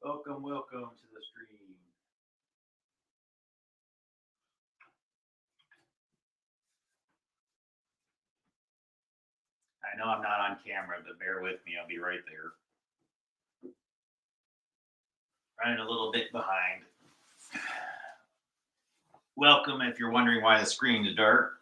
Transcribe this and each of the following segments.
Welcome, welcome to the stream. I know I'm not on camera, but bear with me. I'll be right there. Running a little bit behind. Welcome if you're wondering why the screen is dark.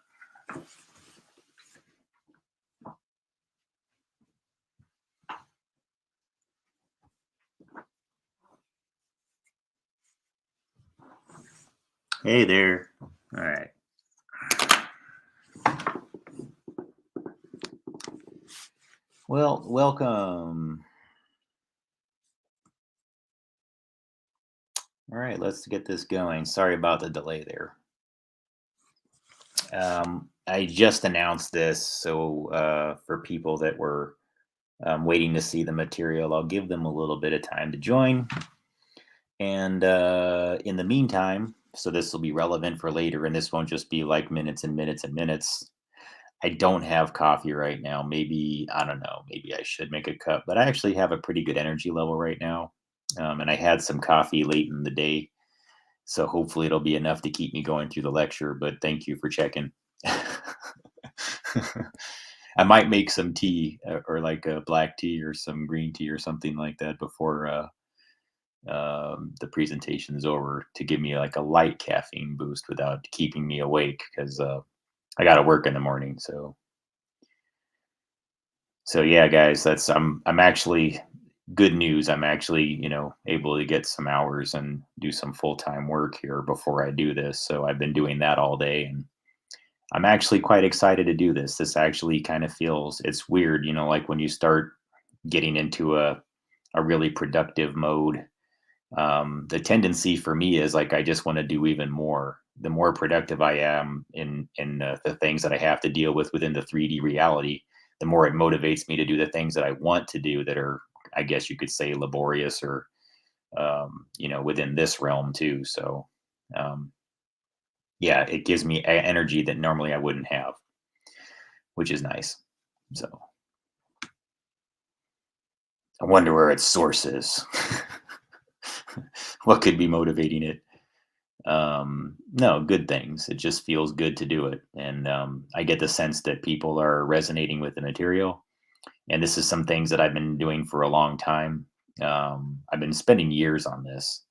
Hey there. All right. Well, welcome. All right, let's get this going. Sorry about the delay there. I just announced this, so for people that were waiting to see the material, I'll give them a little bit of time to join. And in the meantime, so this will be relevant for later, and this won't just be like minutes and minutes and minutes. I don't have coffee right now. Maybe, I don't know, maybe I should make a cup, but I actually have a pretty good energy level right now. And I had some coffee late in the day. So hopefully it'll be enough to keep me going through the lecture, but thank you for checking. I might make some tea or like a black tea or some green tea or something like that before the presentation is over to give me like a light caffeine boost without keeping me awake because I got to work in the morning. So yeah, guys, that's I'm actually good news. I'm actually able to get some hours and do some full-time work here before I do this. So I've been doing that all day, and I'm actually quite excited to do this. This actually kind of feels, it's weird, like when you start getting into a really productive mode. The tendency for me is like I just want to do even more. The more productive I am in the things that I have to deal with within the 3D reality, the more it motivates me to do the things that I want to do that are, I guess you could say, laborious or within this realm too. So yeah, it gives me energy that normally I wouldn't have, which is nice. So I wonder where its source is. What could be motivating it? No, good things. It just feels good to do it. And I get the sense that people are resonating with the material. And this is some things that I've been doing for a long time. I've been spending years on this.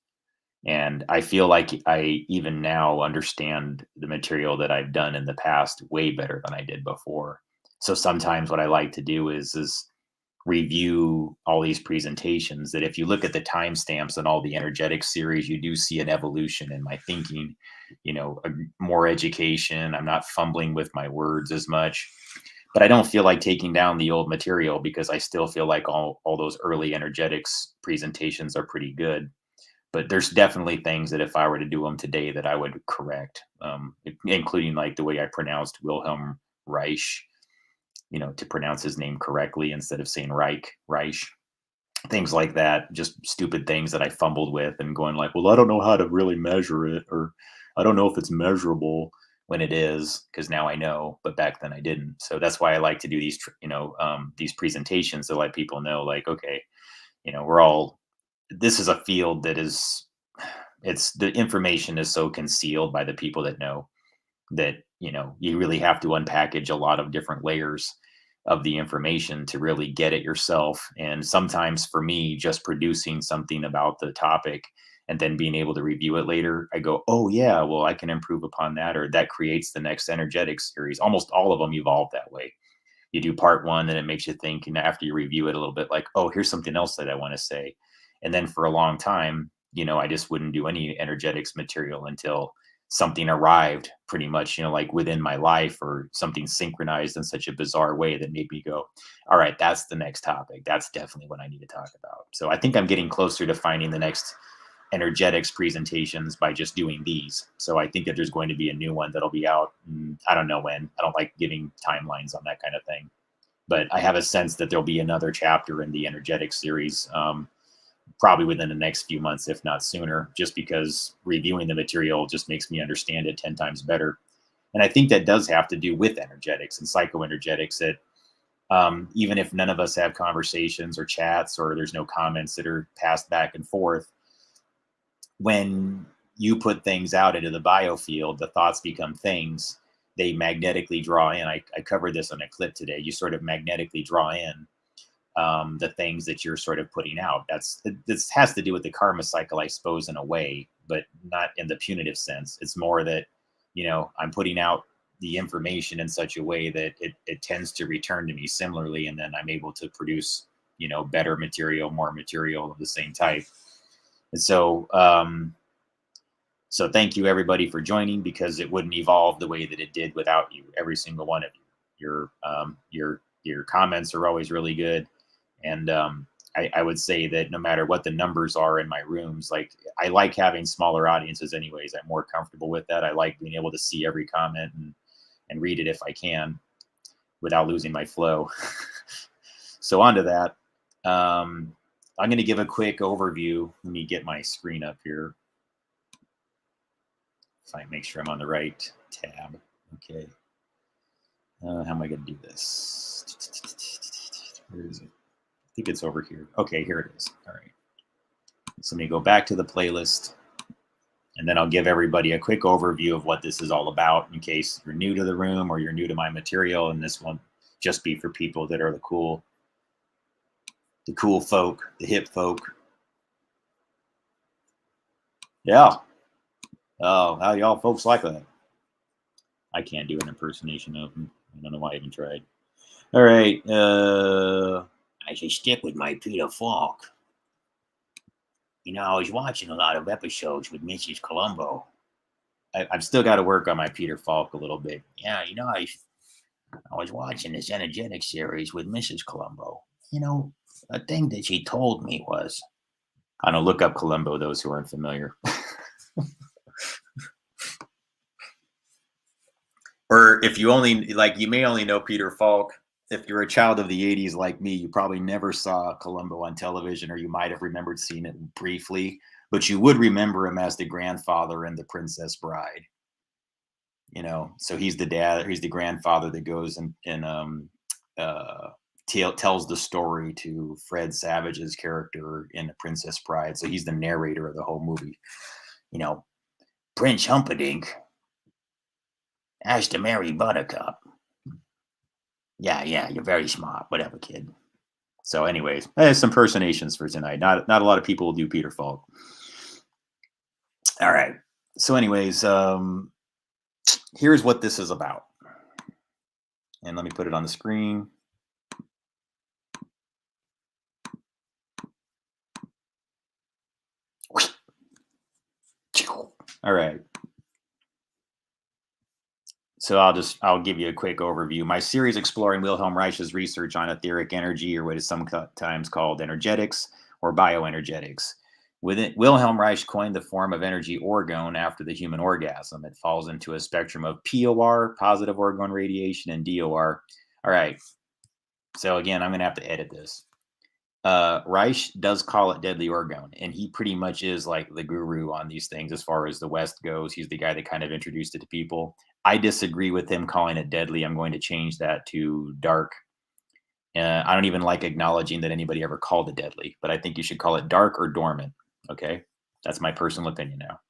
And I feel like I even now understand the material that I've done in the past way better than I did before. So sometimes what I like to do is review all these presentations that if you look at the timestamps on all the energetic series, you do see an evolution in my thinking, more education. I'm not fumbling with my words as much, but I don't feel like taking down the old material because I still feel like all those early energetics presentations are pretty good. But there's definitely things that if I were to do them today that I would correct, including like the way I pronounced Wilhelm Reich, to pronounce his name correctly instead of saying Reich, things like that, just stupid things that I fumbled with and going like, well, I don't know how to really measure it, or I don't know if it's measurable when it is, because now I know, but back then I didn't. So that's why I like to do these, these presentations to let people know like, okay, this is a field that is, the information is so concealed by the people that know that, you really have to unpackage a lot of different layers of the information to really get it yourself. And sometimes for me, just producing something about the topic and then being able to review it later, I go, oh yeah, well, I can improve upon that, or that creates the next energetics series. Almost all of them evolve that way. You do part one, and it makes you think, and after you review it a little bit, like, oh, here's something else that I want to say. And then for a long time, I just wouldn't do any energetics material until something arrived pretty much, like within my life, or something synchronized in such a bizarre way that made me go, all right, that's the next topic. That's definitely what I need to talk about. So I think I'm getting closer to finding the next energetics presentations by just doing these. So I think that there's going to be a new one that'll be out. I don't know when. I don't like giving timelines on that kind of thing. But I have a sense that there'll be another chapter in the energetics series, probably within the next few months, if not sooner, just because reviewing the material just makes me understand it 10 times better. And I think that does have to do with energetics and psychoenergetics, that even if none of us have conversations or chats or there's no comments that are passed back and forth, when you put things out into the biofield, the thoughts become things. They magnetically draw in. I covered this on a clip today. You sort of magnetically draw in the things that you're sort of putting out. This has to do with the karma cycle, I suppose, in a way, but not in the punitive sense. It's more that, I'm putting out the information in such a way that it tends to return to me similarly, and then I'm able to produce, better material, more material of the same type. And so, so thank you everybody for joining, because it wouldn't evolve the way that it did without you, every single one of you. Your comments are always really good. And I would say that no matter what the numbers are in my rooms, like I like having smaller audiences anyways. I'm more comfortable with that. I like being able to see every comment and read it if I can without losing my flow. So on to that. I'm going to give a quick overview. Let me get my screen up here. If I make sure I'm on the right tab. Okay. How am I going to do this? Where is it? I think it's over here. Okay, here it is. All right. So let me go back to the playlist, and then I'll give everybody a quick overview of what this is all about in case you're new to the room or you're new to my material. And this won't just be for people that are the cool folk, the hip folk. Yeah. Oh, how y'all folks like that? I can't do an impersonation of them. I don't know why I even tried. All right. I should stick with my Peter Falk. I was watching a lot of episodes with Mrs. Columbo. I've still got to work on my Peter Falk a little bit. Yeah, I was watching this energetic series with Mrs. Columbo. A thing that she told me was, I don't look up Columbo, those who aren't familiar. Or if you you may only know Peter Falk. If you're a child of the 80s like me, you probably never saw Columbo on television, or you might have remembered seeing it briefly, but you would remember him as the grandfather in The Princess Bride. So he's the dad, he's the grandfather that goes and tells the story to Fred Savage's character in The Princess Bride. So he's the narrator of the whole movie. Prince Humperdinck has to marry Buttercup. Yeah, you're very smart. Whatever, kid. So anyways, some impersonations for tonight. Not a lot of people will do Peter Falk. All right. So anyways, here's what this is about. And let me put it on the screen. All right. So I'll give you a quick overview. My series exploring Wilhelm Reich's research on etheric energy, or what is sometimes called energetics or bioenergetics. Wilhelm Reich coined the form of energy orgone after the human orgasm. It falls into a spectrum of POR, positive orgone radiation, and DOR. All right. So again, I'm going to have to edit this. Reich does call it deadly orgone, and he pretty much is like the guru on these things as far as the West goes. He's the guy that kind of introduced it to people. I disagree with him calling it deadly. I'm going to change that to dark. I don't even like acknowledging that anybody ever called it deadly, but I think you should call it dark or dormant. Okay, that's my personal opinion now.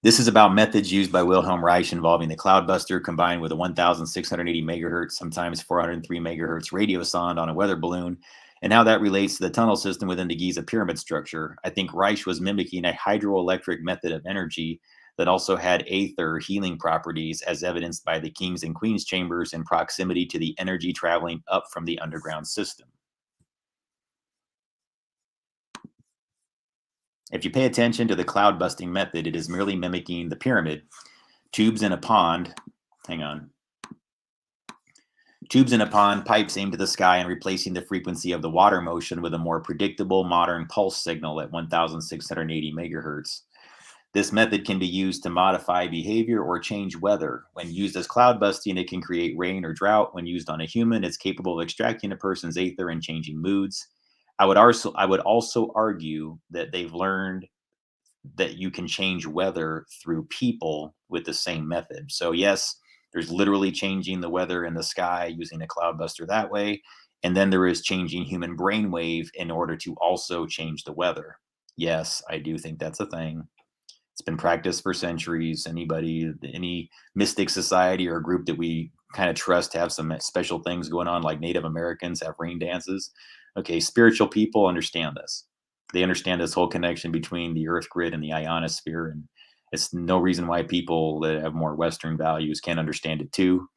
This is about methods used by Wilhelm Reich involving the cloudbuster combined with a 1,680 megahertz, sometimes 403 megahertz radio sonde on a weather balloon, and how that relates to the tunnel system within the Giza pyramid structure. I think Reich was mimicking a hydroelectric method of energy that also had aether healing properties, as evidenced by the king's and queen's chambers in proximity to the energy traveling up from the underground system. If you pay attention to the cloud busting method, it is merely mimicking the pyramid. Tubes in a pond, Tubes in a pond, pipes aimed to the sky, and replacing the frequency of the water motion with a more predictable modern pulse signal at 1,680 megahertz. This method can be used to modify behavior or change weather. When used as cloud busting, it can create rain or drought. When used on a human, it's capable of extracting a person's aether and changing moods. I would also argue that they've learned that you can change weather through people with the same method. So yes, There's literally changing the weather in the sky using a cloudbuster that way. And then there is changing human brainwave in order to also change the weather. Yes, I do think that's a thing. It's been practiced for centuries. Any mystic society or group that we kind of trust have some special things going on, like Native Americans have rain dances. Okay, spiritual people understand this. They understand this whole connection between the Earth grid and the ionosphere, and it's no reason why people that have more Western values can't understand it too.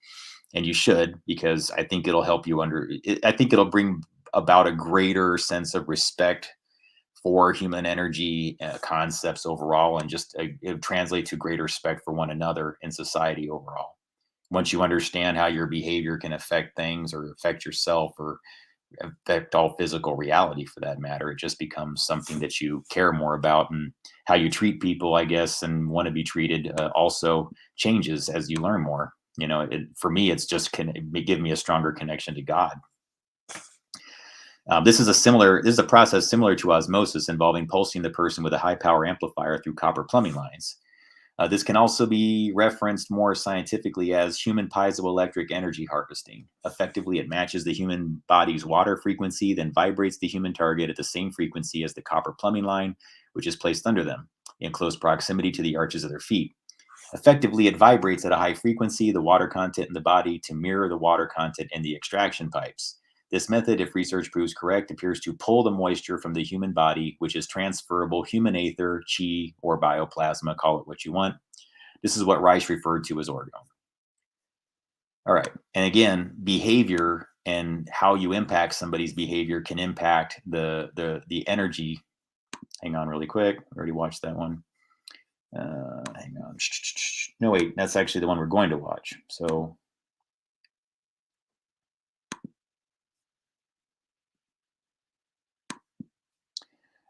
And you should, because I think it'll help you I think it'll bring about a greater sense of respect for human energy concepts overall, and just it translates to greater respect for one another in society overall. Once you understand how your behavior can affect things or affect yourself or affect all physical reality for that matter, it just becomes something that you care more about. And how you treat people, I guess, and want to be treated also changes as you learn more. For me, it's just it give me a stronger connection to God. This is a process similar to osmosis, involving pulsing the person with a high power amplifier through copper plumbing lines. This can also be referenced more scientifically as human piezoelectric energy harvesting. Effectively, it matches the human body's water frequency, then vibrates the human target at the same frequency as the copper plumbing line, which is placed under them, in close proximity to the arches of their feet. Effectively, it vibrates at a high frequency the water content in the body to mirror the water content in the extraction pipes. This method, if research proves correct, appears to pull the moisture from the human body, which is transferable human aether, chi, or bioplasma, call it what you want. This is what Rice referred to as orgone. All right. And again, behavior and how you impact somebody's behavior can impact the energy. Hang on really quick. I already watched that one. Hang on. No, wait, that's actually the one we're going to watch. So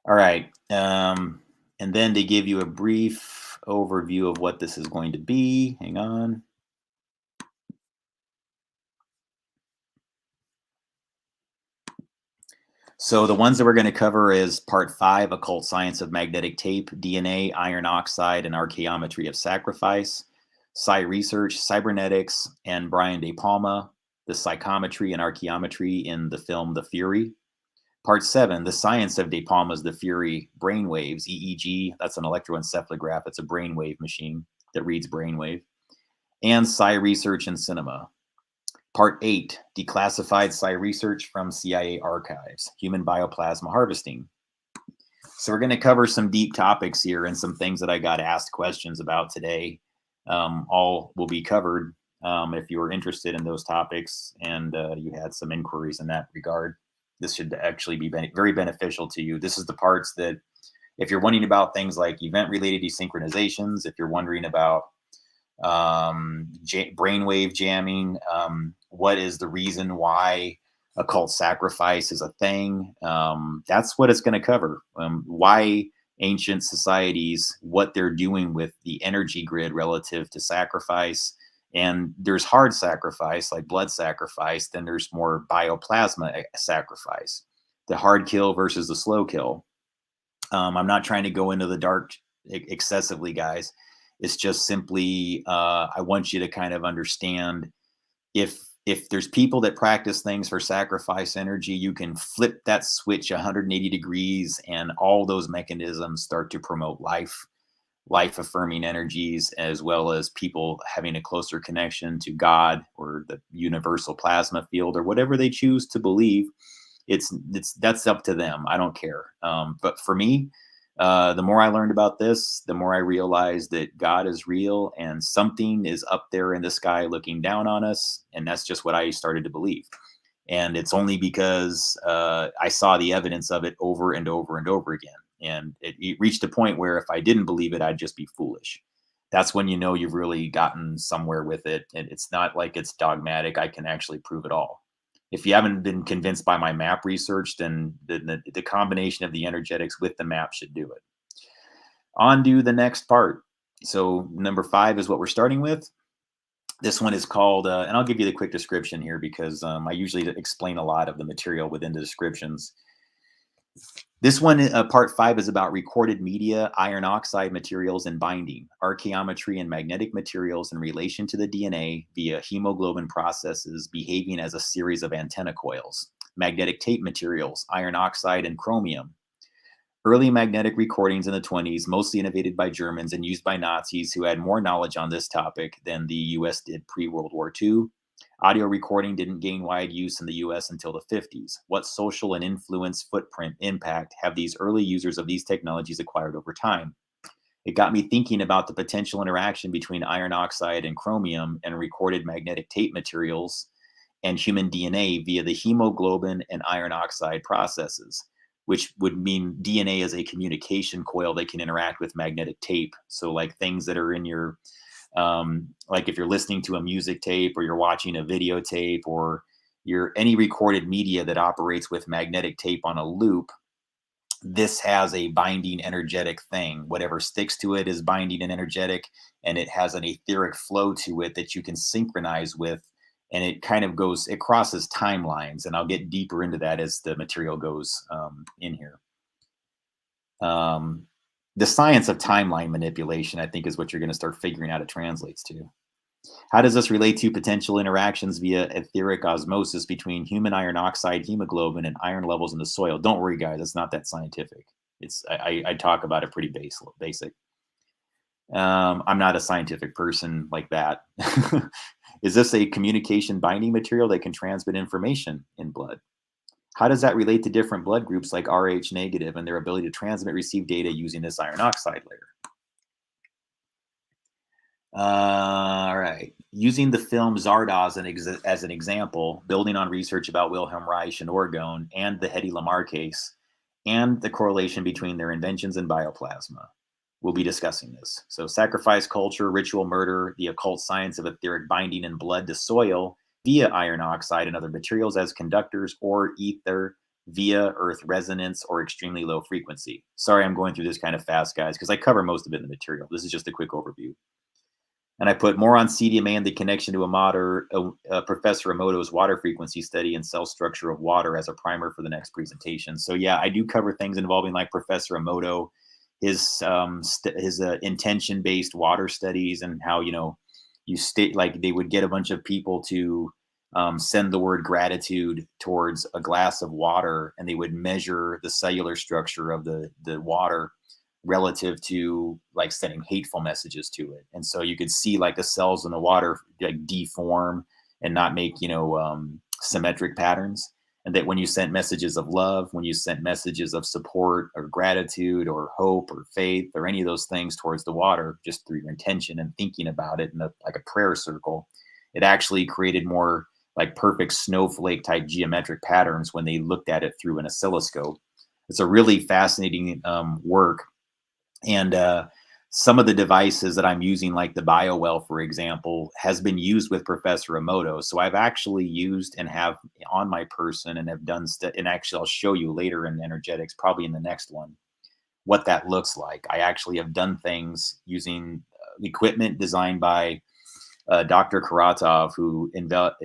all right. And then to give you a brief overview of what this is going to be, hang on. So the ones that we're going to cover is part 5, Occult Science of Magnetic Tape, DNA, Iron Oxide, and Archaeometry of Sacrifice, Psi Research, Cybernetics, and Brian De Palma, the Psychometry and Archaeometry in the film The Fury. Part 7, The Science of De Palma's The Fury, Brainwaves, EEG, that's an electroencephalograph, it's a brainwave machine that reads brainwave, and Psi Research and Cinema. Part 8, Declassified Psi Research from CIA Archives, Human Bioplasma Harvesting. So we're going to cover some deep topics here and some things that I got asked questions about today. All will be covered if you were interested in those topics and you had some inquiries in that regard. This should actually be very beneficial to you. This is the parts that, if you're wondering about things like event-related desynchronizations, if you're wondering about brainwave jamming, what is the reason why occult sacrifice is a thing, that's what it's going to cover. Why ancient societies, what they're doing with the energy grid relative to sacrifice. And there's hard sacrifice, like blood sacrifice. Then there's more bioplasma sacrifice, the hard kill versus the slow kill. I'm not trying to go into the dark excessively, guys. It's just simply, I want you to kind of understand, if there's people that practice things for sacrifice energy, you can flip that switch 180 degrees and all those mechanisms start to promote life affirming energies, as well as people having a closer connection to God or the universal plasma field or whatever they choose to believe. That's up to them. I don't care. But for me, the more I learned about this, the more I realized that God is real and something is up there in the sky looking down on us. And that's just what I started to believe. And it's only because I saw the evidence of it over and over and over again. And it reached a point where if I didn't believe it, I'd just be foolish. That's when you know you've really gotten somewhere with it. And it's not like it's dogmatic. I can actually prove it all. If you haven't been convinced by my map research, then the combination of the energetics with the map should do it. On to the next part. So number 5 is what we're starting with. This one is called, and I'll give you the quick description here because I usually explain a lot of the material within the descriptions. This one, part 5, is about recorded media, iron oxide materials, and binding, archaeometry and magnetic materials in relation to the DNA via hemoglobin processes behaving as a series of antenna coils, magnetic tape materials, iron oxide, and chromium. Early magnetic recordings in the 20s, mostly innovated by Germans and used by Nazis who had more knowledge on this topic than the US did pre-World War II. Audio recording didn't gain wide use in the US until the 50s. What social and influence, footprint, impact have these early users of these technologies acquired over time? It got me thinking about the potential interaction between iron oxide and chromium and recorded magnetic tape materials and human DNA via the hemoglobin and iron oxide processes, which would mean DNA is a communication coil that can interact with magnetic tape. So, like things that are in your, like if you're listening to a music tape or you're watching a videotape or any recorded media that operates with magnetic tape on a loop, this has a binding energetic thing. Whatever sticks to it is binding and energetic, and it has an etheric flow to it that you can synchronize with. And it kind of goes, it crosses timelines. And I'll get deeper into that as the material goes in here. The science of timeline manipulation, I think, is what you're going to start figuring out it translates to. How does this relate to potential interactions via etheric osmosis between human iron oxide, hemoglobin, and iron levels in the soil? Don't worry, guys, it's not that scientific. I talk about it pretty basic. I'm not a scientific person like that. Is this a communication binding material that can transmit information in blood? How does that relate to different blood groups like Rh negative and their ability to transmit receive data using this iron oxide layer? All right. Using the film Zardoz as an example, building on research about Wilhelm Reich and orgone and the Hedy Lamarr case, and the correlation between their inventions and bioplasma. We'll be discussing this. So sacrifice culture, ritual murder, the occult science of etheric binding in blood to soil via iron oxide and other materials as conductors, or ether via earth resonance or extremely low frequency. Sorry, I'm going through this kind of fast, guys, because I cover most of it in the material. This is just a quick overview. And I put more on CDMA and the connection to Professor Emoto's water frequency study and cell structure of water as a primer for the next presentation. So yeah, I do cover things involving like Professor Emoto, his intention-based water studies, and how, you state like they would get a bunch of people to send the word gratitude towards a glass of water, and they would measure the cellular structure of the water relative to like sending hateful messages to it. And so you could see like the cells in the water like deform and not make, symmetric patterns. And that when you sent messages of love, when you sent messages of support or gratitude or hope or faith or any of those things towards the water, just through your intention and thinking about it in like a prayer circle, it actually created more like perfect snowflake type geometric patterns when they looked at it through an oscilloscope. It's a really fascinating work. And some of the devices that I'm using, like the BioWell, for example, has been used with Professor Emoto. So I've actually used and have on my person and have done, and actually I'll show you later in energetics, probably in the next one, what that looks like. I actually have done things using equipment designed by Dr. Karatov, who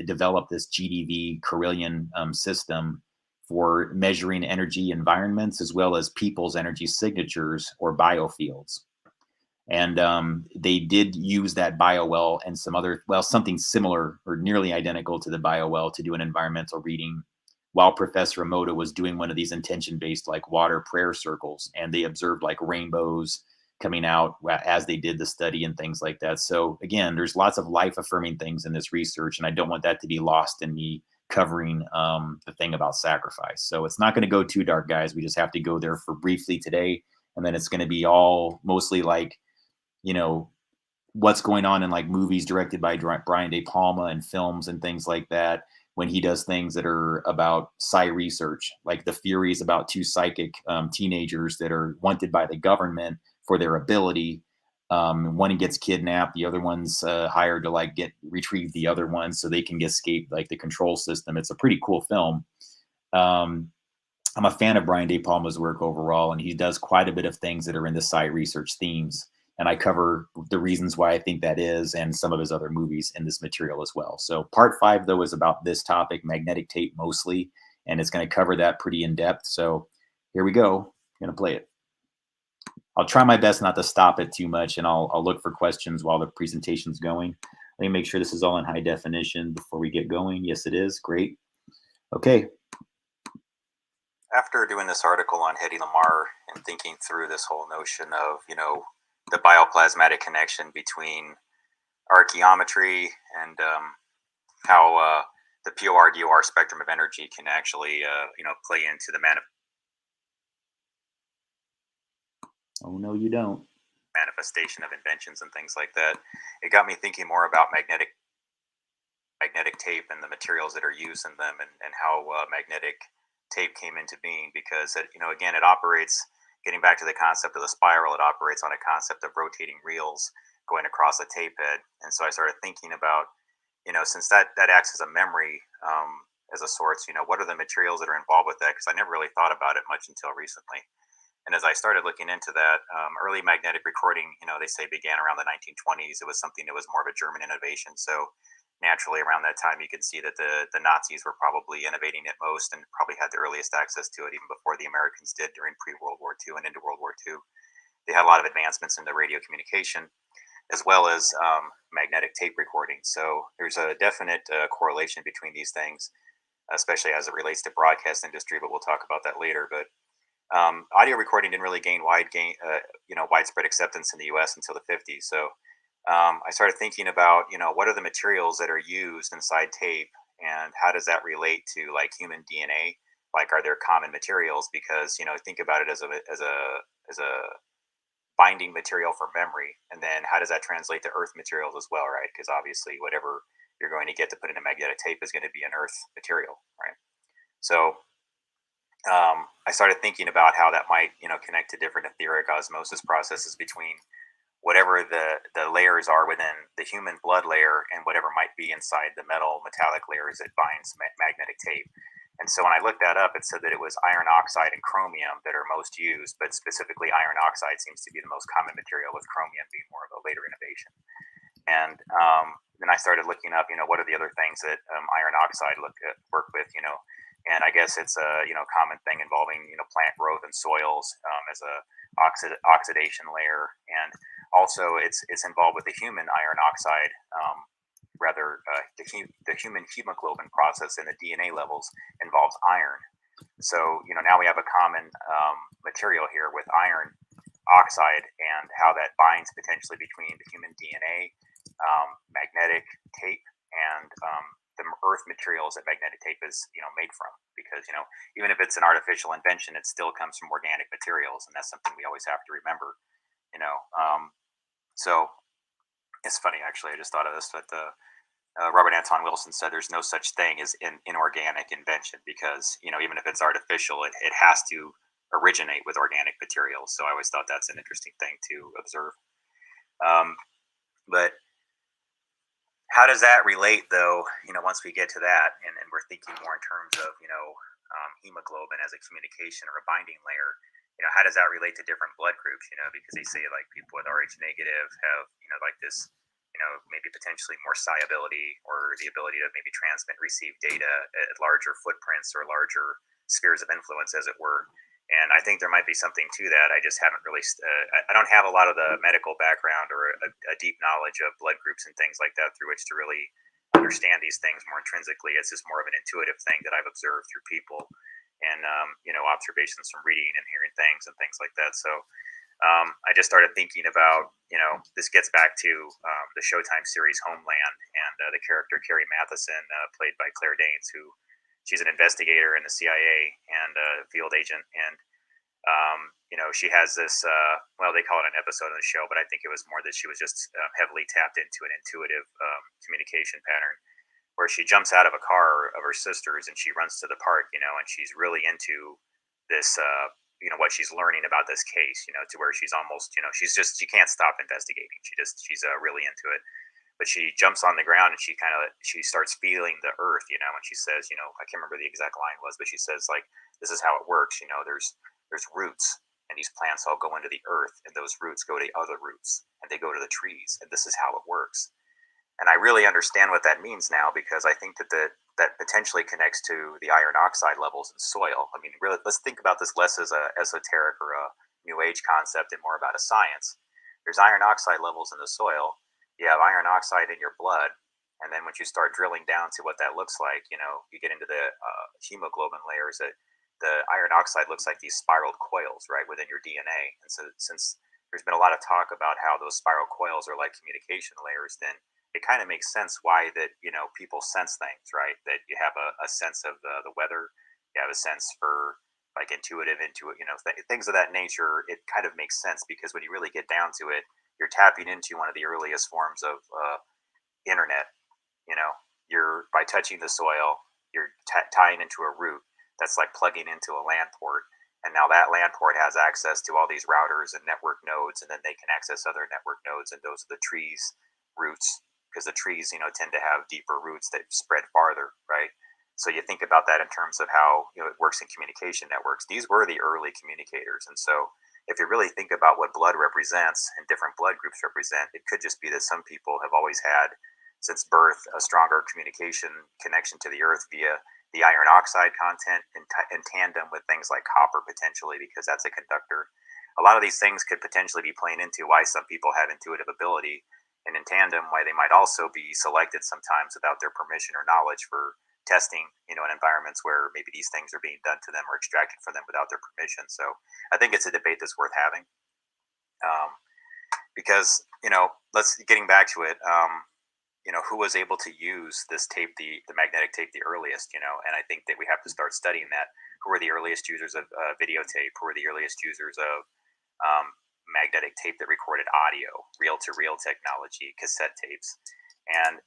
developed this GDV Carillion system for measuring energy environments as well as people's energy signatures or biofields. And they did use that BioWell and some other, something similar or nearly identical to the BioWell to do an environmental reading while Professor Emoto was doing one of these intention-based like water prayer circles. And they observed like rainbows coming out as they did the study and things like that. So again, there's lots of life-affirming things in this research, and I don't want that to be lost in me covering the thing about sacrifice. So it's not going to go too dark, guys. We just have to go there for briefly today, and then it's going to be all mostly like, what's going on in like movies directed by Brian De Palma and films and things like that, when he does things that are about Psi research, like the theories about two psychic teenagers that are wanted by the government for their ability. One gets kidnapped, the other one's hired to like retrieve the other one so they can escape like the control system. It's a pretty cool film. I'm a fan of Brian De Palma's work overall, and he does quite a bit of things that are in the Psi research themes. And I cover the reasons why I think that is, and some of his other movies in this material as well. So part 5, though, is about this topic, magnetic tape mostly, and it's going to cover that pretty in depth. So here we go. I'm going to play it. I'll try my best not to stop it too much, and I'll look for questions while the presentation's going. Let me make sure this is all in high definition before we get going. Yes, it is. Great. Okay. After doing this article on Hedy Lamarr and thinking through this whole notion of, the bioplasmatic connection between archaeometry and how the POR-DOR spectrum of energy can actually, play into the Oh, no, you don't. Manifestation of inventions and things like that. It got me thinking more about magnetic tape and the materials that are used in them, and how magnetic tape came into being, because again, it operates, getting back to the concept of the spiral, it operates on a concept of rotating reels going across a tape head. And so I started thinking about, since that acts as a memory, as a source, what are the materials that are involved with that? Because I never really thought about it much until recently. And as I started looking into that, early magnetic recording, they say began around the 1920s. It was something that was more of a German innovation. So naturally, around that time, you can see that the Nazis were probably innovating it most, and probably had the earliest access to it even before the Americans did during pre-World War II and into World War II. They had a lot of advancements in the radio communication, as well as magnetic tape recording. So there's a definite correlation between these things, especially as it relates to broadcast industry, but we'll talk about that later. But audio recording didn't really gain widespread acceptance in the U.S. until the 50s. So I started thinking about, what are the materials that are used inside tape, and how does that relate to like human DNA? Like, are there common materials? Because think about it as a binding material for memory, and then how does that translate to Earth materials as well, right? Because obviously, whatever you're going to get to put in a magnetic tape is going to be an Earth material, right? So I started thinking about how that might, connect to different etheric osmosis processes between whatever the layers are within the human blood layer and whatever might be inside the metallic layers that binds magnetic tape. And so when I looked that up, it said that it was iron oxide and chromium that are most used, but specifically iron oxide seems to be the most common material, with chromium being more of a later innovation. And then I started looking up, what are the other things that iron oxide work with, and I guess it's a common thing involving plant growth and soils as a oxidation layer, and also it's involved with the human iron oxide, the human hemoglobin process, and the DNA levels involves iron. So now we have a common material here with iron oxide, and how that binds potentially between the human DNA, magnetic tape, and the Earth materials that magnetic tape is made from. Because even if it's an artificial invention, it still comes from organic materials, and that's something we always have to remember. So it's funny, actually. I just thought of this, but Robert Anton Wilson said there's no such thing as an inorganic invention, because even if it's artificial, it has to originate with organic materials. So I always thought that's an interesting thing to observe. But how does that relate, though, once we get to that, and we're thinking more in terms of, hemoglobin as a communication or a binding layer, how does that relate to different blood groups, because they say like people with Rh negative have, like this, maybe potentially more psi ability, or the ability to maybe transmit, receive data at larger footprints or larger spheres of influence, as it were. And I think there might be something to that. I just haven't really, I don't have a lot of the medical background or a deep knowledge of blood groups and things like that through which to really understand these things more intrinsically. It's just more of an intuitive thing that I've observed through people, and, observations from reading and hearing things and things like that. So I just started thinking about, this gets back to the Showtime series Homeland, and the character Carrie Matheson, played by Claire Danes, who she's an investigator in the CIA and a field agent. And, she has this, they call it an episode of the show, but I think it was more that she was just heavily tapped into an intuitive communication pattern, where she jumps out of a car of her sister's and she runs to the park, and she's really into this, what she's learning about this case, to where she's almost, she can't stop investigating. She's really into it. But she jumps on the ground and she starts feeling the earth, and she says, I can't remember the exact line was, but she says, like, this is how it works. There's roots, and these plants all go into the earth, and those roots go to other roots, and they go to the trees, and this is how it works. And I really understand what that means now, because I think that that potentially connects to the iron oxide levels in soil. I mean, really, let's think about this less as a esoteric or a new age concept and more about a science. There's iron oxide levels in the soil. You have iron oxide in your blood, and then once you start drilling down to what that looks like, you get into the hemoglobin layers. That the iron oxide looks like these spiraled coils right within your DNA. And so, since there's been a lot of talk about how those spiral coils are like communication layers, then it kind of makes sense why that people sense things, right? That you have a sense of the weather, you have a sense for like things of that nature. It kind of makes sense, because when you really get down to it, you're tapping into one of the earliest forms of internet. You know, you're by touching the soil, you're tying into a root that's like plugging into a LAN port, and now that LAN port has access to all these routers and network nodes, and then they can access other network nodes, and those are the trees roots, because the trees tend to have deeper roots that spread farther, right? So you think about that in terms of how it works in communication networks. These were the early communicators, and so if you really think about what blood represents and different blood groups represent, it could just be that some people have always had, since birth, a stronger communication connection to the earth via the iron oxide content in tandem with things like copper, potentially, because that's a conductor. A lot of these things could potentially be playing into why some people have intuitive ability, and in tandem why they might also be selected sometimes without their permission or knowledge for testing, in environments where maybe these things are being done to them or extracted from them without their permission. So I think it's a debate that's worth having, because let's getting back to it. Who was able to use this tape, the magnetic tape, the earliest, and I think that we have to start studying that. Who were the earliest users of videotape? Who were the earliest users of magnetic tape that recorded audio, reel-to-reel technology, cassette tapes? And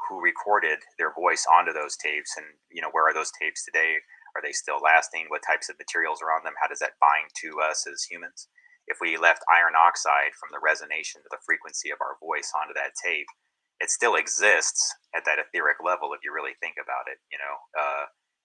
who recorded their voice onto those tapes? And where are those tapes today? Are they still lasting? What types of materials are on them? How does that bind to us as humans? If we left iron oxide from the resonation to the frequency of our voice onto that tape, it still exists at that etheric level. If you really think about it,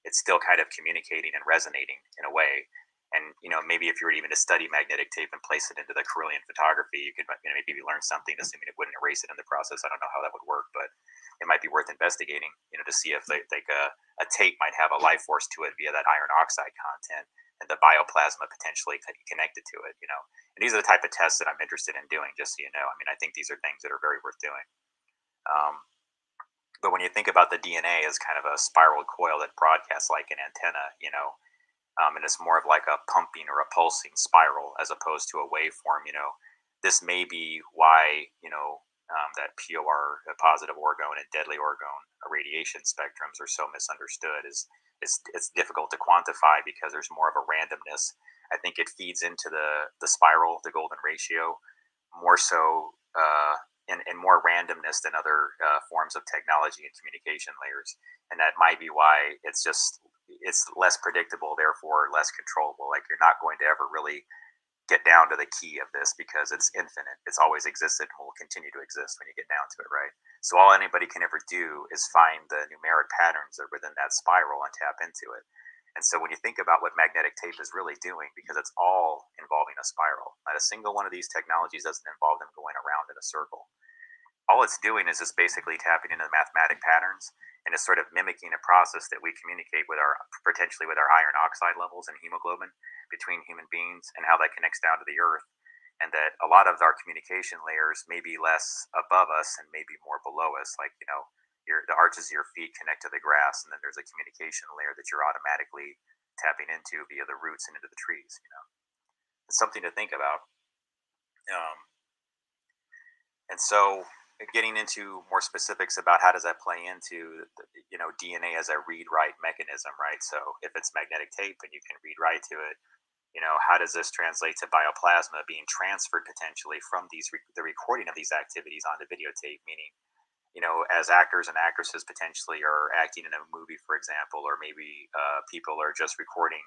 it's still kind of communicating and resonating in a way. And maybe if you were even to study magnetic tape and place it into the Carillion photography, you could maybe learn something, assuming it wouldn't erase it in the process. I don't know how that would work, but it might be worth investigating, to see if a tape might have a life force to it via that iron oxide content and the bioplasma potentially connected to it. And these are the type of tests that I'm interested in doing. Just so you know, I mean, I think these are things that are very worth doing. But when you think about the DNA as kind of a spiral coil that broadcasts like an antenna, and it's more of like a pumping or a pulsing spiral as opposed to a waveform, this may be why, that POR, positive orgone, and deadly orgone radiation spectrums are so misunderstood. It's difficult to quantify because there's more of a randomness. I think it feeds into the spiral, the golden ratio, more so, and more randomness than other forms of technology and communication layers. And that might be why it's less predictable, therefore less controllable. Like, you're not going to ever really get down to the key of this, because it's infinite. It's always existed and will continue to exist when you get down to it, right? So all anybody can ever do is find the numeric patterns that are within that spiral and tap into it. And so when you think about what magnetic tape is really doing, because it's all involving a spiral, not a single one of these technologies doesn't involve them going around in a circle. All it's doing is just basically tapping into the mathematic patterns, and it's sort of mimicking a process that we communicate with potentially with our iron oxide levels and hemoglobin between human beings, and how that connects down to the earth. And that a lot of our communication layers may be less above us and maybe more below us. Like, the arches of your feet connect to the grass, and then there's a communication layer that you're automatically tapping into via the roots and into the trees. It's something to think about. And so, getting into more specifics about how does that play into DNA as a read-write mechanism, right? So if it's magnetic tape and you can read-write to it, how does this translate to bioplasma being transferred potentially from the recording of these activities onto videotape? Meaning, as actors and actresses potentially are acting in a movie, for example, or maybe people are just recording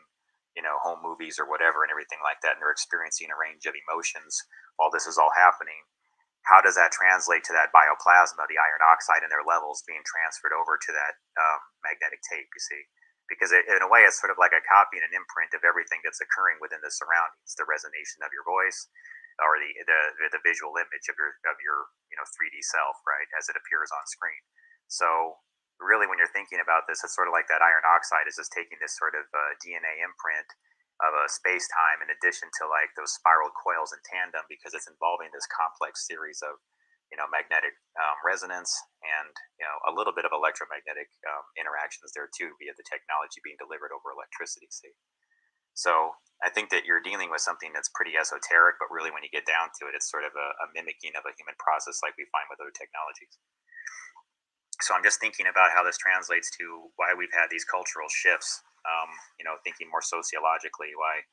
home movies or whatever and everything like that, and they're experiencing a range of emotions while this is all happening. How does that translate to that bioplasma, the iron oxide and their levels being transferred over to that magnetic tape, you see? Because in a way, it's sort of like a copy and an imprint of everything that's occurring within the surroundings, the resonation of your voice, or the visual image of your 3D self, right, as it appears on screen. So really, when you're thinking about this, it's sort of like that iron oxide is just taking this sort of DNA imprint of a space time in addition to like those spiral coils in tandem, because it's involving this complex series of magnetic resonance and a little bit of electromagnetic interactions there too via the technology being delivered over electricity. See, so I think that you're dealing with something that's pretty esoteric, but really when you get down to it, it's sort of a mimicking of a human process like we find with other technologies. So I'm just thinking about how this translates to why we've had these cultural shifts, thinking more sociologically, why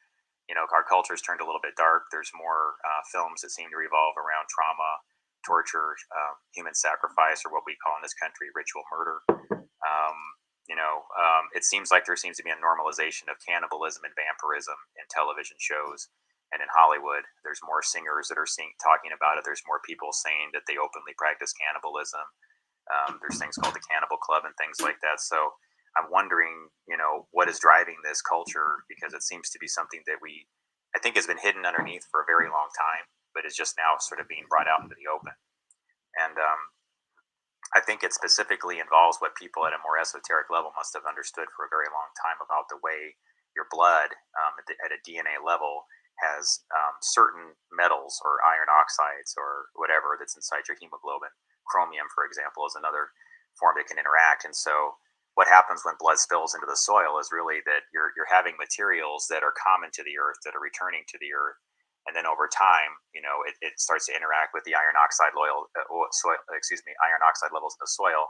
our culture's turned a little bit dark. There's more films that seem to revolve around trauma, torture, human sacrifice, or what we call in this country ritual murder. It seems like there seems to be a normalization of cannibalism and vampirism in television shows and in Hollywood. There's more singers that are talking about it. There's more people saying that they openly practice cannibalism. There's things called the Cannibal Club and things like that. So I'm wondering, what is driving this culture, because it seems to be something that I think has been hidden underneath for a very long time, but is just now sort of being brought out into the open. And I think it specifically involves what people at a more esoteric level must have understood for a very long time about the way your blood at a DNA level has certain metals or iron oxides or whatever that's inside your hemoglobin. Chromium, for example, is another form that can interact. And so what happens when blood spills into the soil is really that you're having materials that are common to the earth that are returning to the earth. And then over time, it starts to interact with the iron oxide iron oxide levels in the soil.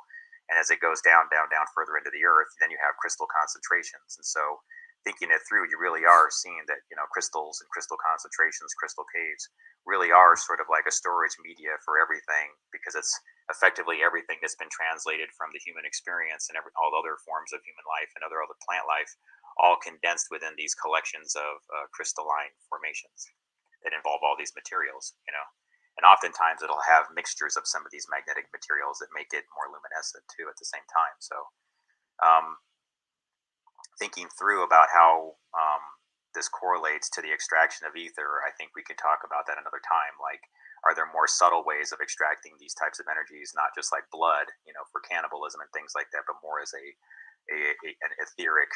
And as it goes down further into the earth, then you have crystal concentrations. And so thinking it through, you really are seeing that, crystals and crystal concentrations, crystal caves really are sort of like a storage media for everything, because it's effectively everything that's been translated from the human experience and all other forms of human life and other plant life, all condensed within these collections of crystalline formations that involve all these materials, and oftentimes it'll have mixtures of some of these magnetic materials that make it more luminescent too at the same time. So thinking through about how this correlates to the extraction of ether, I think we could talk about that another time. Like, are there more subtle ways of extracting these types of energies, not just like blood, for cannibalism and things like that, but more as an etheric,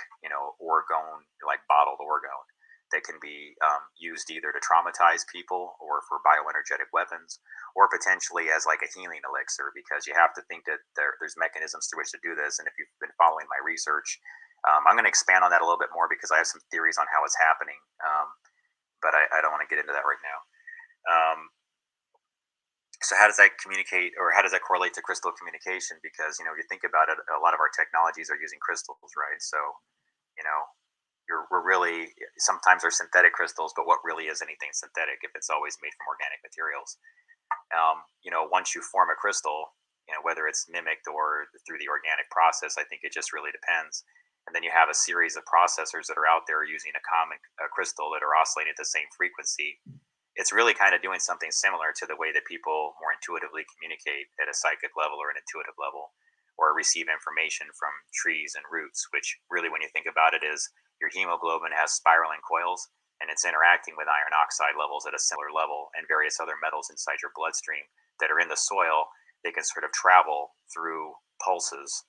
orgone, like bottled orgone that can be used either to traumatize people or for bioenergetic weapons, or potentially as like a healing elixir, because you have to think that there's mechanisms through which to do this. And if you've been following my research, I'm going to expand on that a little bit more because I have some theories on how it's happening, but I don't want to get into that right now. So how does that communicate, or how does that correlate to crystal communication? Because, you think about it, a lot of our technologies are using crystals, right? So, we're really, sometimes they're synthetic crystals, but what really is anything synthetic if it's always made from organic materials? Once you form a crystal, whether it's mimicked or through the organic process, I think it just really depends. And then you have a series of processors that are out there using a common crystal that are oscillating at the same frequency. It's really kind of doing something similar to the way that people more intuitively communicate at a psychic level or an intuitive level, or receive information from trees and roots, which really, when you think about it, is your hemoglobin has spiraling coils and it's interacting with iron oxide levels at a similar level and various other metals inside your bloodstream that are in the soil. They can sort of travel through pulses,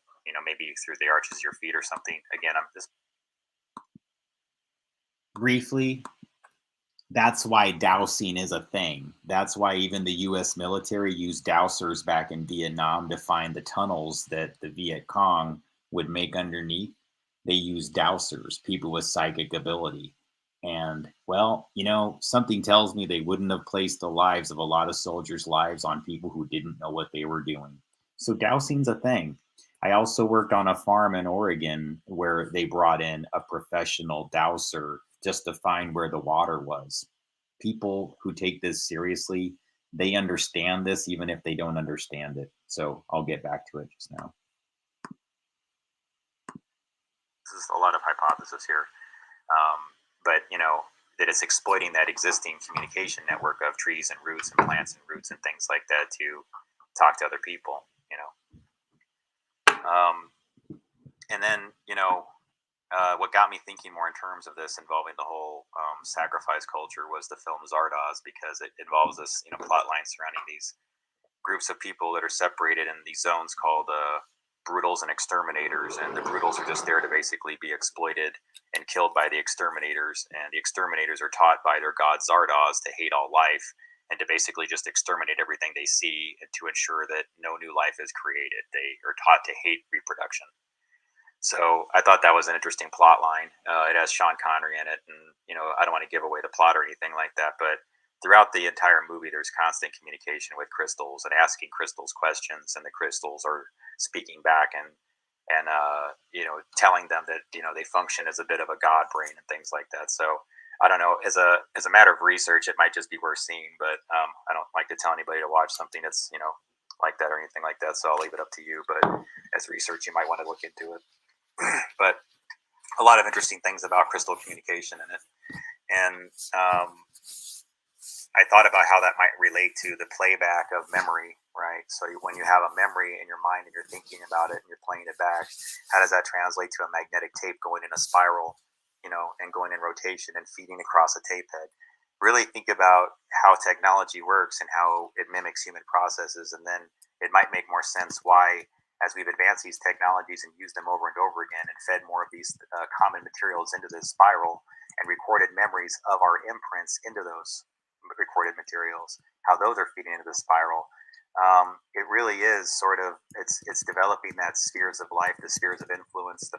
maybe through the arches of your feet or something. Again, I'm just briefly, that's why dowsing is a thing. That's why even the U.S. military used dowsers back in Vietnam to find the tunnels that the Viet Cong would make underneath. They used dowsers, people with psychic ability. And, well, something tells me they wouldn't have placed the lives of a lot of soldiers' lives on people who didn't know what they were doing. So dowsing's a thing. I also worked on a farm in Oregon where they brought in a professional dowser just to find where the water was. People who take this seriously, they understand this even if they don't understand it. So I'll get back to it just now. This is a lot of hypothesis here. But, that it's exploiting that existing communication network of trees and roots and plants and roots and things like that to talk to other people, And then, what got me thinking more in terms of this involving the whole sacrifice culture was the film Zardoz, because it involves this plot line surrounding these groups of people that are separated in these zones called brutals and exterminators, and the brutals are just there to basically be exploited and killed by the exterminators, and the exterminators are taught by their god Zardoz to hate all life and to basically just exterminate everything they see, and to ensure that no new life is created. They are taught to hate reproduction. So I thought that was an interesting plot line. It has Sean Connery in it, and I don't want to give away the plot or anything like that, but throughout the entire movie, there's constant communication with crystals and asking crystals questions, and the crystals are speaking back and telling them that they function as a bit of a god brain and things like that. So I don't know. As a matter of research, it might just be worth seeing, but I don't like to tell anybody to watch something that's like that or anything like that. So I'll leave it up to you. But as research, you might want to look into it. But a lot of interesting things about crystal communication in it, and I thought about how that might relate to the playback of memory, right? So when you have a memory in your mind and you're thinking about it and you're playing it back, how does that translate to a magnetic tape going in a spiral, and going in rotation and feeding across a tape head? Really think about how technology works and how it mimics human processes, and then it might make more sense why, as we've advanced these technologies and used them over and over again and fed more of these common materials into this spiral and recorded memories of our imprints into those recorded materials, how those are feeding into the spiral. It really is sort of it's developing that spheres of life, the spheres of influence.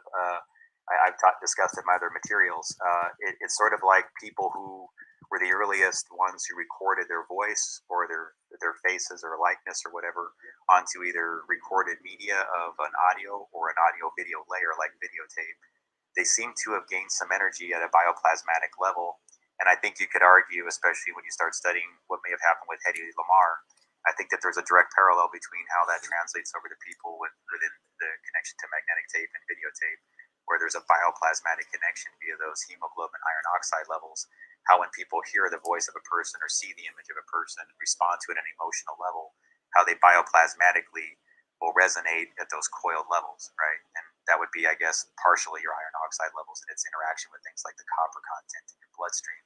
I've discussed in my other materials. It's sort of like people who were the earliest ones who recorded their voice or their faces or likeness or whatever onto either recorded media of an audio or an audio video layer like videotape. They seem to have gained some energy at a bioplasmatic level. And I think you could argue, especially when you start studying what may have happened with Hedy Lamarr, I think that there's a direct parallel between how that translates over to people within the connection to magnetic tape and videotape, where there's a bioplasmatic connection via those hemoglobin iron oxide levels. How when people hear the voice of a person or see the image of a person and respond to it at an emotional level, how they bioplasmatically will resonate at those coiled levels, right? And that would be, I guess, partially your iron oxide levels and its interaction with things like the copper content in your bloodstream.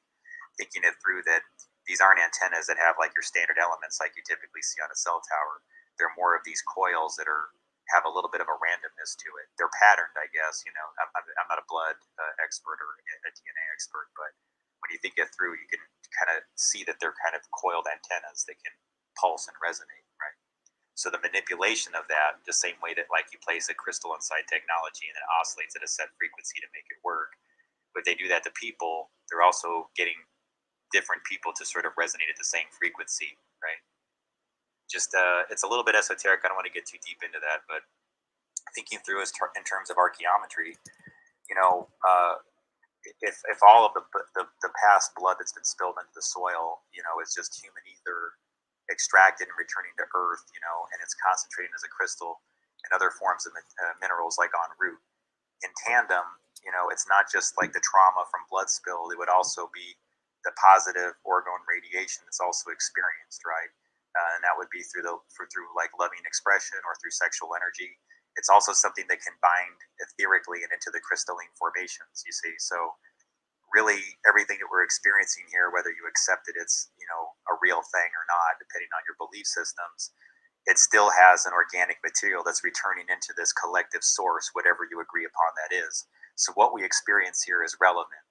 Thinking it through, that these aren't antennas that have like your standard elements like you typically see on a cell tower. They're more of these coils that have a little bit of a randomness to it. They're patterned, I guess. I'm not a blood expert or a DNA expert, but when you think it through, you can kind of see that they're kind of coiled antennas that can pulse and resonate, right? So the manipulation of that, the same way that like you place a crystal inside technology and it oscillates at a set frequency to make it work, but they do that to people, they're also getting different people to sort of resonate at the same frequency, right? Just it's a little bit esoteric. I don't want to get too deep into that, but thinking through in terms of archaeometry, if all of the past blood that's been spilled into the soil, is just human ether extracted and returning to earth, and it's concentrating as a crystal and other forms of minerals like en route. In tandem, it's not just like the trauma from blood spill, it would also be the positive orgone radiation that's also experienced, right? And that would be through like loving expression or through sexual energy. It's also something that can bind etherically and into the crystalline formations, you see. So really everything that we're experiencing here, whether you accept it, it's a real thing or not, depending on your belief systems, it still has an organic material that's returning into this collective source, whatever you agree upon that is. So what we experience here is relevant.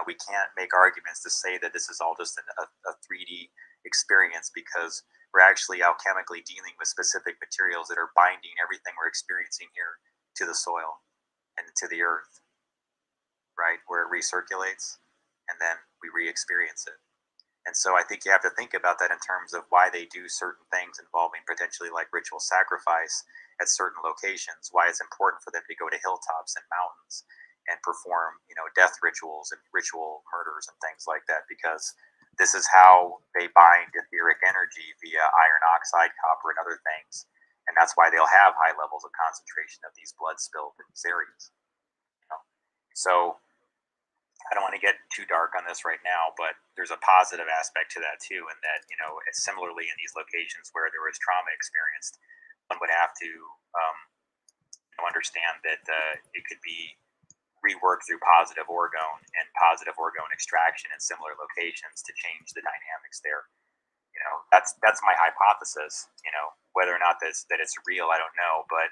We can't make arguments to say that this is all just a 3D experience, because we're actually alchemically dealing with specific materials that are binding everything we're experiencing here to the soil and to the earth, right, where it recirculates, and then we re-experience it. And so I think you have to think about that in terms of why they do certain things involving potentially like ritual sacrifice at certain locations, why it's important for them to go to hilltops and mountains and perform, death rituals and ritual murders and things like that, because this is how they bind etheric energy via iron oxide, copper, and other things. And that's why they'll have high levels of concentration of these blood spilled in these areas. So I don't want to get too dark on this right now, but there's a positive aspect to that too, and that similarly in these locations where there was trauma experienced, one would have to understand that it could be rework through positive orgone and positive orgone extraction in similar locations to change the dynamics there. That's my hypothesis. Whether or not that it's real, I don't know, but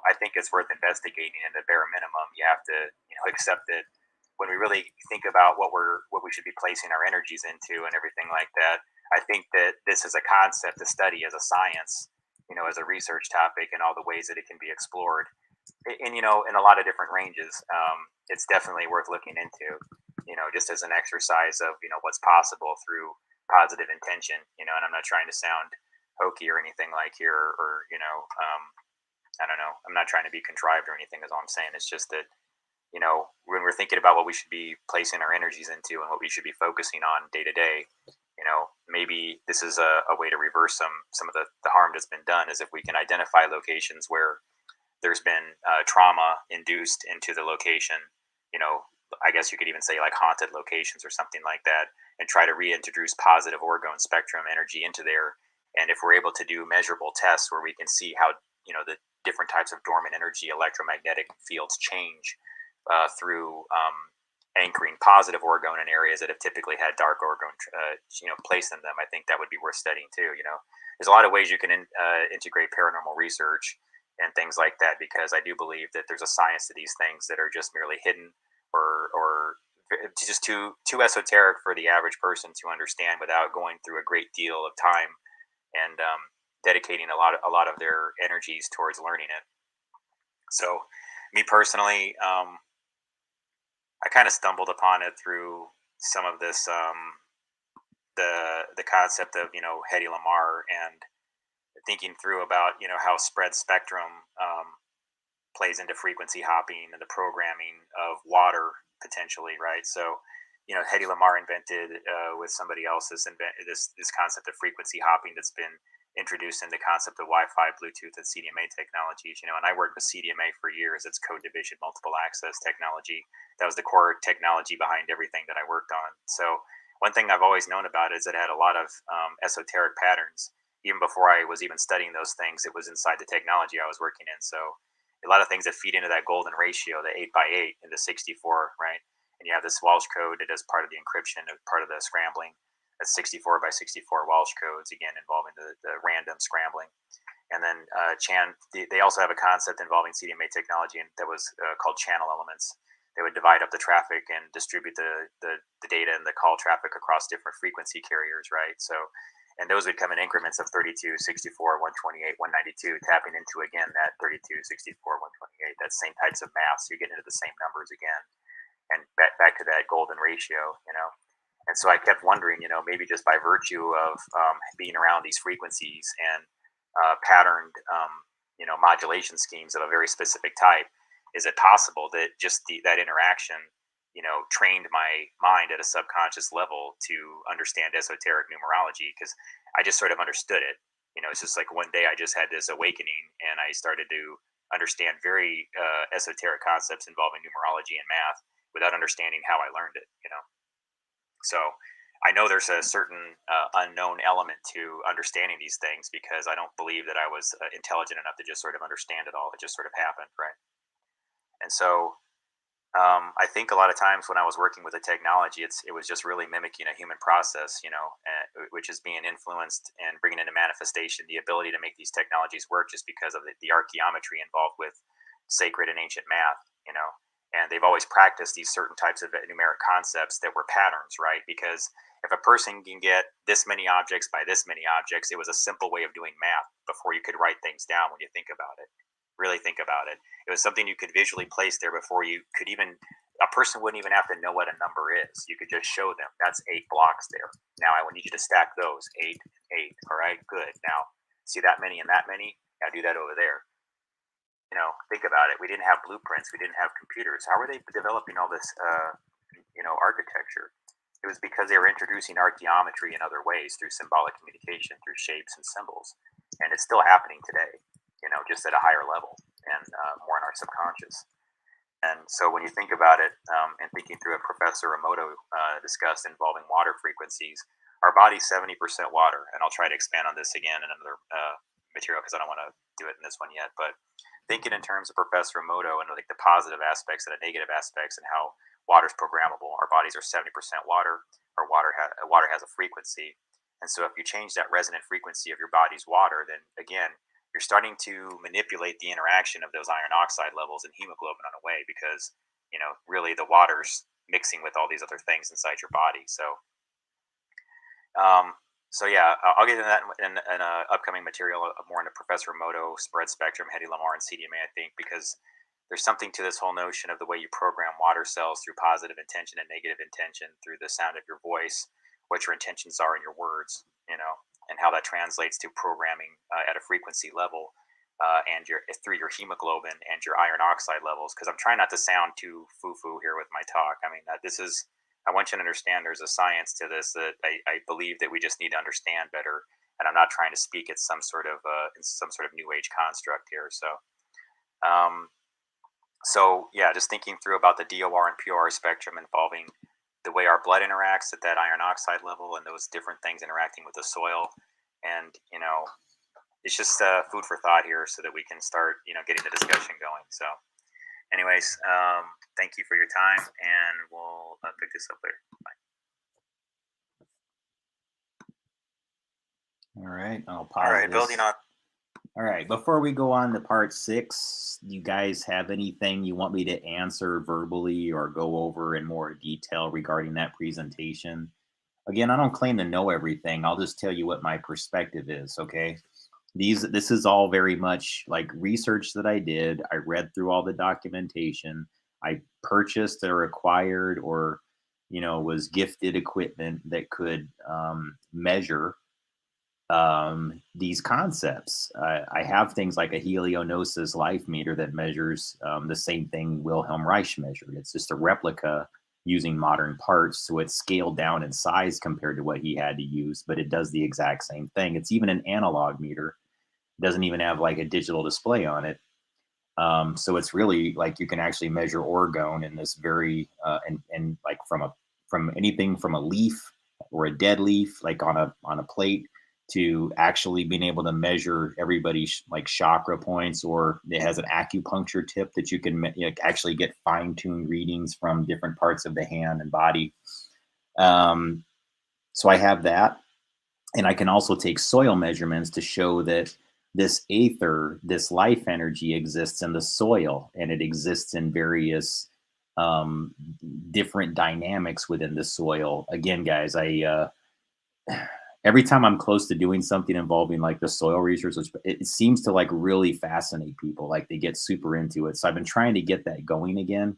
I think it's worth investigating. And at the bare minimum, you have to accept that when we really think about what we should be placing our energies into and everything like that. I think that this is a concept to study as a science, as a research topic, and all the ways that it can be explored, in in a lot of different ranges. It's definitely worth looking into, just as an exercise of what's possible through positive intention, and I'm not trying to sound hokey or anything like here, or I don't know, I'm not trying to be contrived or anything, is all I'm saying. It's just that when we're thinking about what we should be placing our energies into and what we should be focusing on day to day, maybe this is a way to reverse some of the harm that's been done, is if we can identify locations where there's been trauma induced into the location, I guess you could even say like haunted locations or something like that, and try to reintroduce positive orgone spectrum energy into there. And if we're able to do measurable tests where we can see how the different types of dormant energy electromagnetic fields change through anchoring positive orgone in areas that have typically had dark orgone placed in them, I think that would be worth studying too. There's a lot of ways you can integrate paranormal research and things like that, because I do believe that there's a science to these things that are just merely hidden, or just too esoteric for the average person to understand without going through a great deal of time and dedicating a lot of their energies towards learning it. So, me personally, I kind of stumbled upon it through some of this, the concept of Hedy Lamarr, and thinking through about how spread spectrum plays into frequency hopping and the programming of water potentially, right? So, Hedy Lamarr invented with somebody else this concept of frequency hopping that's been introduced in the concept of Wi-Fi, Bluetooth, and CDMA technologies. And I worked with CDMA for years. It's code division multiple access technology. That was the core technology behind everything that I worked on. So one thing I've always known about is it had a lot of esoteric patterns. Even before I was even studying those things, it was inside the technology I was working in. So a lot of things that feed into that golden ratio, the 8x8 into 64, right? And you have this Walsh code that is part of the encryption, part of the scrambling. That's 64 by 64 Walsh codes, again, involving the random scrambling. And then they also have a concept involving CDMA technology, and that was called channel elements. They would divide up the traffic and distribute the data and the call traffic across different frequency carriers, right? So, and those would come in increments of 32, 64, 128, 192, tapping into, again, that 32, 64, 128, that same types of math. So you get into the same numbers again, and back to that golden ratio, And so I kept wondering, maybe just by virtue of being around these frequencies and patterned, modulation schemes of a very specific type, is it possible that just that interaction, trained my mind at a subconscious level to understand esoteric numerology? Because I just sort of understood it. It's just like one day I just had this awakening, and I started to understand very esoteric concepts involving numerology and math without understanding how I learned it. So I know there's a certain unknown element to understanding these things, because I don't believe that I was intelligent enough to just sort of understand it all. It just sort of happened, right? And so I think a lot of times when I was working with the technology, it was just really mimicking a human process, which is being influenced and bringing into manifestation the ability to make these technologies work, just because of the archaeometry involved with sacred and ancient math, And they've always practiced these certain types of numeric concepts that were patterns, right? Because if a person can get this many objects by this many objects, it was a simple way of doing math before you could write things down. When you think about it, really think about it, it was something you could visually place there before you could even, a person wouldn't even have to know what a number is. You could just show them, that's 8 blocks there. Now I need you to stack those 8, 8. All right, good. Now see that many and that many. Now do that over there. Think about it. We didn't have blueprints. We didn't have computers. How were they developing all this, architecture? It was because they were introducing archaeometry in other ways, through symbolic communication, through shapes and symbols. And it's still happening today, just at a higher level and more in our subconscious. And so when you think about it, and thinking through what Professor Emoto discussed involving water frequencies, our body's 70% water. And I'll try to expand on this again in another material, because I don't want to do it in this one yet. But thinking in terms of Professor Emoto and like the positive aspects and the negative aspects and how water is programmable. Our bodies are 70% water. Our water has a frequency, and so if you change that resonant frequency of your body's water, then again, you're starting to manipulate the interaction of those iron oxide levels and hemoglobin on a way, because really the water's mixing with all these other things inside your body. So yeah, I'll get into that in upcoming material, more into Professor Emoto, spread spectrum, Hedy Lamarr, and CDMA, I think, because there's something to this whole notion of the way you program water cells through positive intention and negative intention through the sound of your voice, what your intentions are in your words, and how that translates to programming at a frequency level, and through your hemoglobin and your iron oxide levels. Because I'm trying not to sound too foo-foo here with my talk. I mean, I want you to understand there's a science to this that I believe that we just need to understand better. And I'm not trying to speak at some sort of new age construct here. So yeah, just thinking through about the DOR and POR spectrum involving the way our blood interacts at that iron oxide level and those different things interacting with the soil. And, it's just food for thought here so that we can start, getting the discussion going. So anyways, thank you for your time, and we'll pick this up later. Bye. All right, I'll pause. All right, building on. All right, before we go on to part 6, do you guys have anything you want me to answer verbally or go over in more detail regarding that presentation? Again, I don't claim to know everything. I'll just tell you what my perspective is, okay? This is all very much like research that I did. I read through all the documentation. I purchased or acquired or, was gifted equipment that could measure these concepts. I have things like a helionosis life meter that measures the same thing Wilhelm Reich measured. It's just a replica using modern parts, so it's scaled down in size compared to what he had to use, but it does the exact same thing. It's even an analog meter. It doesn't even have like a digital display on it. So it's really like you can actually measure orgone in this very and like from anything from a leaf or a dead leaf, like on a plate, to actually being able to measure everybody's like chakra points, or it has an acupuncture tip that you can actually get fine-tuned readings from different parts of the hand and body. So I have that, and I can also take soil measurements to show that this aether, this life energy, exists in the soil, and it exists in various different dynamics within the soil. Again, guys, every time I'm close to doing something involving like the soil research, it seems to like really fascinate people. Like they get super into it. So I've been trying to get that going again,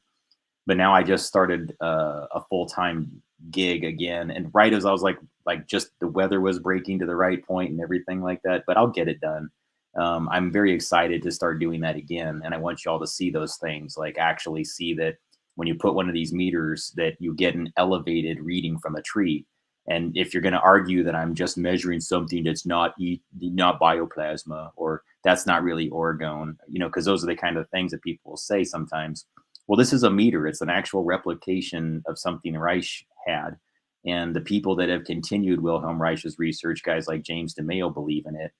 but now I just started a full-time gig again. And right as I was like just the weather was breaking to the right point and everything like that, but I'll get it done. I'm very excited to start doing that again. And I want you all to see those things, like actually see that when you put one of these meters that you get an elevated reading from a tree. And if you're going to argue that I'm just measuring something that's not bioplasma, or that's not really orgone, because those are the kind of things that people will say sometimes. Well, this is a meter. It's an actual replication of something Reich had. And the people that have continued Wilhelm Reich's research, guys like James DeMayo, believe in it.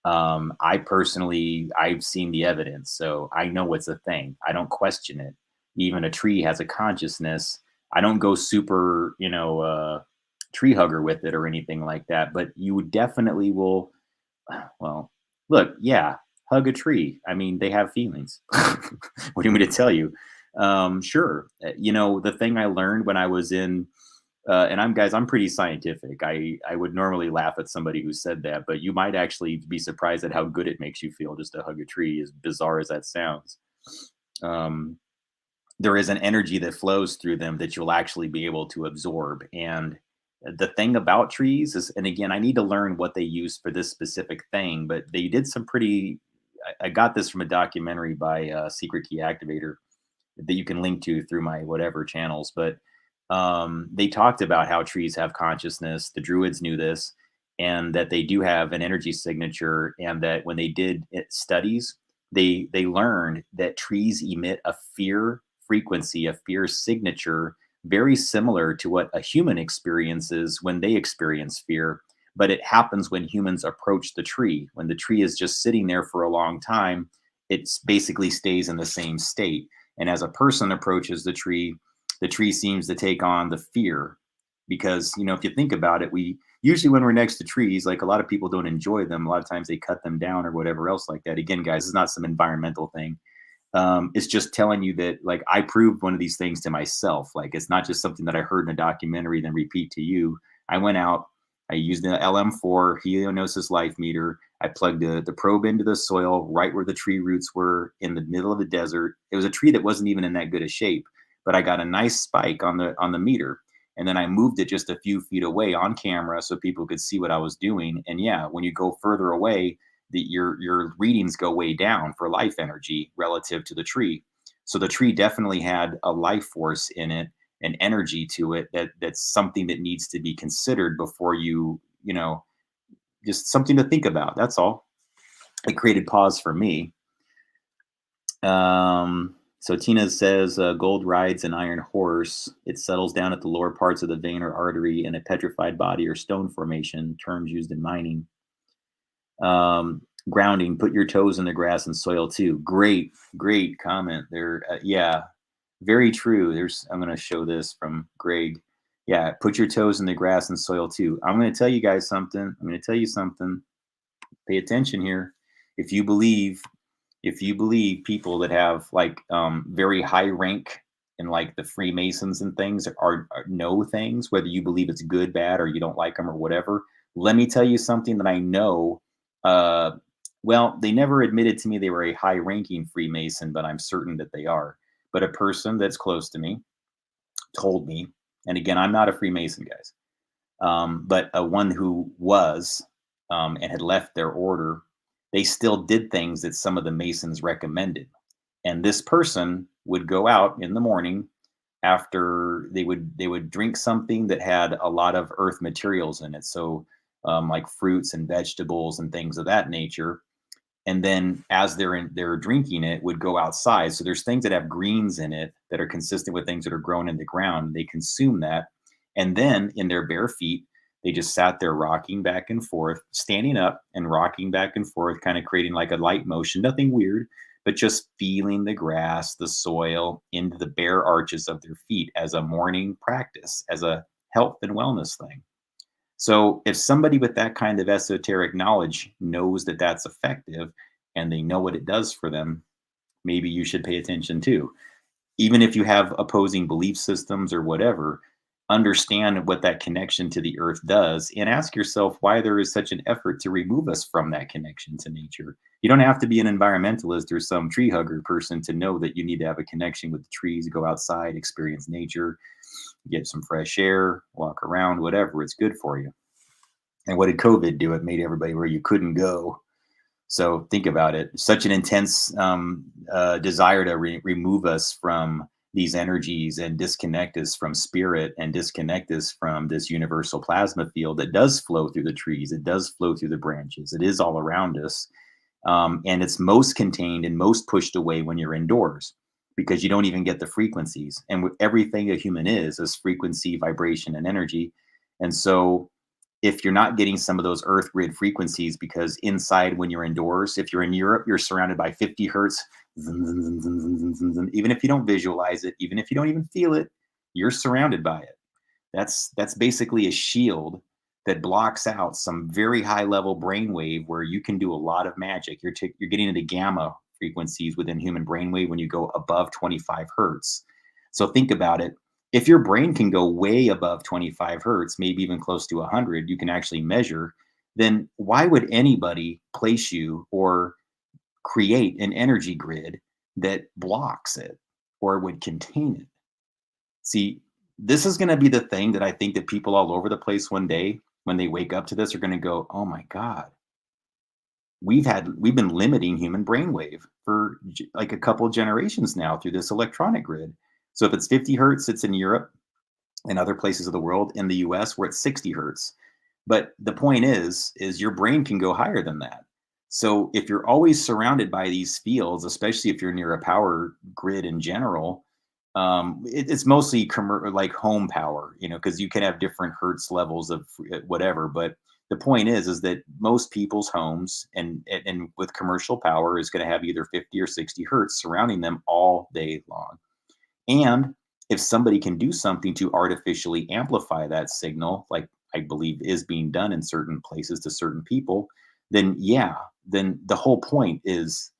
I've seen the evidence, so I know it's a thing. I don't question it. Even a tree has a consciousness. I don't go super, tree hugger with it or anything like that, but you definitely will. Well, look, yeah, hug a tree. I mean, they have feelings. What do you want me to tell you? Sure. The thing I learned when I was in, and I'm pretty scientific. I would normally laugh at somebody who said that, but you might actually be surprised at how good it makes you feel just to hug a tree, as bizarre as that sounds. There is an energy that flows through them that you'll actually be able to absorb. And the thing about trees is, and again, I need to learn what they use for this specific thing, but they did some I got this from a documentary by Secret Key Activator that you can link to through my whatever channels. But they talked about how trees have consciousness. The Druids knew this, and that they do have an energy signature, and that when they did studies, they learned that trees emit a fear frequency, a fear signature, very similar to what a human experiences when they experience fear. But it happens when humans approach the tree. When the tree is just sitting there for a long time, it basically stays in the same state. And as a person approaches the tree seems to take on the fear, because, you know, if you think about it, we usually, when we're next to trees, like, a lot of people don't enjoy them. A lot of times they cut them down or whatever else like that. Again, guys, this is not some environmental thing. It's just telling you that, like, I proved one of these things to myself. Like, it's not just something that I heard in a documentary then repeat to you. I went out, I used the LM4 helionosis life meter. I plugged the probe into the soil right where the tree roots were in the middle of the desert. It was a tree that wasn't even in that good a shape, but I got a nice spike on the meter. And then I moved it just a few feet away on camera so people could see what I was doing. And yeah, when you go further away, your readings go way down for life energy relative to the tree. So the tree definitely had a life force in it, an energy to it, that's something that needs to be considered before you know, just something to think about. That's all. It created pause for me. So Tina says, gold rides an iron horse. It settles down at the lower parts of the vein or artery in a petrified body or stone formation, terms used in mining. Grounding, put your toes in the grass and soil too. Great comment there. Yeah, very true. I'm going to show this from Greg. Yeah, put your toes in the grass and soil too. I'm going to tell you guys something. I'm going to tell you something. Pay attention here. If you believe people that have, like, very high rank in, like, the Freemasons and things are know things, whether you believe it's good, bad, or you don't like them or whatever, let me tell you something that I know. Well, they never admitted to me they were a high ranking Freemason, but I'm certain that they are. But a person that's close to me told me, and again, I'm not a Freemason, guys, but one who was, and had left their order, they still did things that some of the Masons recommended. And this person would go out in the morning after they would drink something that had a lot of earth materials in it. So, like fruits and vegetables and things of that nature. And then as they're drinking it, would go outside. So there's things that have greens in it that are consistent with things that are grown in the ground. They consume that. And then in their bare feet, they just sat there rocking back and forth, standing up and rocking back and forth, kind of creating like a light motion, nothing weird, but just feeling the grass, the soil into the bare arches of their feet as a morning practice, as a health and wellness thing. So if somebody with that kind of esoteric knowledge knows that that's effective and they know what it does for them, maybe you should pay attention too. Even if you have opposing belief systems or whatever, understand what that connection to the earth does and ask yourself why there is such an effort to remove us from that connection to nature. You don't have to be an environmentalist or some tree hugger person to know that you need to have a connection with the trees, go outside, experience nature, get some fresh air, walk around, whatever. It's good for you. And what did COVID do? It made everybody where you couldn't go. So think about it. Such an intense desire to remove us from these energies and disconnect us from spirit and disconnect us from this universal plasma field that does flow through the trees. It does flow through the branches. It is all around us. And it's most contained and most pushed away when you're indoors, because you don't even get the frequencies. And with everything a human is frequency, vibration, and energy. And so if you're not getting some of those earth grid frequencies, because inside when you're indoors, if you're in Europe, you're surrounded by 50 hertz, even if you don't visualize it, even if you don't even feel it, you're surrounded by it. That's basically a shield that blocks out some very high level brainwave where you can do a lot of magic. You're getting into gamma frequencies within human brainwave when you go above 25 hertz. So think about it. If your brain can go way above 25 hertz, maybe even close to 100, you can actually measure, then why would anybody place you or create an energy grid that blocks it or would contain it? See, this is going to be the thing that I think that people all over the place one day, when they wake up to this, are going to go, oh my God, we've been limiting human brainwave for like a couple of generations now through this electronic grid. So if it's 50 hertz, it's in Europe and other places of the world. In the US, we're at 60 hertz. But the point is your brain can go higher than that. So if you're always surrounded by these fields, especially if you're near a power grid in general, it's mostly like home power, because you can have different hertz levels of whatever. But the point is that most people's homes and with commercial power is going to have either 50 or 60 hertz surrounding them all day long. And if somebody can do something to artificially amplify that signal, like I believe is being done in certain places to certain people, then yeah, then the whole point is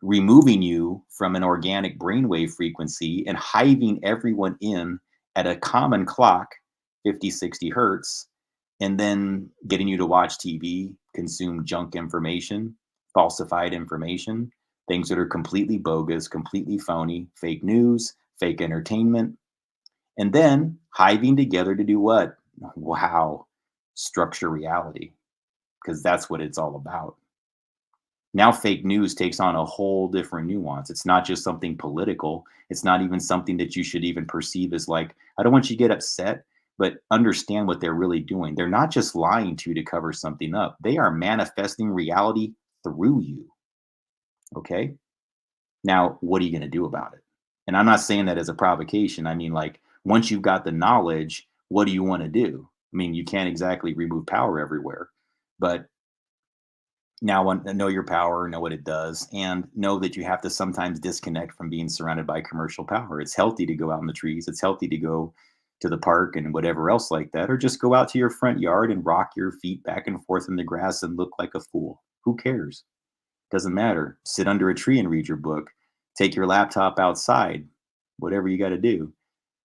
removing you from an organic brainwave frequency and hiving everyone in at a common clock, 50, 60 hertz, and then getting you to watch TV, consume junk information, falsified information, things that are completely bogus, completely phony, fake news, fake entertainment, and then hiving together to do what? Wow, structure reality, because that's what it's all about. Now fake news takes on a whole different nuance. It's not just something political. It's not even something that you should even perceive as like, I don't want you to get upset, but understand what they're really doing. They're not just lying to you to cover something up. They are manifesting reality through you. Okay? Now, what are you going to do about it? And I'm not saying that as a provocation. I mean, like, once you've got the knowledge, what do you want to do? I mean, you can't exactly remove power everywhere, but now know your power, know what it does, and know that you have to sometimes disconnect from being surrounded by commercial power. It's healthy to go out in the trees. It's healthy to go to the park and whatever else like that, or just go out to your front yard and rock your feet back and forth in the grass and look like a fool. Who cares? Doesn't matter. Sit under a tree and read your book. Take your laptop outside, whatever you got to do.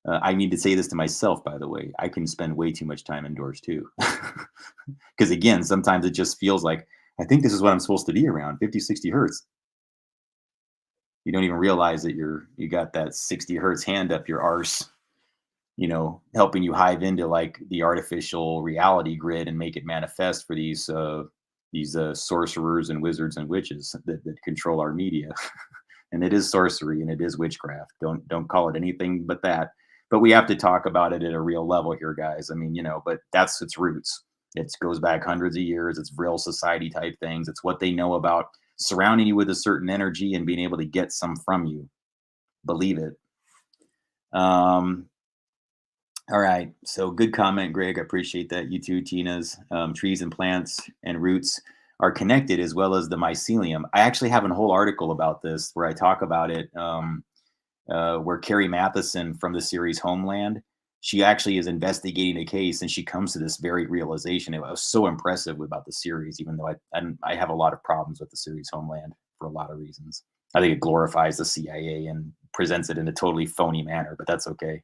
I need to say this to myself, by the way. I can spend way too much time indoors too. Because again, sometimes it just feels like, I think this is what I'm supposed to be around, 50, 60 hertz. You don't even realize that you got that 60 hertz hand up your arse, helping you hive into like the artificial reality grid and make it manifest for these sorcerers and wizards and witches that control our media. And it is sorcery and it is witchcraft. Don't call it anything but that. But we have to talk about it at a real level here, guys. I mean, but that's its roots. It goes back hundreds of years. It's real society type things. It's what they know about surrounding you with a certain energy and being able to get some from you. Believe it. All right. So good comment, Greg. I appreciate that. You too, Tina's. Trees and plants and roots are connected as well as the mycelium. I actually have a whole article about this where I talk about it, where Carrie Matheson from the series Homeland, she actually is investigating a case and she comes to this very realization. It was so impressive about the series, even though I have a lot of problems with the series Homeland for a lot of reasons. I think it glorifies the CIA and presents it in a totally phony manner, but that's okay.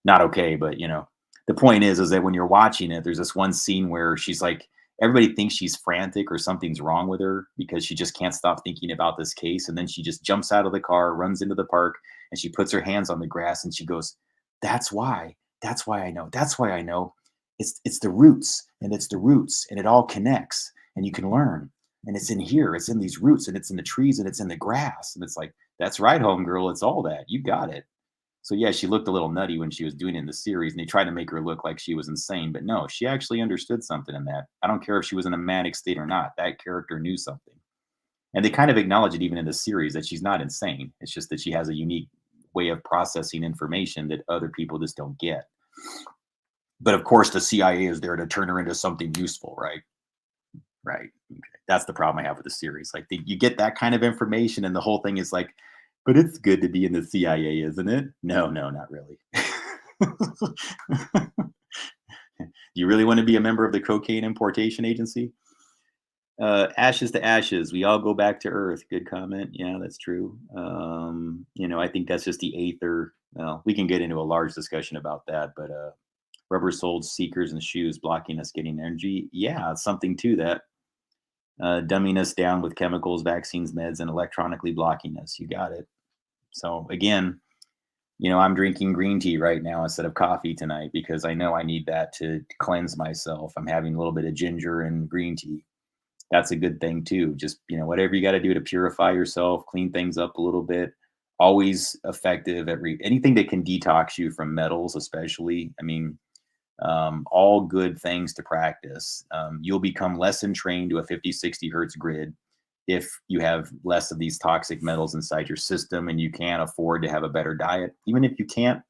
Not okay, but the point is that when you're watching it, there's this one scene where she's like, everybody thinks she's frantic or something's wrong with her because she just can't stop thinking about this case. And then she just jumps out of the car, runs into the park, and she puts her hands on the grass and she goes, that's why I know it's the roots and it all connects and you can learn. And it's in here, it's in these roots and it's in the trees and it's in the grass. And it's like, that's right, homegirl. It's all that. You got it. So yeah, she looked a little nutty when she was doing it in the series and they tried to make her look like she was insane, but no, she actually understood something in that. I don't care if she was in a manic state or not. That character knew something. And they kind of acknowledge it even in the series that she's not insane. It's just that she has a unique way of processing information that other people just don't get. But of course, the CIA is there to turn her into something useful, right? Right. Okay. That's the problem I have with the series. Like you get that kind of information and the whole thing is like, but it's good to be in the CIA, isn't it? No, not really. Do you really want to be a member of the cocaine importation agency? Ashes to ashes. We all go back to Earth. Good comment. Yeah, that's true. I think that's just the aether. Well, we can get into a large discussion about that, but rubber soled seekers and shoes blocking us getting energy. Yeah, something to that. Dumbing us down with chemicals, vaccines, meds, and electronically blocking us. You got it. So again, I'm drinking green tea right now instead of coffee tonight because I know I need that to cleanse myself. I'm having a little bit of ginger and green tea. That's a good thing too. Just, whatever you got to do to purify yourself, clean things up a little bit. Always effective at anything that can detox you from metals, especially. I mean, all good things to practice. You'll become less entrained to a 50, 60 hertz grid if you have less of these toxic metals inside your system and you can't afford to have a better diet. Even if you can't,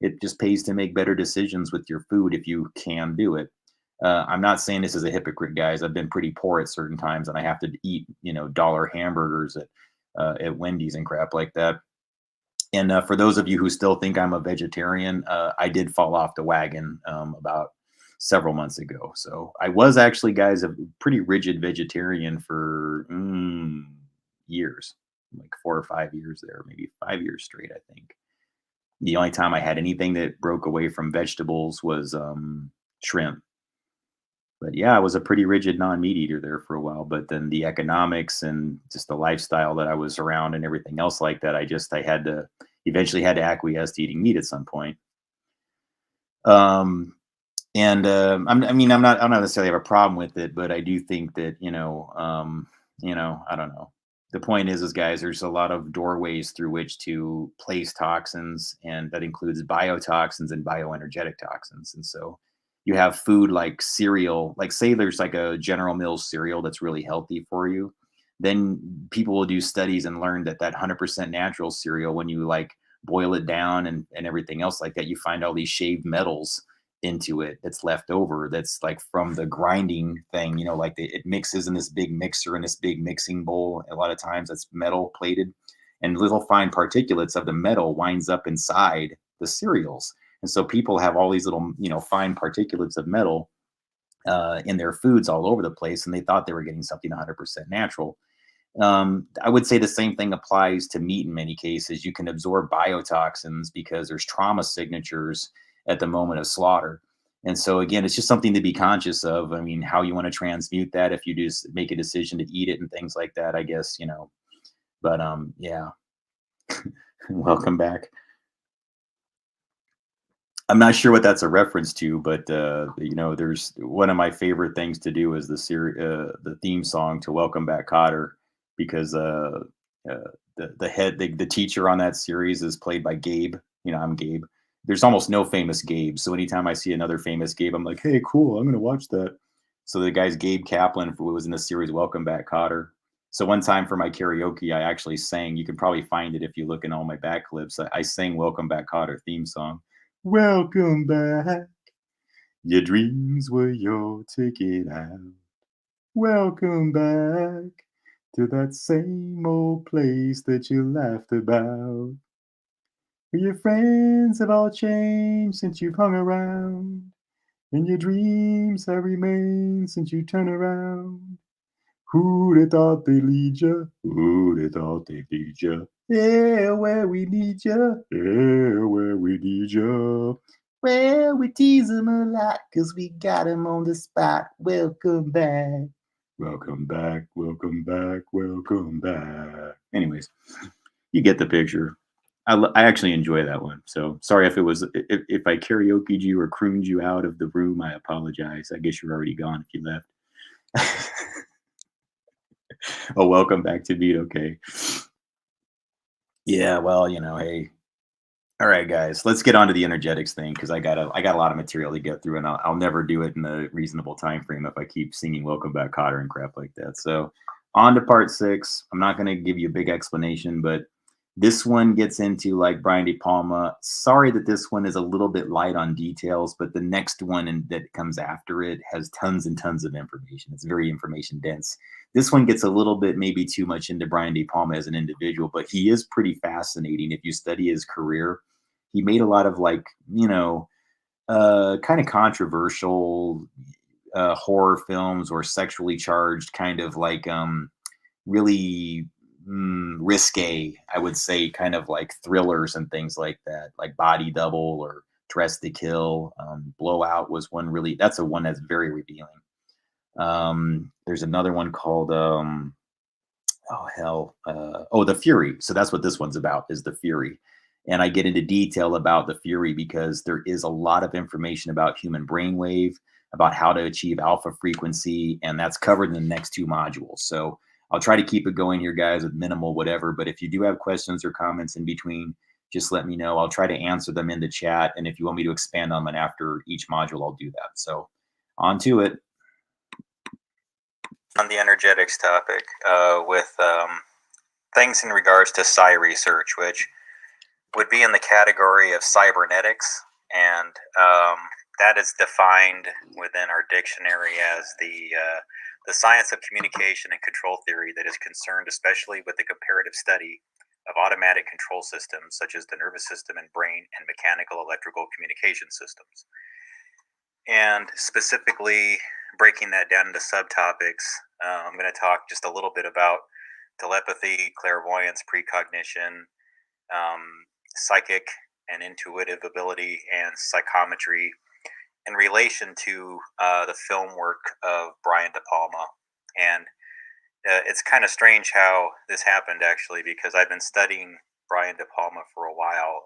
it just pays to make better decisions with your food if you can do it. I'm not saying this as a hypocrite, guys. I've been pretty poor at certain times, and I have to eat, dollar hamburgers at Wendy's and crap like that. And for those of you who still think I'm a vegetarian, I did fall off the wagon about several months ago. So I was actually, guys, a pretty rigid vegetarian for years, like 4 or 5 years there, maybe 5 years straight, I think. The only time I had anything that broke away from vegetables was shrimp. But yeah, I was a pretty rigid non-meat eater there for a while. But then the economics and just the lifestyle that I was around and everything else like that, I had to eventually had to acquiesce to eating meat at some point. And I don't necessarily have a problem with it, but I do think that I don't know. The point is, guys, there's a lot of doorways through which to place toxins, and that includes biotoxins and bioenergetic toxins. And so, you have food like cereal, like say there's like a General Mills cereal that's really healthy for you. Then people will do studies and learn that 100% natural cereal, when you like boil it down and everything else like that, you find all these shaved metals into it that's left over, that's like from the grinding thing, like it mixes in this big mixer in this big mixing bowl. A lot of times that's metal plated, and little fine particulates of the metal winds up inside the cereals. And so people have all these little fine particulates of metal in their foods all over the place, and they thought they were getting something 100% natural. I would say the same thing applies to meat in many cases. You can absorb biotoxins because there's trauma signatures at the moment of slaughter. And so again, it's just something to be conscious of. I mean, how you want to transmute that if you just make a decision to eat it and things like that, I guess, But yeah. Welcome back. I'm not sure what that's a reference to, but there's one of my favorite things to do is the theme song to Welcome Back, Cotter, because the teacher on that series is played by Gabe. I'm Gabe. There's almost no famous Gabe, so anytime I see another famous Gabe, I'm like, hey, cool, I'm gonna watch that. So the guy's Gabe Kaplan, who was in the series Welcome Back, Cotter. So one time for my karaoke, I actually sang. You can probably find it if you look in all my back clips. I sang Welcome Back, Cotter theme song. Welcome back. Your dreams were your ticket out. Welcome back to that same old place that you laughed about. Your friends have all changed since you've hung around, and your dreams have remained since you turn around. Who'd have thought they'd lead ya? Who'd have thought they'd lead ya? Yeah, where we need ya. Yeah, where we need ya. Well, we tease them a lot because we got them on the spot. Welcome back. Welcome back, welcome back, welcome back. Anyways, you get the picture. I actually enjoy that one. So sorry if I karaoke'd you or crooned you out of the room. I apologize. I guess you're already gone if you left. Oh, welcome back to Beat. Okay. Yeah, well, hey. All right, guys, let's get on to the energetics thing because I got a lot of material to get through, and I'll never do it in a reasonable time frame if I keep singing "Welcome Back, Cotter" and crap like that. So, on to part 6. I'm not going to give you a big explanation, but this one gets into like Brian De Palma. Sorry that this one is a little bit light on details, but the next one that comes after it has tons and tons of information. It's very information dense. This one gets a little bit maybe too much into Brian De Palma as an individual, but he is pretty fascinating if you study his career. He made a lot of kind of controversial horror films or sexually charged kind of really risque, I would say, kind of like thrillers and things like that, like Body Double or Dress to Kill. Blowout was that's a one that's very revealing. There's another one called The Fury. So that's what this one's about, is The Fury. And I get into detail about The Fury because there is a lot of information about human brainwave, about how to achieve alpha frequency, and that's covered in the next 2 modules. So I'll try to keep it going here, guys, with minimal whatever. But if you do have questions or comments in between, just let me know. I'll try to answer them in the chat. And if you want me to expand on them after each module, I'll do that. So on to it. On the energetics topic, with things in regards to Psi research, which would be in the category of cybernetics and That is defined within our dictionary as the science of communication and control theory that is concerned especially with the comparative study of automatic control systems such as the nervous system and brain and mechanical electrical communication systems. And specifically breaking that down into subtopics, I'm going to talk just a little bit about telepathy, clairvoyance, precognition, psychic and intuitive ability, and psychometry in relation to the film work of Brian De Palma. And it's kind of strange how this happened, actually, because I've been studying Brian De Palma for a while.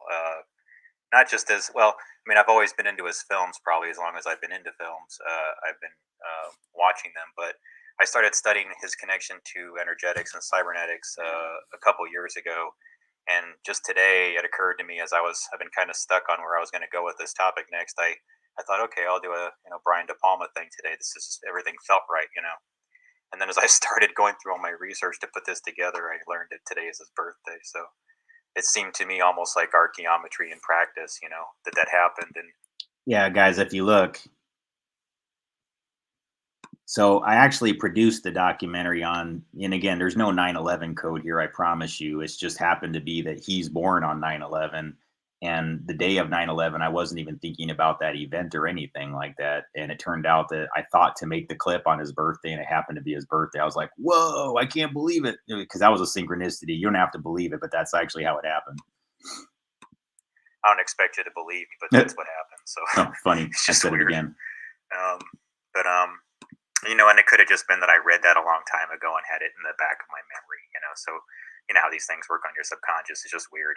Not just as well. I mean, I've always been into his films, probably as long as I've been into films. I've been watching them, but I started studying his connection to energetics and cybernetics a couple years ago. And just today, it occurred to me as I've been kind of stuck on where I was going to go with this topic next. I thought, okay, I'll do a Brian De Palma thing today. This is just, everything felt right. And then as I started going through all my research to put this together, I learned that today is his birthday. So it seemed to me almost like archaeometry in practice, that happened. And Yeah, guys, if you look, so I actually produced the documentary on, and again, there's no 9/11 code here, I promise you. It's just happened to be that he's born on 9/11. And the day of 9/11, I wasn't even thinking about that event or anything like that. And it turned out that I thought to make the clip on his birthday, and it happened to be his birthday. I was like, whoa, I can't believe it. Because that was a synchronicity. You don't have to believe it, but that's actually how it happened. I don't expect you to believe me, but that's what happened. So Oh, funny. it's I just said weird. it again. But and it could have just been that I read that a long time ago and had it in the back of my memory. So you know how these things work on your subconscious. It's just weird.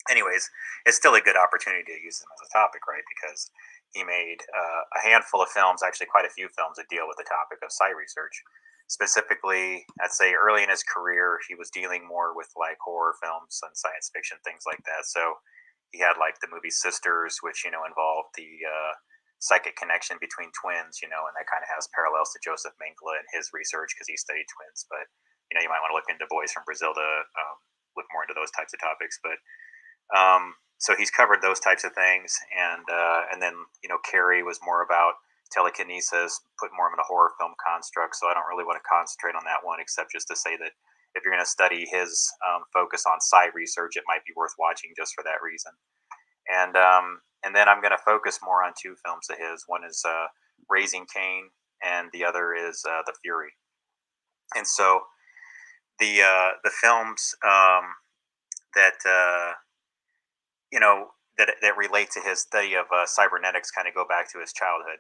Anyways, it's still a good opportunity to use them as a topic, right? Because he made a handful of films, actually quite a few films that deal with the topic of psi research. Specifically, I'd say early in his career, he was dealing more with like horror films and science fiction, things like that. So he had like the movie Sisters, which involved the psychic connection between twins, and that kind of has parallels to Joseph Mengele and his research because he studied twins. But you might want to look into Boys from Brazil to look more into those types of topics. But so he's covered those types of things, and then Carrie was more about telekinesis, put more in a horror film construct. So I don't really want to concentrate on that one, except just to say that if you're going to study his focus on psi research, it might be worth watching just for that reason. And then I'm going to focus more on two films of his. One is Raising Cain, and the other is The Fury. And so the films that that relate to his study of cybernetics kind of go back to his childhood.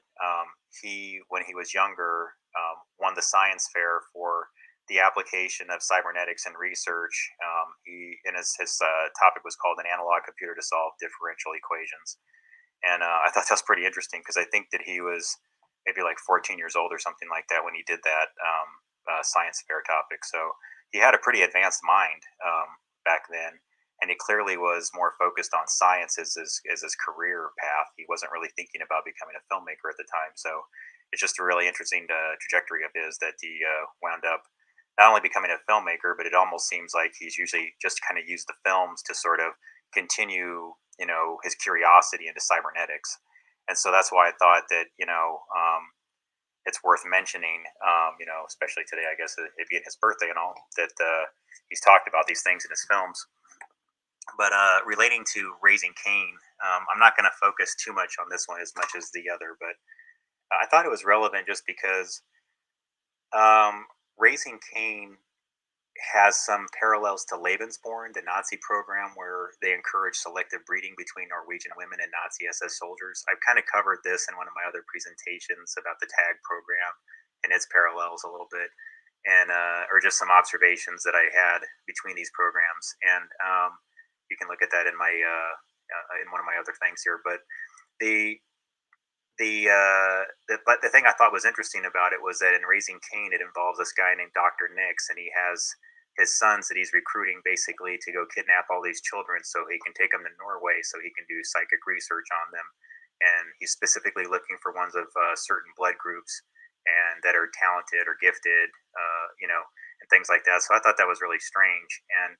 When he was younger, won the science fair for the application of cybernetics in research. His topic was called an analog computer to solve differential equations. And I thought that was pretty interesting because I think that he was maybe like 14 years old or something like that when he did that science fair topic. So he had a pretty advanced mind back then. And he clearly was more focused on science as his career path. He wasn't really thinking about becoming a filmmaker at the time. So it's just a really interesting trajectory of his that he wound up not only becoming a filmmaker, but it almost seems like he's usually just kind of used the films to sort of continue, his curiosity into cybernetics. And so that's why I thought that, it's worth mentioning, especially today, I guess, it being his birthday and all, that he's talked about these things in his films. But relating to Raising Cain, I'm not going to focus too much on this one as much as the other, but I thought it was relevant just because Raising Cain has some parallels to Lebensborn, the Nazi program where they encourage selective breeding between Norwegian women and Nazi SS soldiers. I've kind of covered this in one of my other presentations about the TAG program and its parallels a little bit, and or just some observations that I had between these programs. And you can look at that in my in one of my other things here. But the the thing I thought was interesting about it was that in Raising Cain, it involves this guy named Dr. Nix, and he has his sons that he's recruiting basically to go kidnap all these children so he can take them to Norway so he can do psychic research on them. And he's specifically looking for ones of certain blood groups and that are talented or gifted, and things like that. So I thought that was really strange. And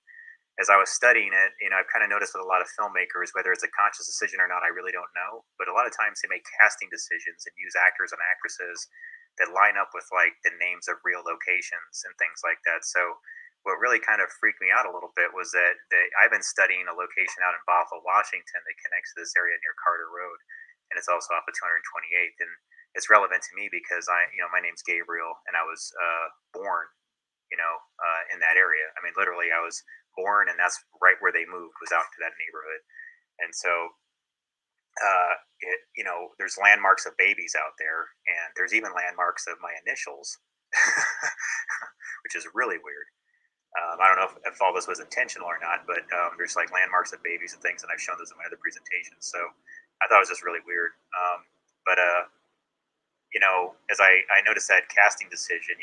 as I was studying it, I've kind of noticed with a lot of filmmakers, whether it's a conscious decision or not, I really don't know. But a lot of times they make casting decisions and use actors and actresses that line up with like the names of real locations and things like that. So what really kind of freaked me out a little bit was that I've been studying a location out in Bothell, Washington that connects to this area near Carter Road, and it's also off of 228th. And it's relevant to me because my name's Gabriel, and I was born, in that area. I mean, literally, I was born, and that's right where they moved, was out to that neighborhood. And so, there's landmarks of babies out there, and there's even landmarks of my initials, which is really weird. I don't know if all this was intentional or not, but there's like landmarks of babies and things, and I've shown those in my other presentations. So I thought it was just really weird. But as I noticed that casting decision,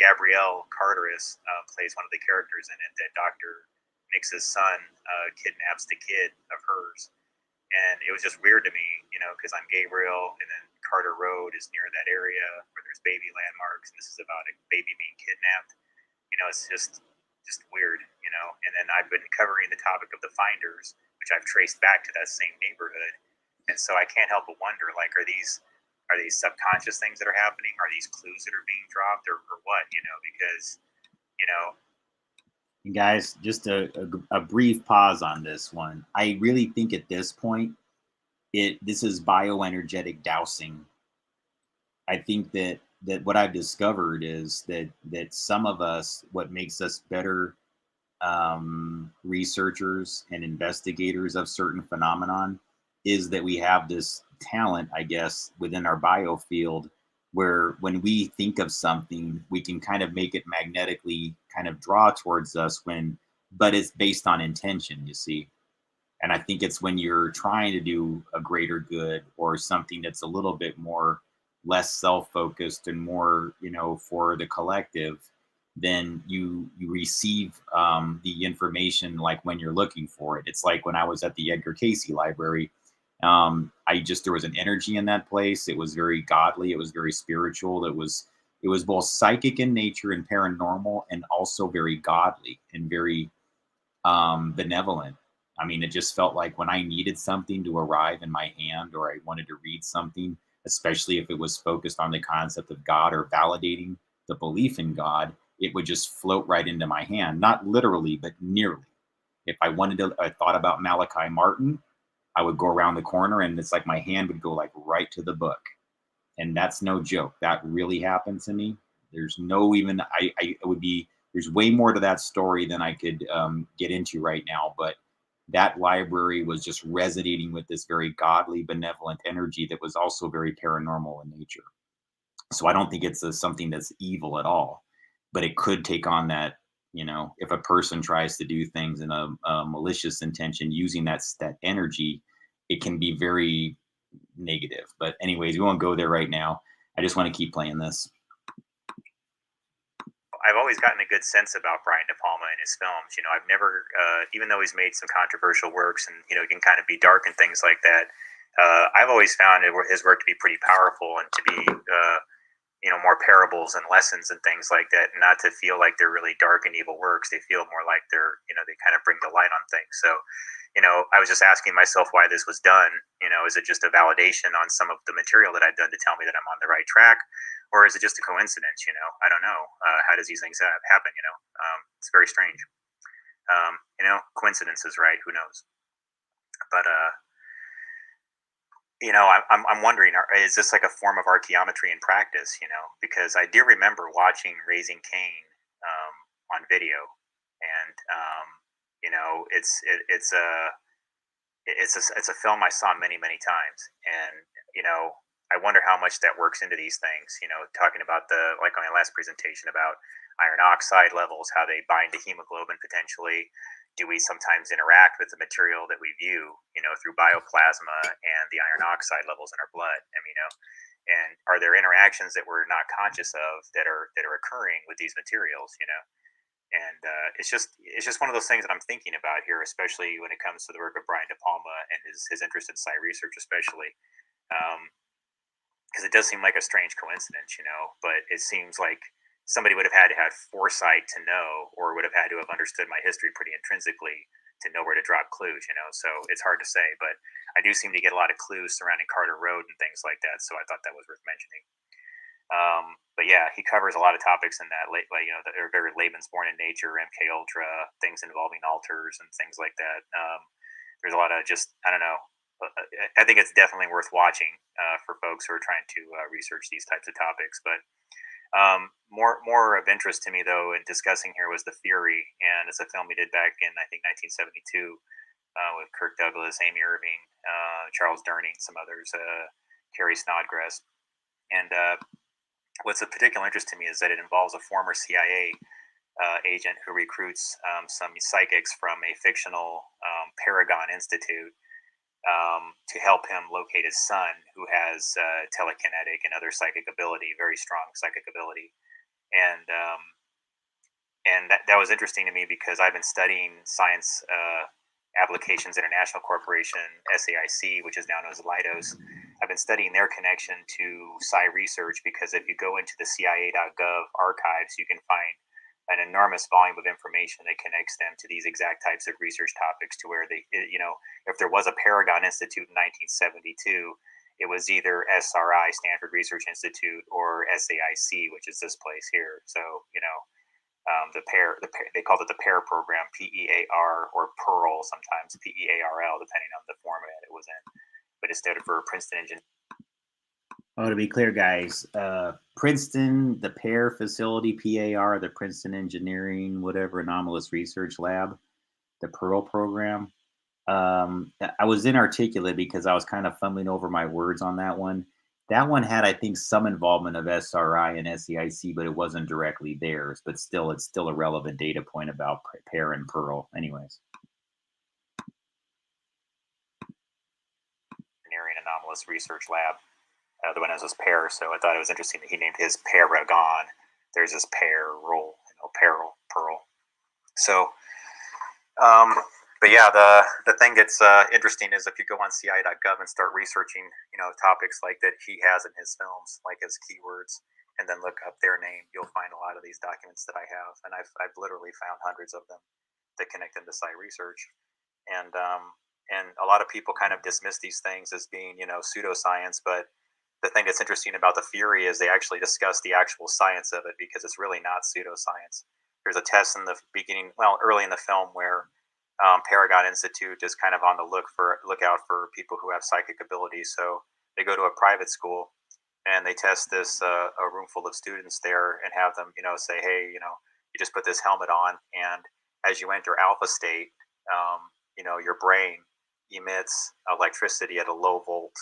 Gabriel Cruz plays one of the characters in it. That Dr. Nix's son kidnaps the kid of hers, and it was just weird to me, because I'm Gabriel, and then Carter Road is near that area where there's baby landmarks, and this is about a baby being kidnapped. It's just weird, And then I've been covering the topic of the finders, which I've traced back to that same neighborhood, and so I can't help but wonder, like, are these subconscious things that are happening? Are these clues that are being dropped, or what? Because Guys, just a brief pause on this one. I really think at this point, this is bioenergetic dowsing. I think that what I've discovered is that some of us, what makes us better researchers and investigators of certain phenomenon, is that we have this talent, I guess, within our biofield, where when we think of something, we can kind of make it magnetically kind of draw towards us but it's based on intention, you see. And I think it's when you're trying to do a greater good or something that's a little bit more less self-focused and more, for the collective, then you receive the information like when you're looking for it. It's like when I was at the Edgar Cayce Library. There was an energy in that place. It was very godly. It was very spiritual. It was both psychic in nature and paranormal, and also very godly and very benevolent. I mean, it just felt like when I needed something to arrive in my hand, or I wanted to read something, especially if it was focused on the concept of God or validating the belief in God, it would just float right into my hand. Not literally, but nearly. If I thought about Malachi Martin, I would go around the corner and it's like my hand would go like right to the book. And that's no joke. That really happened to me. There's no even, I would be, there's way more to that story than I could get into right now. But that library was just resonating with this very godly, benevolent energy that was also very paranormal in nature. So I don't think it's something that's evil at all, but it could take on that, if a person tries to do things in a malicious intention using that energy, it can be very negative. But anyways, we won't go there right now. I just want to keep playing this. I've always gotten a good sense about Brian De Palma and his films. I've never, even though he's made some controversial works and it can kind of be dark and things like that, I've always found his work to be pretty powerful and to be, more parables and lessons and things like that, and not to feel like they're really dark and evil works. They feel more like they're, they kind of bring the light on things. So, I was just asking myself why this was done. Is it just a validation on some of the material that I've done to tell me that I'm on the right track? Or is it just a coincidence? I don't know. How does these things happen? It's very strange. Coincidences, right? Who knows? But I'm wondering, is this like a form of archaeometry in practice? Because I do remember watching Raising Cain on video, and it's a film I saw many times, and I wonder how much that works into these things. Talking about like on my last presentation about iron oxide levels, how they bind to hemoglobin potentially. Do we sometimes interact with the material that we view, through bioplasma and the iron oxide levels in our blood? And are there interactions that we're not conscious of that are occurring with these materials? And it's just one of those things that I'm thinking about here, especially when it comes to the work of Brian De Palma and his interest in psi research, especially. Because it does seem like a strange coincidence, but it seems like somebody would have had to have foresight to know, or would have had to have understood my history pretty intrinsically to know where to drop clues, so it's hard to say, but I do seem to get a lot of clues surrounding Carter Road and things like that, so I thought that was worth mentioning. But yeah, he covers a lot of topics in that, like that are very Lebensborn in nature, MK Ultra, things involving altars and things like that. There's a lot of just, I don't know. I think it's definitely worth watching for folks who are trying to research these types of topics. But more of interest to me, though, in discussing here was The Fury, and it's a film we did back in, I think, 1972 with Kirk Douglas, Amy Irving, Charles Durning, some others, Carrie Snodgrass. And what's of particular interest to me is that it involves a former CIA agent who recruits some psychics from a fictional Paragon Institute to help him locate his son, who has telekinetic and other psychic ability, very strong psychic ability. And that was interesting to me because I've been studying Science Applications International Corporation, SAIC, which is now known as Leidos. I've been studying their connection to Psi Research because if you go into the CIA.gov archives, you can find an enormous volume of information that connects them to these exact types of research topics, to where they, if there was a Paragon Institute in 1972, it was either SRI, Stanford Research Institute, or SAIC, which is this place here. So, they called it the PAIR program, PEAR, or Pearl, sometimes PEARL, depending on the format it was in. But it stood for Princeton Engineering. Oh, to be clear, guys, Princeton, the PAIR facility, PAR, the Princeton Engineering, whatever, Anomalous Research Lab, the Pearl program. I was inarticulate because I was kind of fumbling over my words on that one. That one had, I think, some involvement of SRI and SEIC, but it wasn't directly theirs. But still, it's still a relevant data point about PAIR and Pearl. Anyways. Engineering Anomalous Research Lab. The one that was PAIR, so I thought it was interesting that he named his Paragon. There's this Pearl. So, but yeah, the thing that's interesting is if you go on CI.gov and start researching, topics like that he has in his films, like his keywords, and then look up their name, you'll find a lot of these documents that I have, and I've literally found hundreds of them that connect them to Psi Research, and a lot of people kind of dismiss these things as being, pseudoscience, but the thing that's interesting about The Fury is they actually discuss the actual science of it, because it's really not pseudoscience. There's a test in the beginning, early in the film, where Paragon Institute is kind of on the lookout for people who have psychic abilities. So they go to a private school and they test this a room full of students there and have them, say, hey, you just put this helmet on, and as you enter alpha state, your brain emits electricity at a low volt,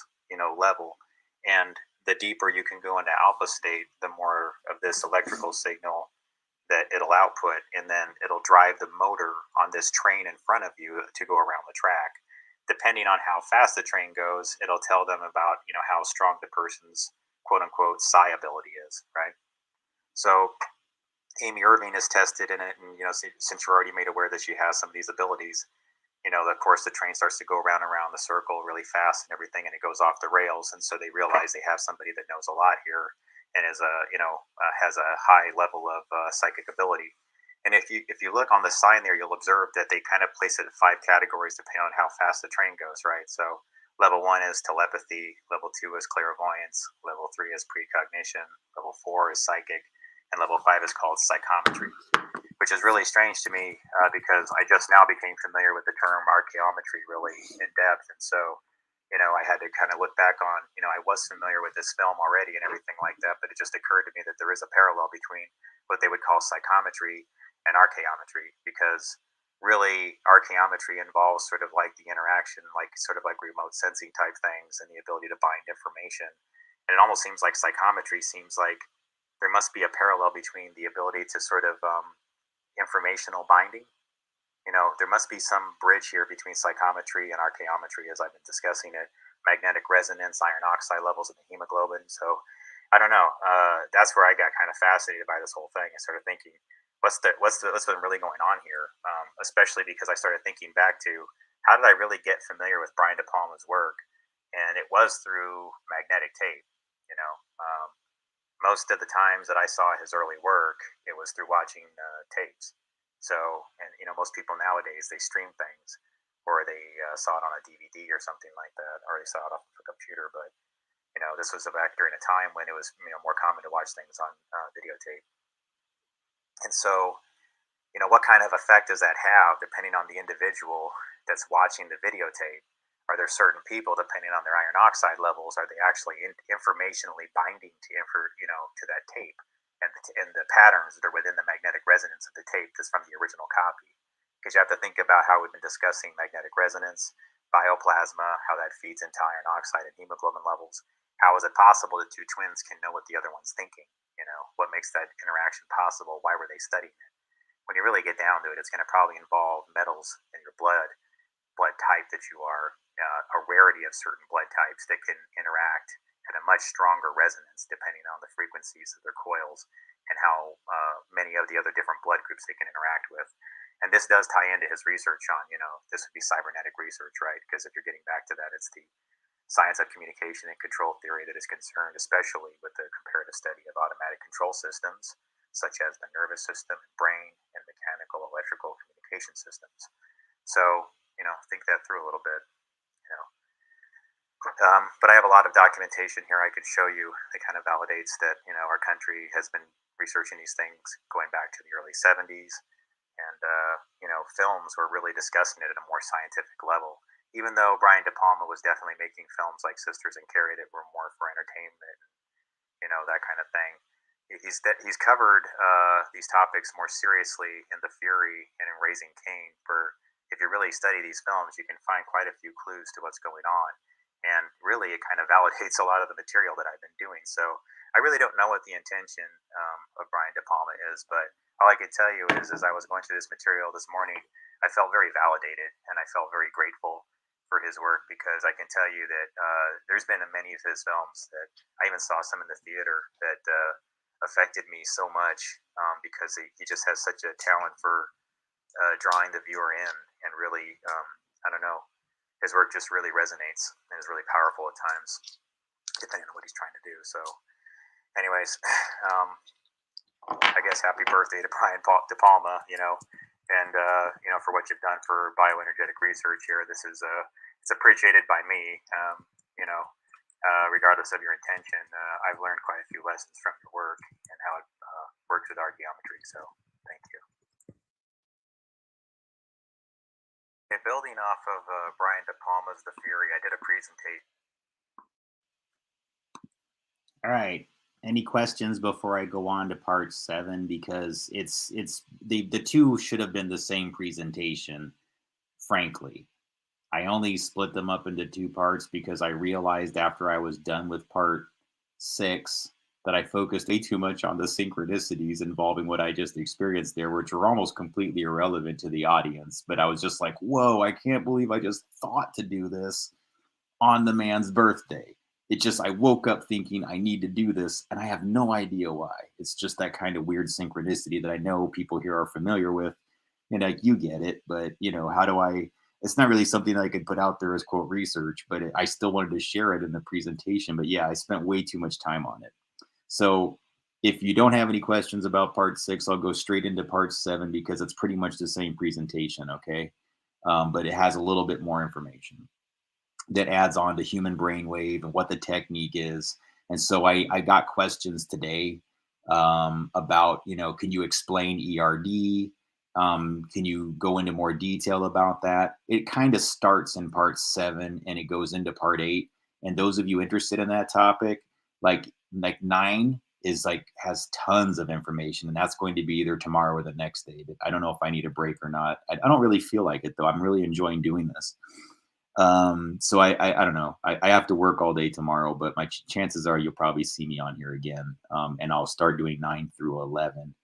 level. And the deeper you can go into alpha state, the more of this electrical signal that it'll output, and then it'll drive the motor on this train in front of you to go around the track. Depending on how fast the train goes, it'll tell them about, how strong the person's quote unquote psi ability is, right? So Amy Irving is tested in it, and since you're already made aware that she has some of these abilities, of course the train starts to go around the circle really fast and everything, and it goes off the rails, and so they realize they have somebody that knows a lot here and is has a high level of psychic ability. And if you look on the sign there, you'll observe that they kind of place it in 5 categories depending on how fast the train goes, right? So level 1 is telepathy, level 2 is clairvoyance, level 3 is precognition, level 4 is psychic, and level 5 is called psychometry, which is really strange to me because I just now became familiar with the term archaeometry really in depth. And so, I had to kind of look back on, I was familiar with this film already and everything like that, but it just occurred to me that there is a parallel between what they would call psychometry and archaeometry, because really archaeometry involves sort of like the interaction, like sort of like remote sensing type things and the ability to bind information. And it almost seems like psychometry seems like there must be a parallel between the ability to sort of informational binding. There must be some bridge here between psychometry and archaeometry as I've been discussing it. Magnetic resonance, iron oxide levels in the hemoglobin. So I don't know. That's where I got kind of fascinated by this whole thing and started thinking, what's been really going on here? Especially because I started thinking back to how did I really get familiar with Brian De Palma's work, and it was through magnetic tape. most of the times that I saw his early work, it was through watching tapes. So, and most people nowadays, they stream things, or they saw it on a DVD or something like that, or they saw it off of a computer. But this was back during a time when it was more common to watch things on videotape. And so, what kind of effect does that have depending on the individual that's watching the videotape? Are there certain people, depending on their iron oxide levels, are they actually informationally binding to to that tape and the patterns that are within the magnetic resonance of the tape that's from the original copy? Because you have to think about how we've been discussing magnetic resonance, bioplasma, how that feeds into iron oxide and hemoglobin levels. How is it possible that two twins can know what the other one's thinking? What makes that interaction possible? Why were they studying it? When you really get down to it, it's going to probably involve metals in your blood type that you are, a rarity of certain blood types that can interact at a much stronger resonance depending on the frequencies of their coils and how many of the other different blood groups they can interact with. And this does tie into his research on, this would be cybernetic research, right? Because if you're getting back to that, it's the science of communication and control theory that is concerned especially with the comparative study of automatic control systems, such as the nervous system, brain, and mechanical electrical communication systems. So, think that through a little bit. But I have a lot of documentation here I could show you that kind of validates that our country has been researching these things going back to the early 70s, and films were really discussing it at a more scientific level. Even though Brian De Palma was definitely making films like Sisters and Carrie that were more for entertainment, that kind of thing. He's covered these topics more seriously in The Fury and in Raising Cain, where if you really study these films, you can find quite a few clues to what's going on. And really, it kind of validates a lot of the material that I've been doing. So I really don't know what the intention of Brian De Palma is, but all I could tell you is, as I was going through this material this morning, I felt very validated and I felt very grateful for his work, because I can tell you that there's been many of his films that I even saw some in the theater that affected me so much, because he just has such a talent for drawing the viewer in, and really, I don't know, his work just really resonates and is really powerful at times, depending on what he's trying to do. So, anyways, I guess happy birthday to Brian De Palma, and for what you've done for bioenergetic research here. This is it's appreciated by me. Regardless of your intention, I've learned quite a few lessons from your work and how it works with archaeometry. So, thank you. Okay, building off of Brian De Palma's The Fury, I did a presentation. All right. Any questions before I go on to part 7? Because it's the two should have been the same presentation, frankly. I only split them up into 2 parts because I realized after I was done with part 6 that I focused way too much on the synchronicities involving what I just experienced there, which were almost completely irrelevant to the audience. But I was just like, whoa, I can't believe I just thought to do this on the man's birthday. I woke up thinking I need to do this, and I have no idea why. It's just that kind of weird synchronicity that I know people here are familiar with, and like, you get it, but how do I? It's not really something I could put out there as quote research, but I still wanted to share it in the presentation. But yeah, I spent way too much time on it. So if you don't have any questions about part 6, I'll go straight into part 7 because it's pretty much the same presentation, okay? But it has a little bit more information that adds on to human brainwave and what the technique is. And so I got questions today about, can you explain ERD? Can you go into more detail about that? It kind of starts in part 7 and it goes into part 8. And those of you interested in that topic, like 9 is has tons of information, and that's going to be either tomorrow or the next day. I don't know if I need a break or not. I don't really feel like it though. I'm really enjoying doing this. So I don't know. I have to work all day tomorrow, but my chances are you'll probably see me on here again. And I'll start doing 9 through 11.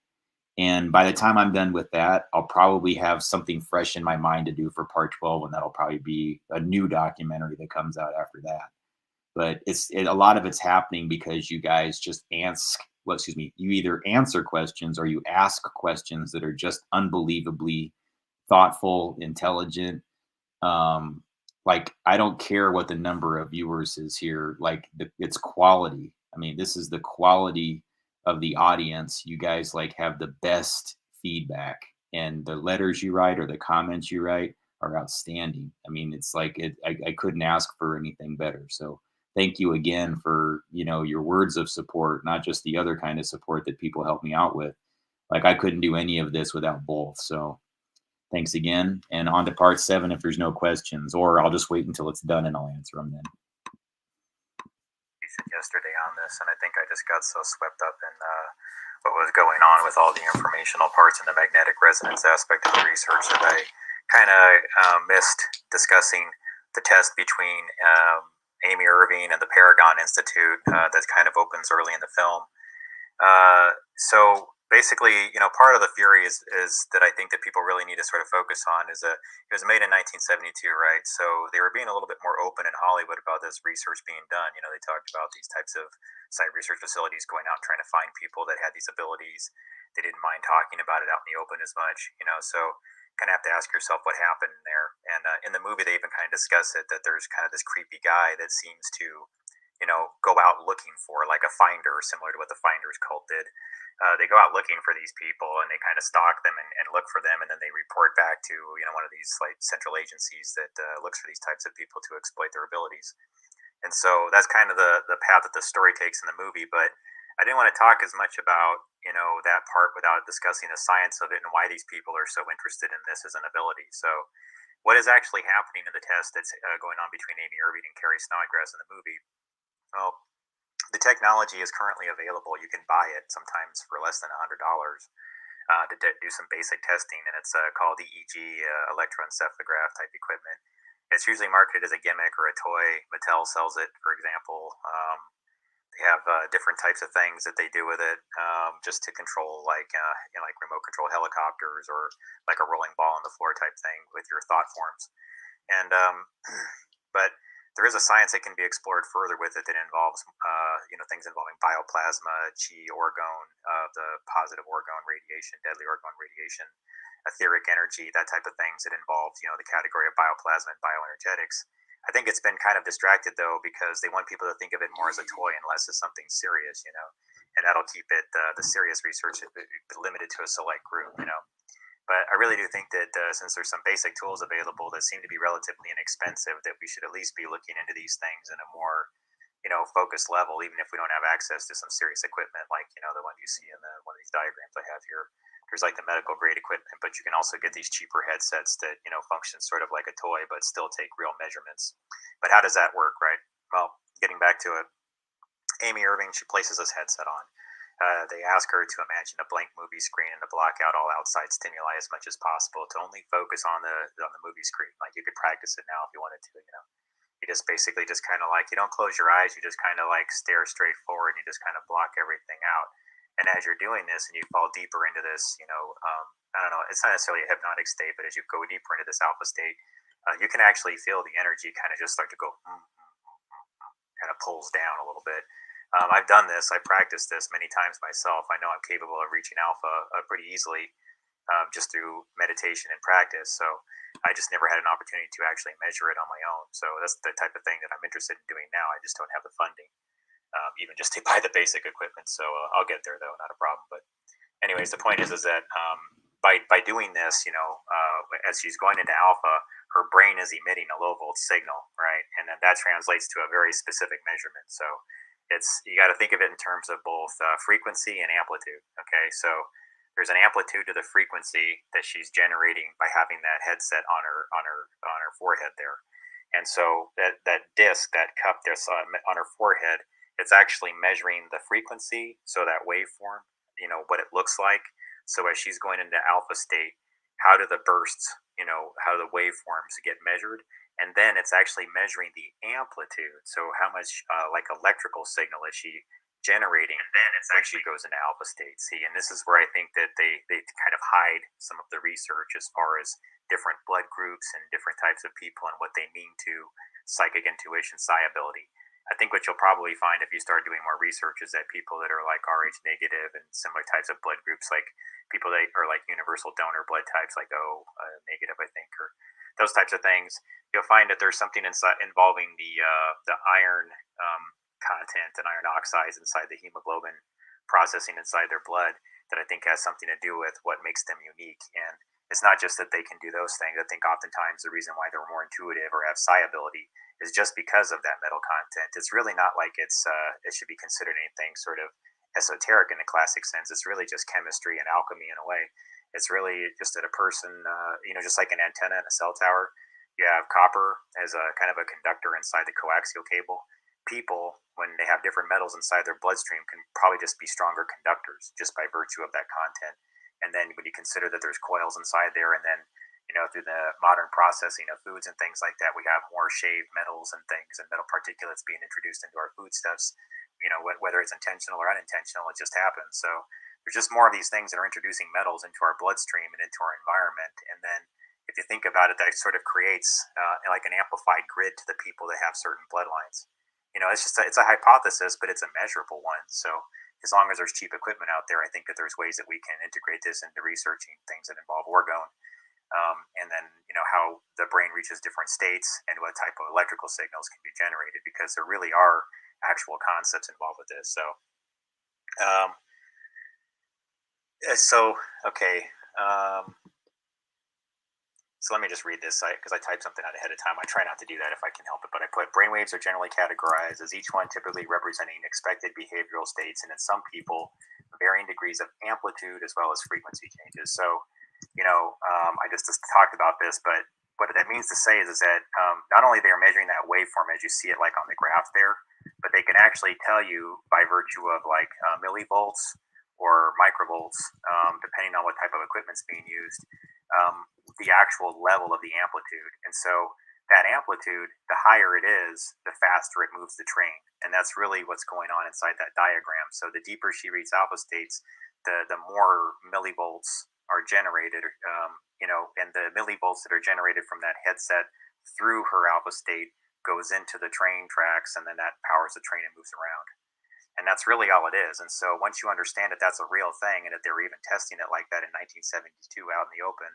And by the time I'm done with that, I'll probably have something fresh in my mind to do for part 12, and that'll probably be a new documentary that comes out after that. But a lot of it's happening because you guys just you either answer questions or you ask questions that are just unbelievably thoughtful, intelligent. I don't care what the number of viewers is here. It's quality. I mean, this is the quality of the audience. You guys like have the best feedback, and the letters you write or the comments you write are outstanding. I mean, it's like I couldn't ask for anything better. So thank you again for your words of support, not just the other kind of support that people help me out with. Like I couldn't do any of this without both. So thanks again. And on to part 7 if there's no questions, or I'll just wait until it's done and I'll answer them then. Yesterday on this, and I think I just got so swept up in what was going on with all the informational parts in the magnetic resonance aspect of the research that I kind of missed discussing the test between Amy Irving and the Paragon Institute that kind of opens early in the film. So basically, part of the fury is that I think that people really need to sort of focus on is it was made in 1972, right? So they were being a little bit more open in Hollywood about this research being done. They talked about these types of site research facilities going out trying to find people that had these abilities. They didn't mind talking about it out in the open as much, so kind of have to ask yourself what happened there. And in the movie, they even kind of discuss it, that there's kind of this creepy guy that seems to go out looking for, like a finder, similar to what the Finders cult did. They go out looking for these people and they kind of stalk them and look for them, and then they report back to one of these like central agencies that looks for these types of people to exploit their abilities. And so that's kind of the path that the story takes in the movie. But I didn't want to talk as much about that part without discussing the science of it and why these people are so interested in this as an ability. So what is actually happening in the test that's going on between Amy Irving and Carrie Snodgrass in the movie? Well, the technology is currently available. You can buy it sometimes for less than $100 to do some basic testing, and it's called EEG, electroencephalograph type equipment. It's usually marketed as a gimmick or a toy. Mattel sells it, for example. They have different types of things that they do with it, just to control, like like remote control helicopters, or like a rolling ball on the floor type thing with your thought forms. And but there is a science that can be explored further with it that involves, things involving bioplasma, chi, orgone, the positive orgone radiation, deadly orgone radiation, etheric energy, that type of things that involves, the category of bioplasma and bioenergetics. I think it's been kind of distracted though, because they want people to think of it more as a toy and less as something serious, and that'll keep it the serious research limited to a select group. But I really do think that since there's some basic tools available that seem to be relatively inexpensive, that we should at least be looking into these things in a more, focused level, even if we don't have access to some serious equipment, like, the one you see in one of these diagrams I have here. There's like the medical grade equipment, but you can also get these cheaper headsets that, function sort of like a toy, but still take real measurements. But how does that work, right? Well, getting back to it, Amy Irving, she places this headset on. They ask her to imagine a blank movie screen and to block out all outside stimuli as much as possible, to only focus on the movie screen. Like, you could practice it now if you wanted to. You just basically just kind of like, you don't close your eyes. You just kind of like stare straight forward. And you just kind of block everything out. And as you're doing this, and you fall deeper into this, I don't know, it's not necessarily a hypnotic state, but as you go deeper into this alpha state, you can actually feel the energy kind of just start to go, kind of pulls down a little bit. I've done this. I practiced this many times myself. I know I'm capable of reaching alpha pretty easily, just through meditation and practice. So I just never had an opportunity to actually measure it on my own. So that's the type of thing that I'm interested in doing now. I just don't have the funding, even just to buy the basic equipment. So I'll get there though, not a problem. But anyways, the point is that by doing this, as she's going into alpha, her brain is emitting a low volt signal, right? And then that translates to a very specific measurement. So you got to think of it in terms of both frequency and amplitude. Okay, so there's an amplitude to the frequency that she's generating by having that headset on her forehead there, and so that disc, that cup that's on her forehead, it's actually measuring the frequency, so that waveform, what it looks like. So as she's going into alpha state, how do the bursts, how do the waveforms get measured? And then it's actually measuring the amplitude. So how much like electrical signal is she generating? And then it's actually goes into alpha state. See, and this is where I think that they kind of hide some of the research as far as different blood groups and different types of people and what they mean to psychic intuition, psi ability. I think what you'll probably find if you start doing more research is that people that are like Rh negative and similar types of blood groups, like people that are like universal donor blood types, like O negative, I think, or those types of things, you'll find that there's something involving the iron content and iron oxides inside the hemoglobin processing inside their blood that I think has something to do with what makes them unique. And it's not just that they can do those things. I think oftentimes the reason why they're more intuitive or have psi ability is just because of that metal content. It's really not like it should be considered anything sort of esoteric in the classic sense. It's really just chemistry and alchemy in a way. It's really just that a person, just like an antenna and a cell tower, you have copper as a kind of a conductor inside the coaxial cable. People, when they have different metals inside their bloodstream, can probably just be stronger conductors just by virtue of that content. And then when you consider that there's coils inside there, and then through the modern processing of foods and things like that, we have more shaved metals and things and metal particulates being introduced into our foodstuffs. Whether it's intentional or unintentional, it just happens. So there's just more of these things that are introducing metals into our bloodstream and into our environment. And then if you think about it, that sort of creates like an amplified grid to the people that have certain bloodlines. It's a hypothesis, but it's a measurable one. So as long as there's cheap equipment out there, I think that there's ways that we can integrate this into researching things that involve orgone, and then how the brain reaches different states and what type of electrical signals can be generated, because there really are actual concepts involved with this. Okay. So let me just read this because I typed something out ahead of time. I try not to do that if I can help it, but I put brainwaves are generally categorized as each one typically representing expected behavioral states, and in some people, varying degrees of amplitude as well as frequency changes. So, I just talked about this, but what that means to say is that not only they're measuring that waveform as you see it like on the graph there, but they can actually tell you by virtue of like millivolts or microvolts, depending on what type of equipment's being used, the actual level of the amplitude. And so that amplitude, the higher it is, the faster it moves the train. And that's really what's going on inside that diagram. So the deeper she reads alpha states, the more millivolts are generated, and the millivolts that are generated from that headset through her alpha state goes into the train tracks, and then that powers the train and moves around. And that's really all it is. And so once you understand that that's a real thing, and that they were even testing it like that in 1972 out in the open,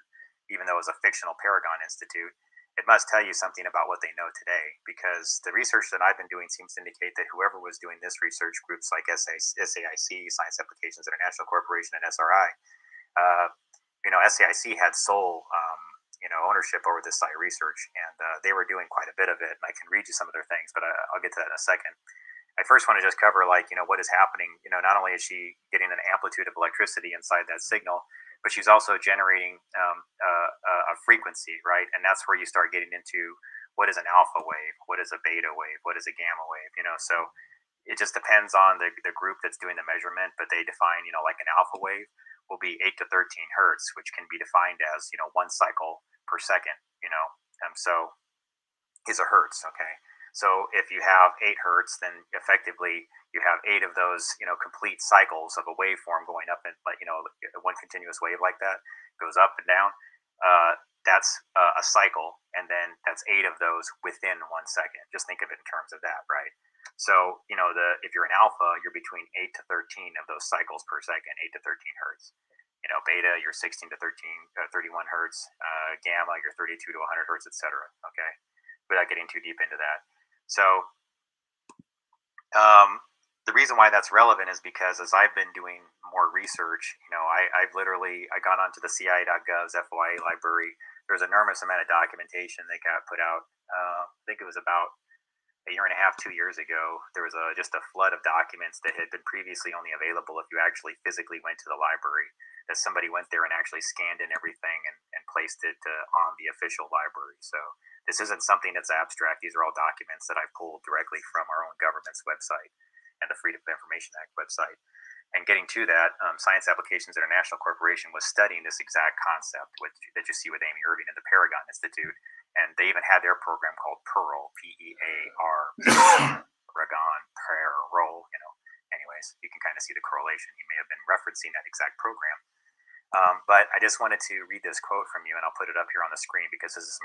even though it was a fictional Paragon Institute, it must tell you something about what they know today, because the research that I've been doing seems to indicate that whoever was doing this research, groups like SAIC, Science Applications International Corporation, and SRI, SAIC had sole ownership over this Psi research, and they were doing quite a bit of it. And I can read you some of their things, but I'll get to that in a second. I first want to just cover what is happening. Not only is she getting an amplitude of electricity inside that signal, but she's also generating a frequency, right? And that's where you start getting into what is an alpha wave, what is a beta wave, what is a gamma wave. So it just depends on the group that's doing the measurement, but they define, like an alpha wave will be 8 to 13 hertz, which can be defined as 1 cycle per second. So is a hertz, okay? So if you have 8 hertz, then effectively you have 8 of those, complete cycles of a waveform going up, and one continuous wave like that goes up and down. That's a cycle, and then that's 8 of those within 1 second. Just think of it in terms of that, right? So if you're an alpha, you're between 8 to 13 of those cycles per second, 8 to 13 hertz. Beta, you're 16 to 31 hertz. Gamma, you're 32 to 100 hertz, etc. Okay, without getting too deep into that. So the reason why that's relevant is because as I've been doing more research, I've gone onto the CIA.gov's FOIA library. There's an enormous amount of documentation that got put out. I think it was about a year and a half, 2 years ago. There was just a flood of documents that had been previously only available if you actually physically went to the library, that somebody went there and actually scanned in everything and placed it on the official library. So this isn't something that's abstract. These are all documents that I've pulled directly from our own government's website and the Freedom of Information Act website. And getting to that, Science Applications International Corporation was studying this exact concept that you see with Amy Irving at the Paragon Institute. And they even had their program called Pearl, P-E-A-R, Paragon, Pearl, Anyways, you can kind of see the correlation. He may have been referencing that exact program. But I just wanted to read this quote from you, and I'll put it up here on the screen because this is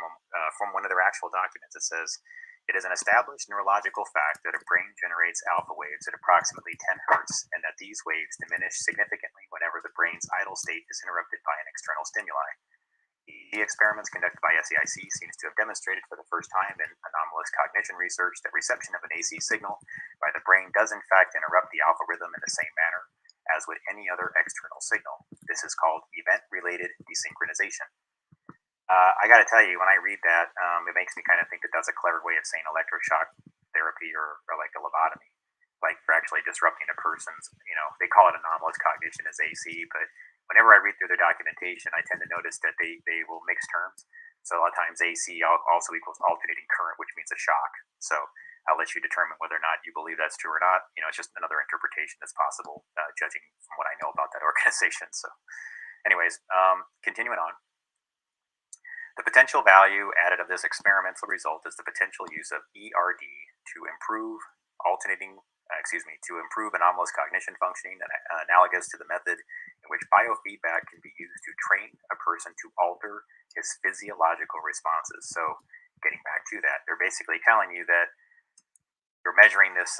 from one of their actual documents. It says, "It is an established neurological fact that a brain generates alpha waves at approximately 10 hertz, and that these waves diminish significantly whenever the brain's idle state is interrupted by an external stimuli. Experiments conducted by SAIC seems to have demonstrated for the first time in anomalous cognition research that reception of an AC signal by the brain does in fact interrupt the alpha rhythm in the same manner as with any other external signal. This is called event-related desynchronization. I got to tell you, when I read that, it makes me kind of think that that's a clever way of saying electroshock therapy or like a lobotomy. Like you're actually disrupting a person's, they call it anomalous cognition as AC, but whenever I read through their documentation, I tend to notice that they will mix terms. So a lot of times AC also equals alternating current, which means a shock. So I'll let you determine whether or not you believe that's true or not. It's just another interpretation that's possible, judging from what I know about that organization. So anyways, continuing on. The potential value added of this experimental result is the potential use of ERD to improve anomalous cognition functioning, analogous to the method in which biofeedback can be used to train a person to alter his physiological responses. So, getting back to that, they're basically telling you that you're measuring this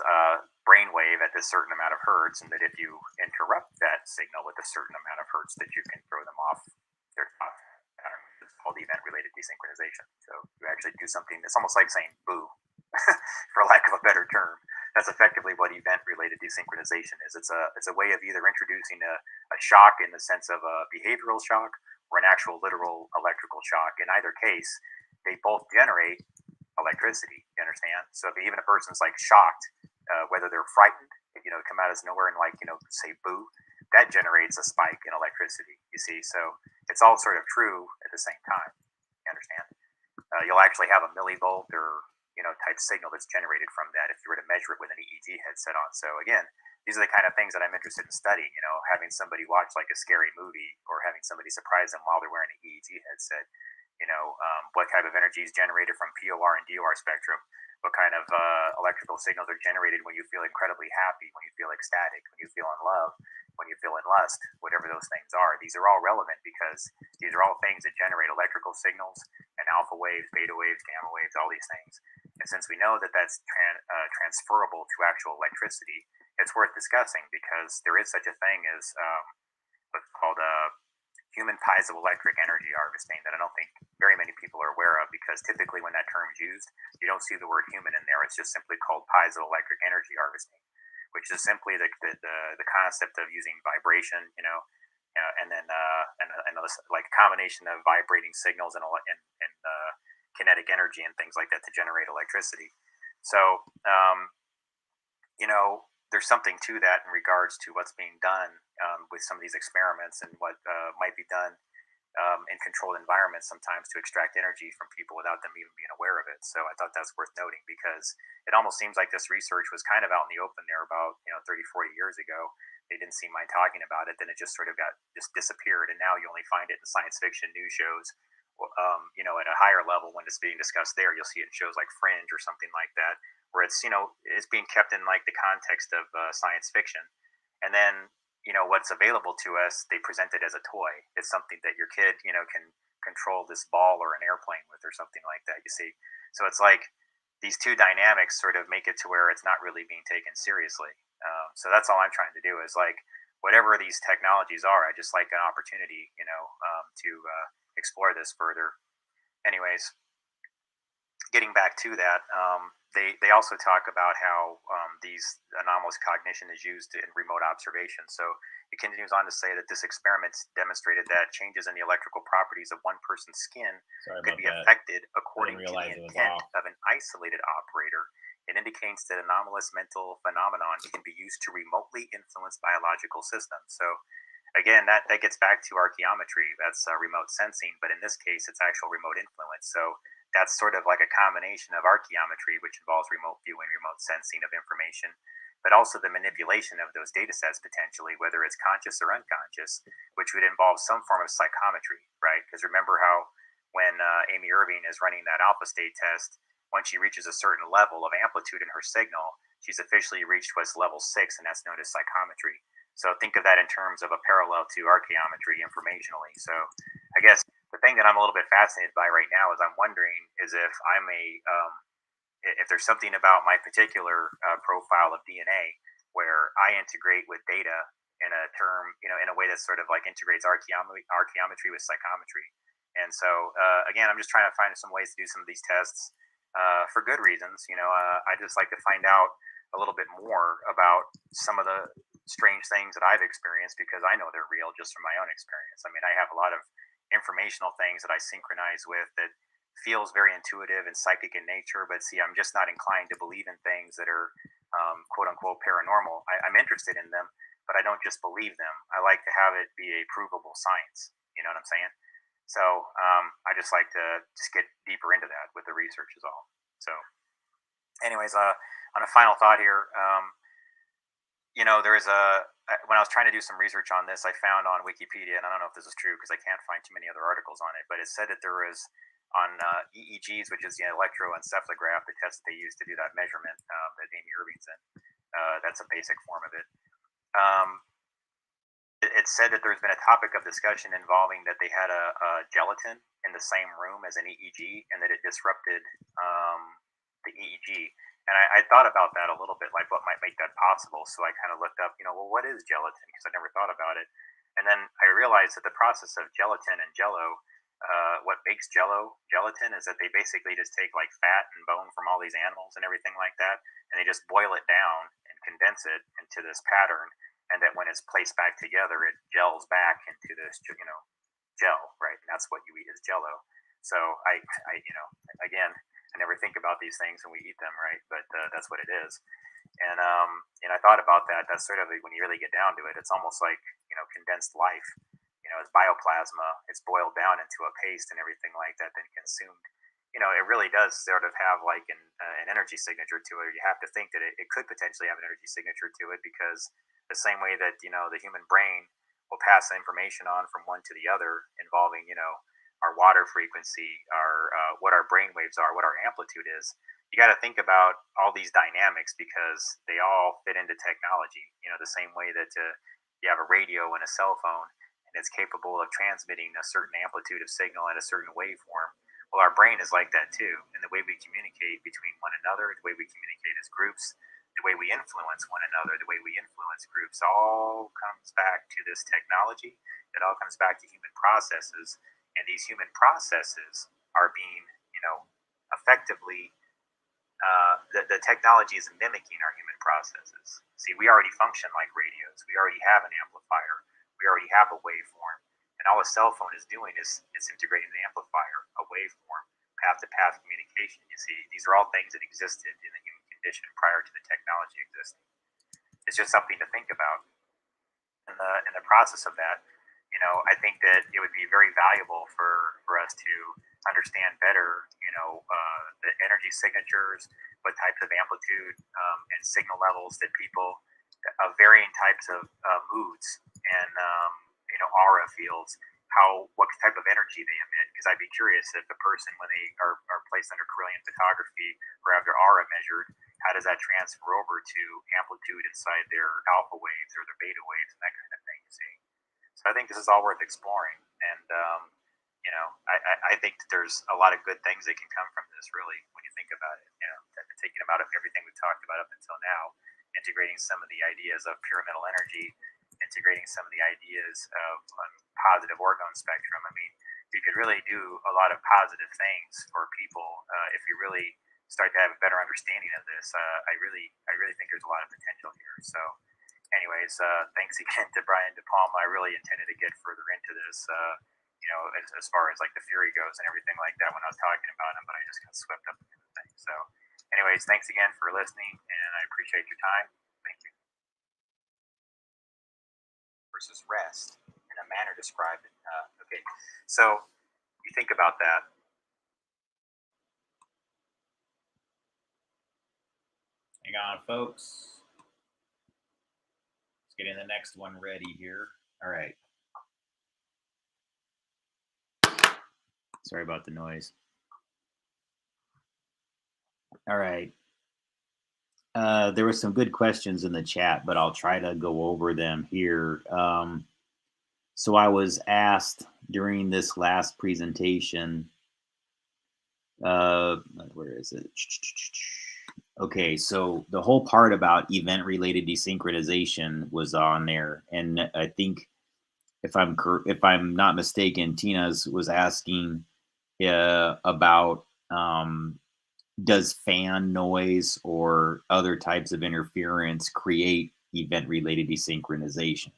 brainwave at this certain amount of hertz, and that if you interrupt that signal with a certain amount of hertz, that you can throw them off their thought pattern. It's called event-related desynchronization. So you actually do something that's almost like saying boo, for lack of a better term. That's effectively what event-related desynchronization is. It's a way of either introducing a shock in the sense of a behavioral shock or an actual literal electrical shock. In either case, they both generate electricity. You understand? So if even a person's like shocked, whether they're frightened, come out as nowhere and say boo, that generates a spike in electricity. You see, so it's all sort of true at the same time. You understand? You'll actually have a millivolt or type signal that's generated from that if you were to measure it with an EEG headset on. So again, these are the kind of things that I'm interested in studying. Having somebody watch like a scary movie or having somebody surprise them while they're wearing an EEG headset. What type of energy is generated from POR and DOR spectrum? What kind of electrical signals are generated when you feel incredibly happy, when you feel ecstatic, when you feel in love, when you feel in lust, whatever those things are. These are all relevant because these are all things that generate electrical signals and alpha waves, beta waves, gamma waves, all these things. And since we know that that's transferable to actual electricity, it's worth discussing because there is such a thing as what's called human piezoelectric energy harvesting that I don't think very many people are aware of, because typically when that term is used, you don't see the word human in there. It's just simply called piezoelectric energy harvesting, which is simply the concept of using vibration, and then like a combination of vibrating signals and kinetic energy and things like that to generate electricity. So, there's something to that in regards to what's being done with some of these experiments and what might be done in controlled environments sometimes to extract energy from people without them even being aware of it. So I thought that's worth noting because it almost seems like this research was kind of out in the open there about 30, 40 years ago. They didn't seem mind talking about it. Then it just sort of just disappeared. And now you only find it in science fiction news shows, at a higher level when it's being discussed there. You'll see it in shows like Fringe or something like that, where it's it's being kept in like the context of science fiction, and then what's available to us, they present it as a toy. It's something that your kid can control this ball or an airplane with or something like that. You see, so it's like these two dynamics sort of make it to where it's not really being taken seriously. So that's all I'm trying to do is like whatever these technologies are, I just like an opportunity to explore this further. Anyways, getting back to that, they also talk about how these anomalous cognition is used in remote observation. So it continues on to say that this experiment demonstrated that changes in the electrical properties of one person's skin could be affected according to the intent of an isolated operator. It indicates that anomalous mental phenomenon can be used to remotely influence biological systems. So again, that gets back to archaeometry. That's remote sensing, but in this case, it's actual remote influence. So that's sort of like a combination of archaeometry, which involves remote viewing, remote sensing of information, but also the manipulation of those data sets potentially, whether it's conscious or unconscious, which would involve some form of psychometry, right? Because remember how when Amy Irving is running that alpha state test, once she reaches a certain level of amplitude in her signal, she's officially reached what's level 6, and that's known as psychometry. So think of that in terms of a parallel to archaeometry informationally. So I guess the thing that I'm a little bit fascinated by right now is I'm wondering is if I'm if there's something about my particular profile of DNA where I integrate with data in a term, in a way that sort of like integrates archaeometry with psychometry. And so, again, I'm just trying to find some ways to do some of these tests for good reasons. I just like to find out a little bit more about some of the strange things that I've experienced because I know they're real just from my own experience. I mean, I have a lot of informational things that I synchronize with that feels very intuitive and psychic in nature, but see, I'm just not inclined to believe in things that are quote unquote paranormal. I'm interested in them, but I don't just believe them. I like to have it be a provable science. You know what I'm saying? So I just like to just get deeper into that with the research is all. So, anyways, on a final thought here, there is when I was trying to do some research on this, I found on Wikipedia, and I don't know if this is true because I can't find too many other articles on it, but it said that there was on EEGs, which is the electroencephalograph, the test that they use to do that measurement that Amy Irving's in. That's a basic form of it. It said that there's been a topic of discussion involving that they had a gelatin in the same room as an EEG and that it disrupted the EEG. And I thought about that a little bit, like what might make that possible. So I kind of looked up, well, what is gelatin? Because I never thought about it. And then I realized that the process of gelatin and jello, what makes gelatin is that they basically just take like fat and bone from all these animals and everything like that, and they just boil it down and condense it into this pattern. And that when it's placed back together, it gels back into this, gel, right? And that's what you eat is jello. So I again, I never think about these things when we eat them, right? But that's what it is. And I thought about that. That's sort of when you really get down to it, it's almost like condensed life. It's bioplasma. It's boiled down into a paste and everything like that, then consumed. It really does sort of have like an energy signature to it. You have to think that it could potentially have an energy signature to it because the same way that the human brain will pass information on from one to the other involving our water frequency, our what our brain waves are, what our amplitude is. You got to think about all these dynamics because they all fit into technology. The same way that you have a radio and a cell phone and it's capable of transmitting a certain amplitude of signal at a certain waveform. Well, our brain is like that too. And the way we communicate between one another, the way we communicate as groups, the way we influence one another, the way we influence groups, all comes back to this technology. It all comes back to human processes. And these human processes are being, effectively, the technology is mimicking our human processes. See, we already function like radios. We already have an amplifier. We already have a waveform. And all a cell phone is doing is it's integrating an amplifier, a waveform, path-to-path communication. You see, these are all things that existed in the human condition prior to the technology existing. It's just something to think about. In the process of that, I think that it would be very valuable for us to understand better, the energy signatures, what types of amplitude and signal levels that people of varying types of moods and aura fields, what type of energy they emit. Because I'd be curious if the person, when they are placed under Kirlian photography or have their aura measured, how does that transfer over to amplitude inside their alpha waves or their beta waves and that kind of thing, you see. So I think this is all worth exploring. And, I think that there's a lot of good things that can come from this, really, when you think about it. Taking about everything we've talked about up until now, integrating some of the ideas of pyramidal energy, integrating some of the ideas of positive orgone spectrum. I mean, you could really do a lot of positive things for people if you really start to have a better understanding of this. I really think there's a lot of potential here. So, anyways, thanks again to Brian De Palma. I really intended to get further into this, as far as like the theory goes and everything like that when I was talking about him, but I just got swept up in the thing. So, anyways, thanks again for listening, and I appreciate your time. Thank you. Versus rest in a manner described. Okay, so you think about that. Hang on, folks. Let's get in the next one ready here. All right. Sorry about the noise. All right. There were some good questions in the chat, but I'll try to go over them here. So I was asked during this last presentation, where is it? Okay, so the whole part about event-related desynchronization was on there, and I think if I'm not mistaken, Tina's was asking about does fan noise or other types of interference create event-related desynchronization?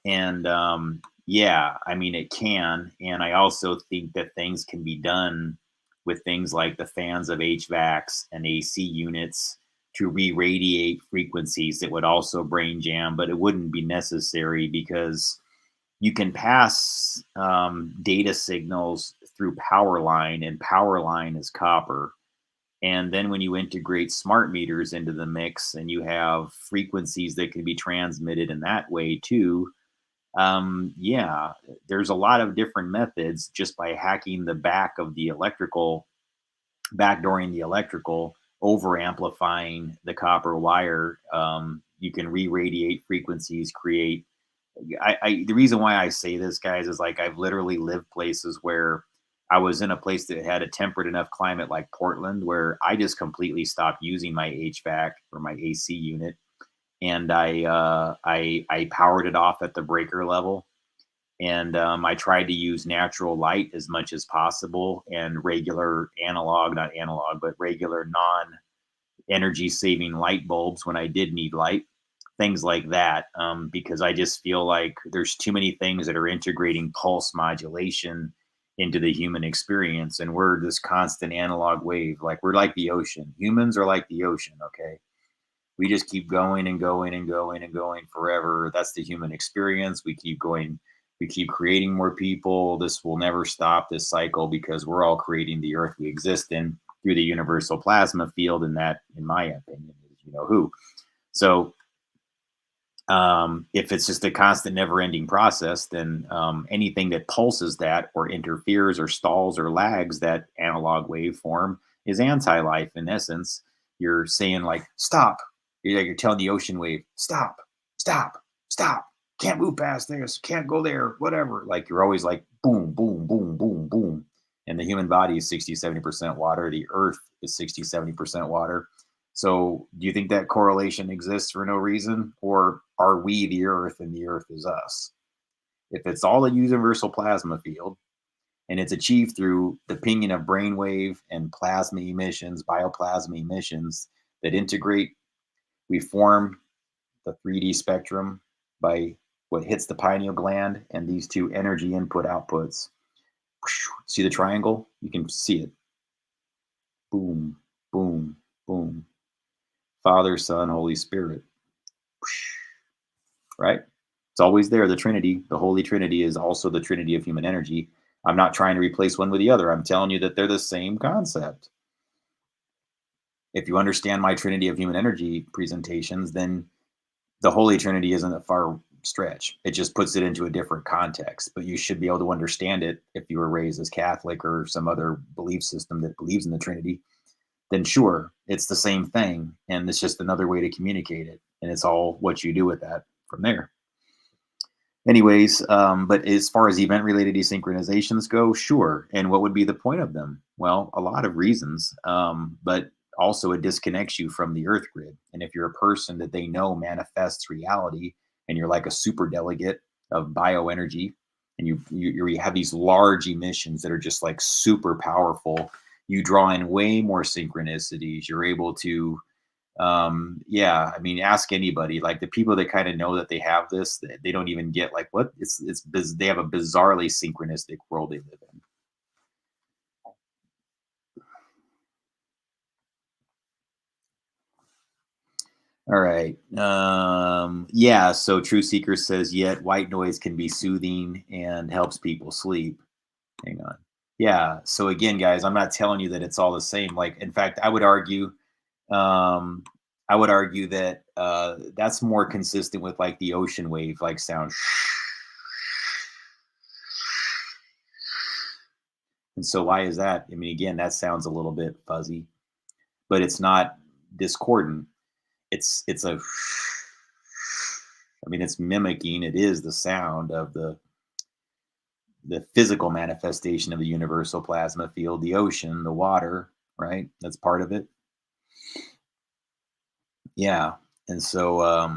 And yeah, I mean it can, and I also think that things can be done with things like the fans of HVACs and AC units to re-radiate frequencies that would also brain jam, but it wouldn't be necessary because you can pass data signals through power line, and power line is copper. And then when you integrate smart meters into the mix and you have frequencies that can be transmitted in that way too, yeah, there's a lot of different methods just by hacking the back of the electrical, backdooring the electrical, over amplifying the copper wire. You can re-radiate frequencies, create the reason why I say this, guys, is like I've literally lived places where I was in a place that had a temperate enough climate like Portland, where I just completely stopped using my HVAC or my AC unit, and I powered it off at the breaker level, and I tried to use natural light as much as possible and regular analog, not analog, but regular non energy saving light bulbs when I did need light, things like that, because I just feel like there's too many things that are integrating pulse modulation into the human experience. And we're this constant analog wave. Like we're like the ocean. Humans are like the ocean. Okay. We just keep going and going and going and going forever. That's the human experience. We keep going. We keep creating more people. This will never stop, this cycle, because we're all creating the earth we exist in through the universal plasma field. And that, in my opinion, is you know who. So if it's just a constant never ending process, then anything that pulses that or interferes or stalls or lags that analog waveform is anti-life. In essence, you're saying like, stop. You're telling the ocean wave, stop, stop, stop. Can't move past this. Can't go there, whatever. Like you're always like, boom, boom, boom, boom, boom. And the human body is 60, 70% water. The earth is 60, 70% water. So do you think that correlation exists for no reason? Or are we the earth and the earth is us? If it's all a universal plasma field and it's achieved through the pinging of brainwave and plasma emissions, bioplasma emissions that integrate, we form the 3D spectrum by what hits the pineal gland and these two energy input outputs. See the triangle? You can see it. Boom, boom, boom. Father, Son, Holy Spirit. Right? It's always there. The Trinity, the Holy Trinity, is also the Trinity of human energy. I'm not trying to replace one with the other. I'm telling you that they're the same concept. If you understand my Trinity of human energy presentations, then the Holy Trinity isn't a far stretch. It just puts it into a different context. But you should be able to understand it if you were raised as Catholic or some other belief system that believes in the Trinity. Then sure, it's the same thing, and it's just another way to communicate it, and it's all what you do with that from there. Anyways, but as far as event-related desynchronizations go, sure. And what would be the point of them? Well, a lot of reasons, but also it disconnects you from the earth grid. And if you're a person that they know manifests reality, and you're like a super delegate of bioenergy, and you have these large emissions that are just like super powerful, you draw in way more synchronicities. You're able to, yeah, I mean, ask anybody, like the people that kind of know that they have this, they don't even get like what they have a bizarrely synchronistic world they live in. All right. Yeah. So True Seeker says, yet white noise can be soothing and helps people sleep. Hang on. Yeah. So again, guys, I'm not telling you that it's all the same. Like, in fact, um, I would argue that that's more consistent with like the ocean wave, like sound. And so why is that? I mean, again, that sounds a little bit fuzzy, but it's not discordant. It's a, I mean, it's mimicking. It is the sound of the physical manifestation of the universal plasma field, the ocean, the water, right? That's part of it. Yeah. And so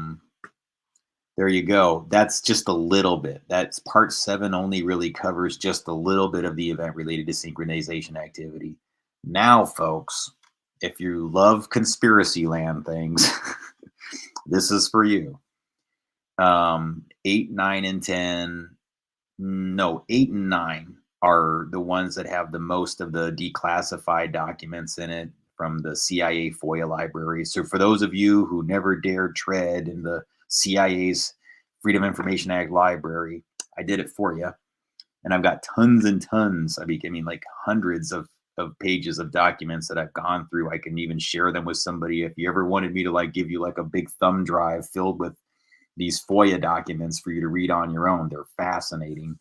There you go. That's just a little bit. That's part 7 only really covers just a little bit of the event related to synchronization activity. Now, folks, if you love conspiracy land things, this is for you. 8, 9, and 10. No, 8 and 9 are the ones that have the most of the declassified documents in it from the CIA FOIA library. So for those of you who never dared tread in the CIA's Freedom of Information Act library, I did it for you. And I've got tons and tons. I mean like hundreds of pages of documents that I've gone through. I can even share them with somebody. If you ever wanted me to like give you like a big thumb drive filled with these FOIA documents for you to read on your own, they're fascinating.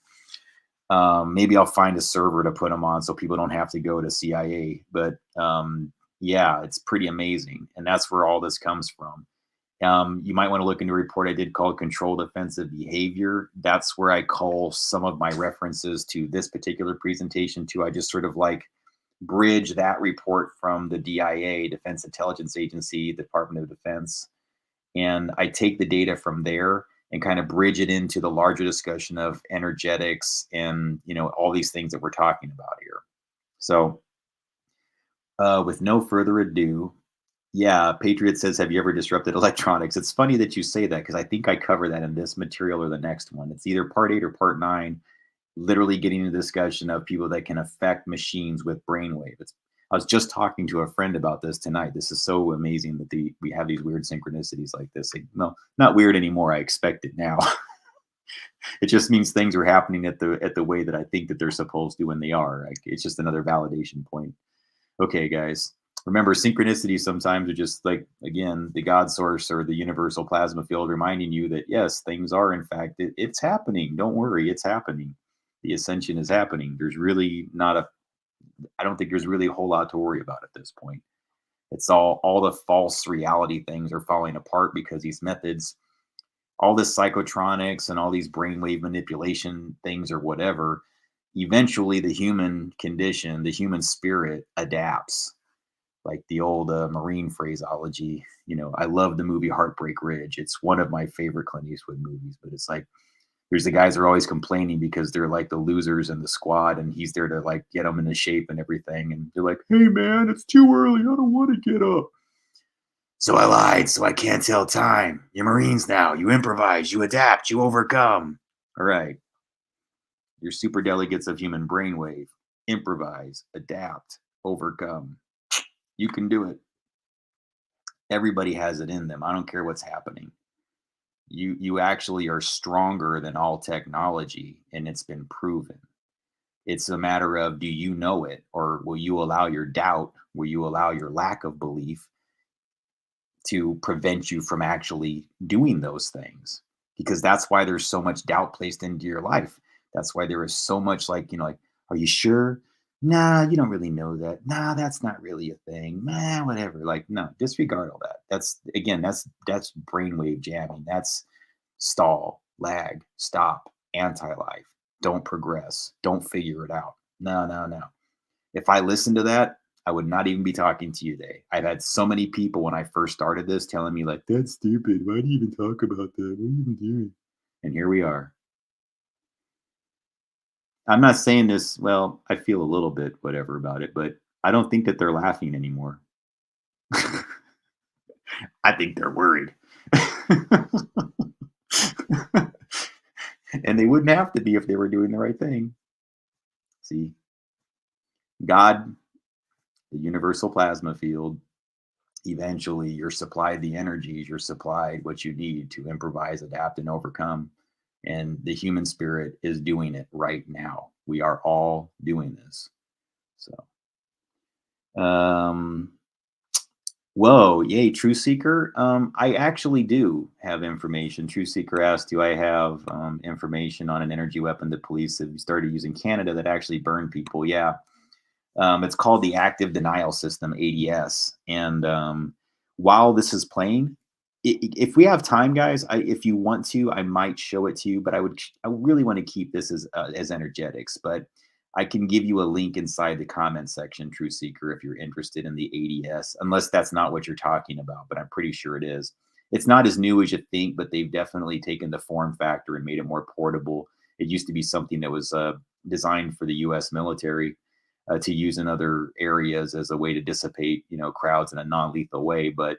Maybe I'll find a server to put them on so people don't have to go to CIA. But yeah, it's pretty amazing. And that's where all this comes from. You might want to look into a report I did called Controlled Offensive Behavior. That's where I call some of my references to this particular presentation to. I just sort of like bridge that report from the DIA, Defense Intelligence Agency, Department of Defense. And I take the data from there and kind of bridge it into the larger discussion of energetics and, you know, all these things that we're talking about here. So with no further ado, yeah, Patriot says, have you ever disrupted electronics? It's funny that you say that because I think I cover that in this material or the next one. It's either part 8 or part 9, literally getting into the discussion of people that can affect machines with brainwave. I was just talking to a friend about this tonight. This is so amazing that we have these weird synchronicities like this. Like, no, not weird anymore. I expect it now. It just means things are happening at the way that I think that they're supposed to when they are. Like, it's just another validation point. Okay, guys. Remember, synchronicities sometimes are just like, again, the God source or the universal plasma field reminding you that, yes, things are, in fact, it's happening. Don't worry, it's happening. The ascension is happening. There's really I don't think there's really a whole lot to worry about at this point. It's all the false reality things are falling apart because these methods, all this psychotronics and all these brainwave manipulation things or whatever, eventually the human condition, the human spirit adapts. Like the old Marine phraseology, you know, I love the movie Heartbreak Ridge. It's one of my favorite Clint Eastwood movies, but it's like, there's the guys who are always complaining because they're like the losers in the squad and he's there to like get them into shape and everything. And they're like, hey man, it's too early. I don't want to get up. So I lied, so I can't tell time. You're Marines now. You improvise, you adapt, you overcome. All right. You're super delegates of human brainwave. Improvise, adapt, overcome. You can do it. Everybody has it in them. I don't care what's happening. You actually are stronger than all technology, and it's been proven. It's a matter of, do you know it, or will you allow your doubt, will you allow your lack of belief to prevent you from actually doing those things? Because that's why there's so much doubt placed into your life. That's why there is so much like, you know, like, are you sure? Nah, you don't really know that. Nah, that's not really a thing. Nah, whatever. Like, no, disregard all that. That's brainwave jamming. That's stall, lag, stop, anti-life. Don't progress. Don't figure it out. No, no, no. If I listened to that, I would not even be talking to you today. I've had so many people when I first started this telling me like, that's stupid. Why do you even talk about that? What are you even doing? And here we are. I'm not saying this, well, I feel a little bit whatever about it, but I don't think that they're laughing anymore. I think they're worried. And they wouldn't have to be if they were doing the right thing. See, God, the universal plasma field, eventually you're supplied the energies, you're supplied what you need to improvise, adapt, and overcome. And the human spirit is doing it right now. We are all doing this. So, whoa, yay, True Seeker. I actually do have information. True Seeker asked, do I have information on an energy weapon that police have started using Canada that actually burned people? Yeah. It's called the Active Denial System, ADS. And while this is playing, if we have time, guys, if you want to, I might show it to you, but I really want to keep this as energetics. But I can give you a link inside the comment section, True Seeker, if you're interested in the ADS, unless that's not what you're talking about, but I'm pretty sure it is. it's not as new as you think, but they've definitely taken the form factor and made it more portable. It used to be something that was designed for the U.S. military to use in other areas as a way to dissipate, crowds in a non-lethal way. But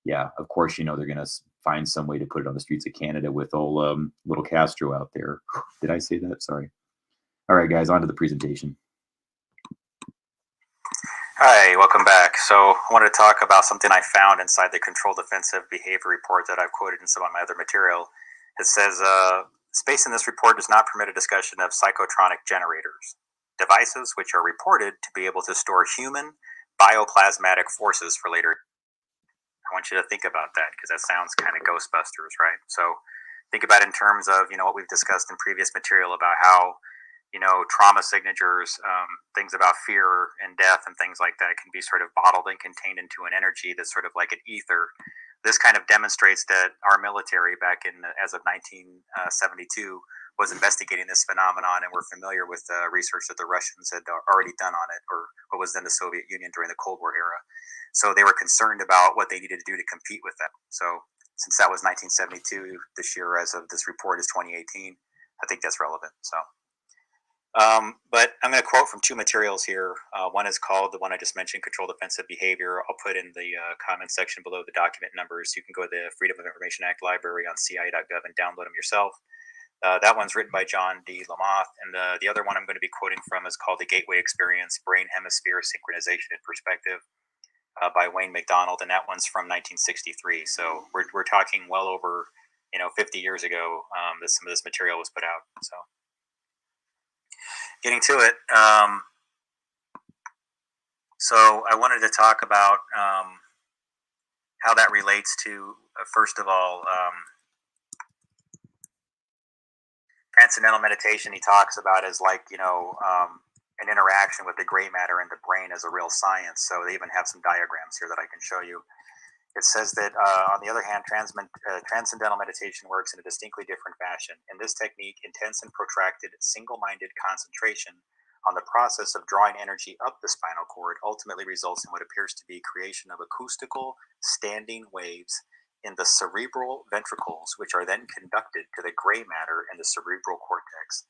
yeah, of course, they're going to find some way to put it on the streets of Canada with old little Castro out there. Did I say that? Sorry. All right, guys, on to the presentation. Hi, welcome back. So I wanted to talk about something I found inside the Controlled Offensive Behavior Report that I've quoted in some of my other material. It says, space in this report does not permit a discussion of psychotronic generators, devices which are reported to be able to store human bioplasmatic forces for later. I want you to think about that because that sounds kind of Ghostbusters, right? So think about it in terms of, what we've discussed in previous material about how, trauma signatures, things about fear and death and things like that can be sort of bottled and contained into an energy that's sort of like an ether. This kind of demonstrates that our military back in, as of 1972, was investigating this phenomenon, and we're familiar with the research that the Russians had already done on it, or what was then the Soviet Union during the Cold War era. So they were concerned about what they needed to do to compete with that. So since that was 1972, this year, as of this report, is 2018, I think that's relevant. So. But I'm going to quote from two materials here. One is called, the one I just mentioned, Controlled Offensive Behavior. I'll put in the comment section below the document numbers. You can go to the Freedom of Information Act library on cia.gov and download them yourself. That one's written by John D. Lamoth, and the other one I'm going to be quoting from is called The Gateway Experience, Brain Hemisphere Synchronization and Perspective by Wayne McDonald, and that one's from 1963. So we're talking well over 50 years ago that some of this material was put out. So. Getting to it, so I wanted to talk about how that relates to, first of all, transcendental meditation. He talks about as like, an interaction with the gray matter in the brain as a real science. So they even have some diagrams here that I can show you. It says that, on the other hand, transcendental meditation works in a distinctly different fashion. In this technique, intense and protracted single-minded concentration on the process of drawing energy up the spinal cord ultimately results in what appears to be creation of acoustical standing waves in the cerebral ventricles, which are then conducted to the gray matter in the cerebral cortex.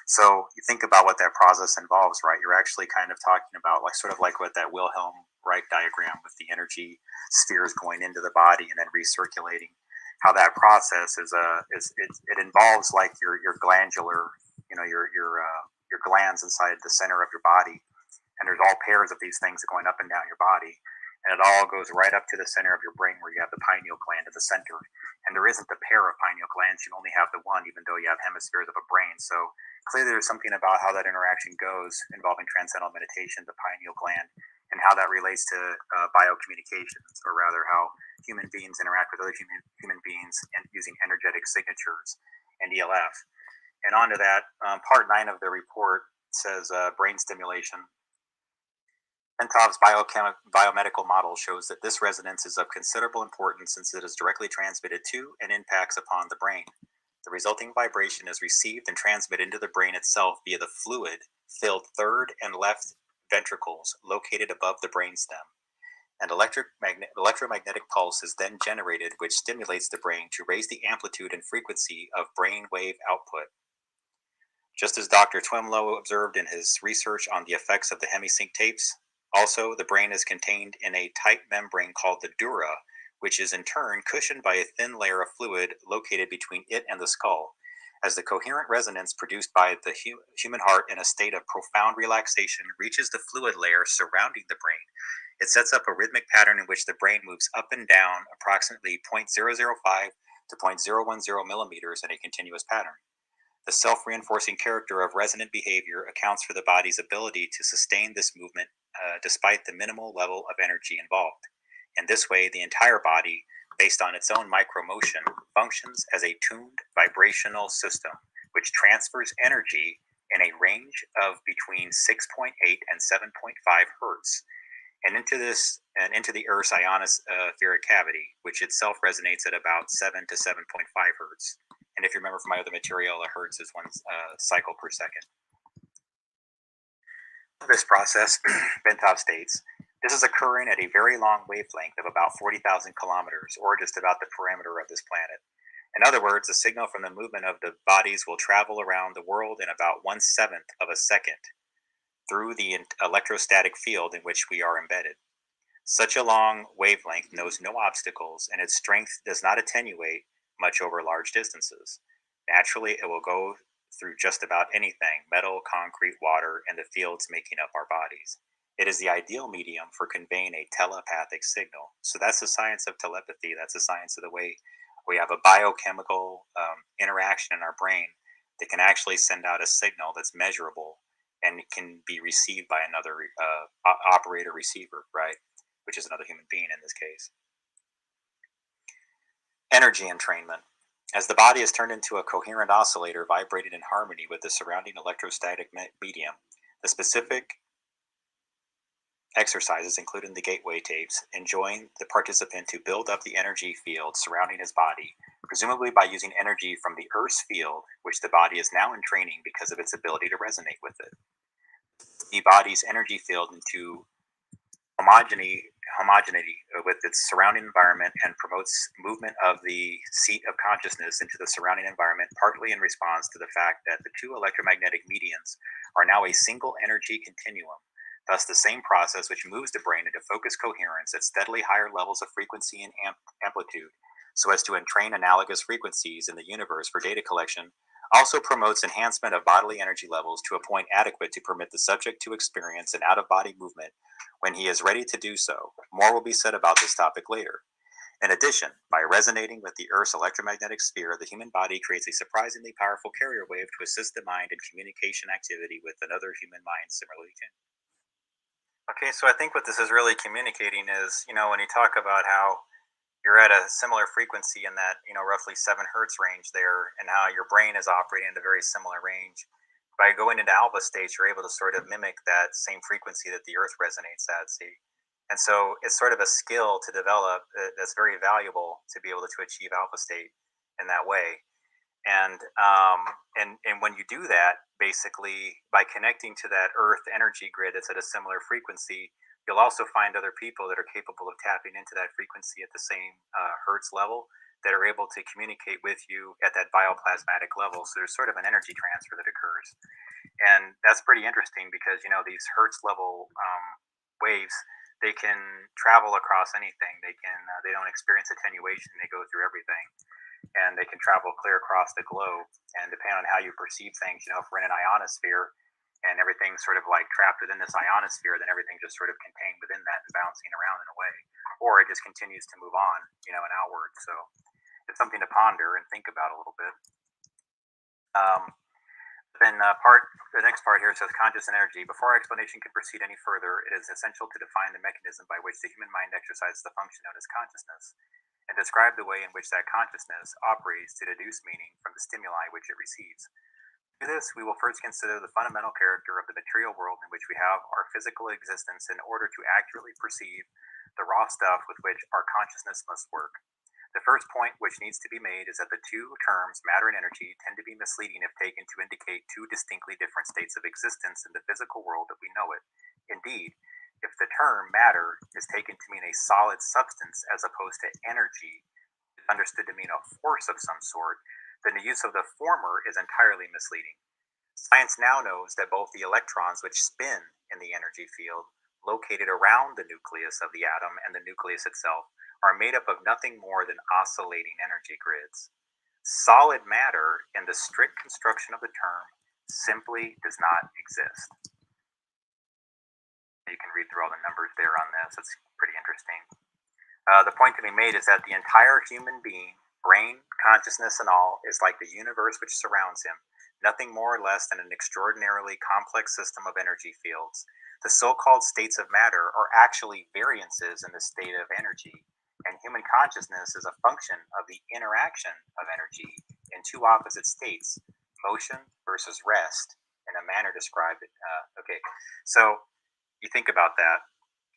So you think about what that process involves, right? You're actually kind of talking about sort of like what that Wilhelm Reich diagram with the energy spheres going into the body and then recirculating. How that process it involves like your glandular, your glands inside the center of your body, and there's all pairs of these things going up and down your body, and it all goes right up to the center of your brain where you have the pineal gland at the center. And there isn't a pair of pineal glands; you only have the one, even though you have hemispheres of a brain. So clearly, there's something about how that interaction goes involving transcendental meditation, the pineal gland, and how that relates to biocommunications, or rather how human beings interact with other human beings and using energetic signatures and ELF. And on to that, part 9 of the report says brain stimulation. Bentov's biomedical model shows that this resonance is of considerable importance since it is directly transmitted to and impacts upon the brain. The resulting vibration is received and transmitted into the brain itself via the fluid-filled third and left ventricles located above the brainstem. An electromagnetic pulse is then generated, which stimulates the brain to raise the amplitude and frequency of brainwave output. Just as Dr. Twemlow observed in his research on the effects of the hemisync tapes, also the brain is contained in a tight membrane called the dura, which is in turn cushioned by a thin layer of fluid located between it and the skull. As the coherent resonance produced by the human heart in a state of profound relaxation reaches the fluid layer surrounding the brain, it sets up a rhythmic pattern in which the brain moves up and down approximately 0.005 to 0.010 millimeters in a continuous pattern. The self-reinforcing character of resonant behavior accounts for the body's ability to sustain this movement despite the minimal level of energy involved. In this way, the entire body, based on its own micromotion, functions as a tuned vibrational system, which transfers energy in a range of between 6.8 and 7.5 hertz, and into the Earth's ionospheric cavity, which itself resonates at about 7 to 7.5 hertz. And if you remember from my other material, a hertz is 1 cycle per second. This process, Bentov states, This is occurring at a very long wavelength of about 40,000 kilometers, or just about the perimeter of this planet. In other words, the signal from the movement of the bodies will travel around the world in about 1/7 of a second through the electrostatic field in which we are embedded. Such a long wavelength knows no obstacles, and its strength does not attenuate much over large distances. Naturally, it will go through just about anything: metal, concrete, water, and the fields making up our bodies. It is the ideal medium for conveying a telepathic signal. So that's the science of telepathy. That's the science of the way we have a biochemical interaction in our brain that can actually send out a signal that's measurable and can be received by another operator receiver, right? Which is another human being in this case. Energy entrainment. As the body is turned into a coherent oscillator vibrating in harmony with the surrounding electrostatic medium, the specific exercises, including the gateway tapes, enjoin the participant to build up the energy field surrounding his body, presumably by using energy from the Earth's field, which the body is now entraining because of its ability to resonate with it. The body's energy field into homogeneity with its surrounding environment and promotes movement of the seat of consciousness into the surrounding environment, partly in response to the fact that the two electromagnetic mediums are now a single energy continuum. Thus, the same process which moves the brain into focused coherence at steadily higher levels of frequency and amplitude, so as to entrain analogous frequencies in the universe for data collection, also promotes enhancement of bodily energy levels to a point adequate to permit the subject to experience an out-of-body movement when he is ready to do so. More will be said about this topic later. In addition, by resonating with the Earth's electromagnetic sphere, the human body creates a surprisingly powerful carrier wave to assist the mind in communication activity with another human mind similarly tuned. Okay, so I think what this is really communicating is, when you talk about how you're at a similar frequency in that, roughly 7 hertz range there, and how your brain is operating at a very similar range. By going into alpha states, you're able to sort of mimic that same frequency that the Earth resonates at. See, and so it's sort of a skill to develop that's very valuable to be able to achieve alpha state in that way. And when you do that, basically by connecting to that Earth energy grid that's at a similar frequency, you'll also find other people that are capable of tapping into that frequency at the same hertz level, that are able to communicate with you at that bioplasmatic level. So there's sort of an energy transfer that occurs, and that's pretty interesting because these hertz level waves, they can travel across anything. They don't experience attenuation. They go through everything, and they can travel clear across the globe. And depending on how you perceive things, if we're in an ionosphere and everything's sort of like trapped within this ionosphere, then everything just sort of contained within that and bouncing around in a way, or it just continues to move on, and outward. So it's something to ponder and think about a little bit. The next part here says conscious energy. Before our explanation can proceed any further, it is essential to define the mechanism by which the human mind exercises the function known as consciousness, and describe the way in which that consciousness operates to deduce meaning from the stimuli which it receives. To this, we will first consider the fundamental character of the material world in which we have our physical existence in order to accurately perceive the raw stuff with which our consciousness must work. The first point which needs to be made is that the two terms, matter and energy, tend to be misleading if taken to indicate two distinctly different states of existence in the physical world that we know it. Indeed, if the term matter is taken to mean a solid substance as opposed to energy, understood to mean a force of some sort, then the use of the former is entirely misleading. Science now knows that both the electrons which spin in the energy field located around the nucleus of the atom and the nucleus itself are made up of nothing more than oscillating energy grids. Solid matter, in the strict construction of the term, simply does not exist. You can read through all the numbers there on this. It's pretty interesting. The point to be made is that the entire human being, brain, consciousness, and all, is like the universe which surrounds him, nothing more or less than an extraordinarily complex system of energy fields. The so-called states of matter are actually variances in the state of energy, and human consciousness is a function of the interaction of energy in two opposite states, motion versus rest, in a manner described. Okay, so you think about that.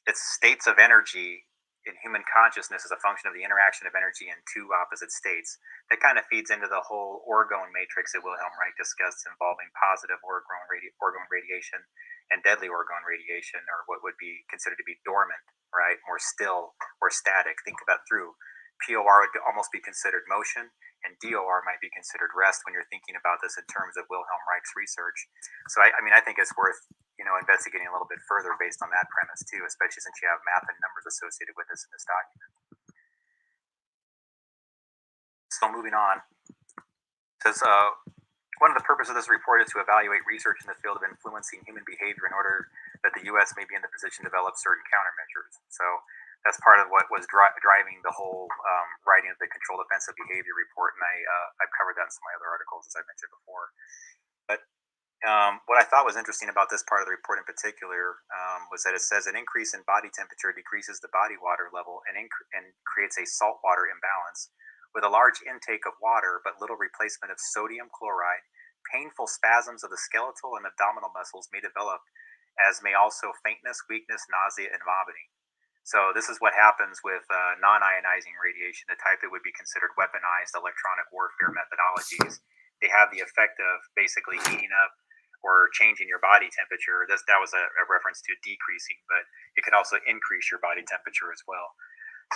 It's states of energy in human consciousness as a function of the interaction of energy in two opposite states. That kind of feeds into the whole orgone matrix that Wilhelm Reich discussed, involving positive orgone radiation and deadly orgone radiation, or what would be considered to be dormant, right? More still or static. Think that through. POR would almost be considered motion, and DOR might be considered rest when you're thinking about this in terms of Wilhelm Reich's research. So I mean, I think it's worth investigating a little bit further based on that premise too, especially since you have math and numbers associated with this in this document. So moving on, it says one of the purposes of this report is to evaluate research in the field of influencing human behavior in order that the U.S. may be in the position to develop certain countermeasures. So that's part of what was driving the whole writing of the Controlled Offensive Behavior report, and I've covered that in some of my other articles, as I mentioned before. But what I thought was interesting about this part of the report in particular was that it says an increase in body temperature decreases the body water level and creates a saltwater imbalance. With a large intake of water but little replacement of sodium chloride, painful spasms of the skeletal and abdominal muscles may develop, as may also faintness, weakness, nausea, and vomiting. So this is what happens with non-ionizing radiation, the type that would be considered weaponized electronic warfare methodologies. They have the effect of basically heating up or changing your body temperature. That was a reference to decreasing, but it can also increase your body temperature as well.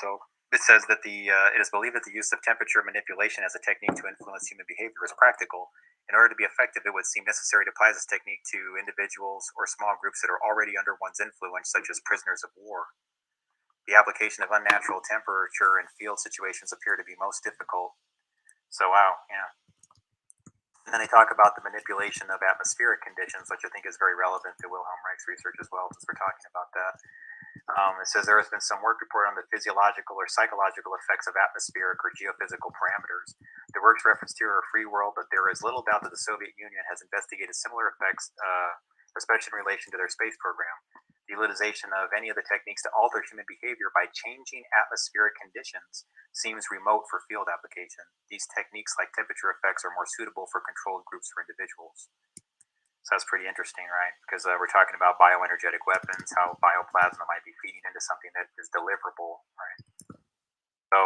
So it says that it is believed that the use of temperature manipulation as a technique to influence human behavior is practical. In order to be effective, it would seem necessary to apply this technique to individuals or small groups that are already under one's influence, such as prisoners of war. The application of unnatural temperature in field situations appear to be most difficult. So, wow, yeah. And then they talk about the manipulation of atmospheric conditions, which I think is very relevant to Wilhelm Reich's research as well, since we're talking about that. It says there has been some work reported on the physiological or psychological effects of atmospheric or geophysical parameters. The works referenced here are free world, but there is little doubt that the Soviet Union has investigated similar effects, especially in relation to their space program. The utilization of any of the techniques to alter human behavior by changing atmospheric conditions seems remote for field application. These techniques, like temperature effects, are more suitable for controlled groups or individuals. So that's pretty interesting, right? Because we're talking about bioenergetic weapons, how bioplasma might be feeding into something that is deliverable, right? So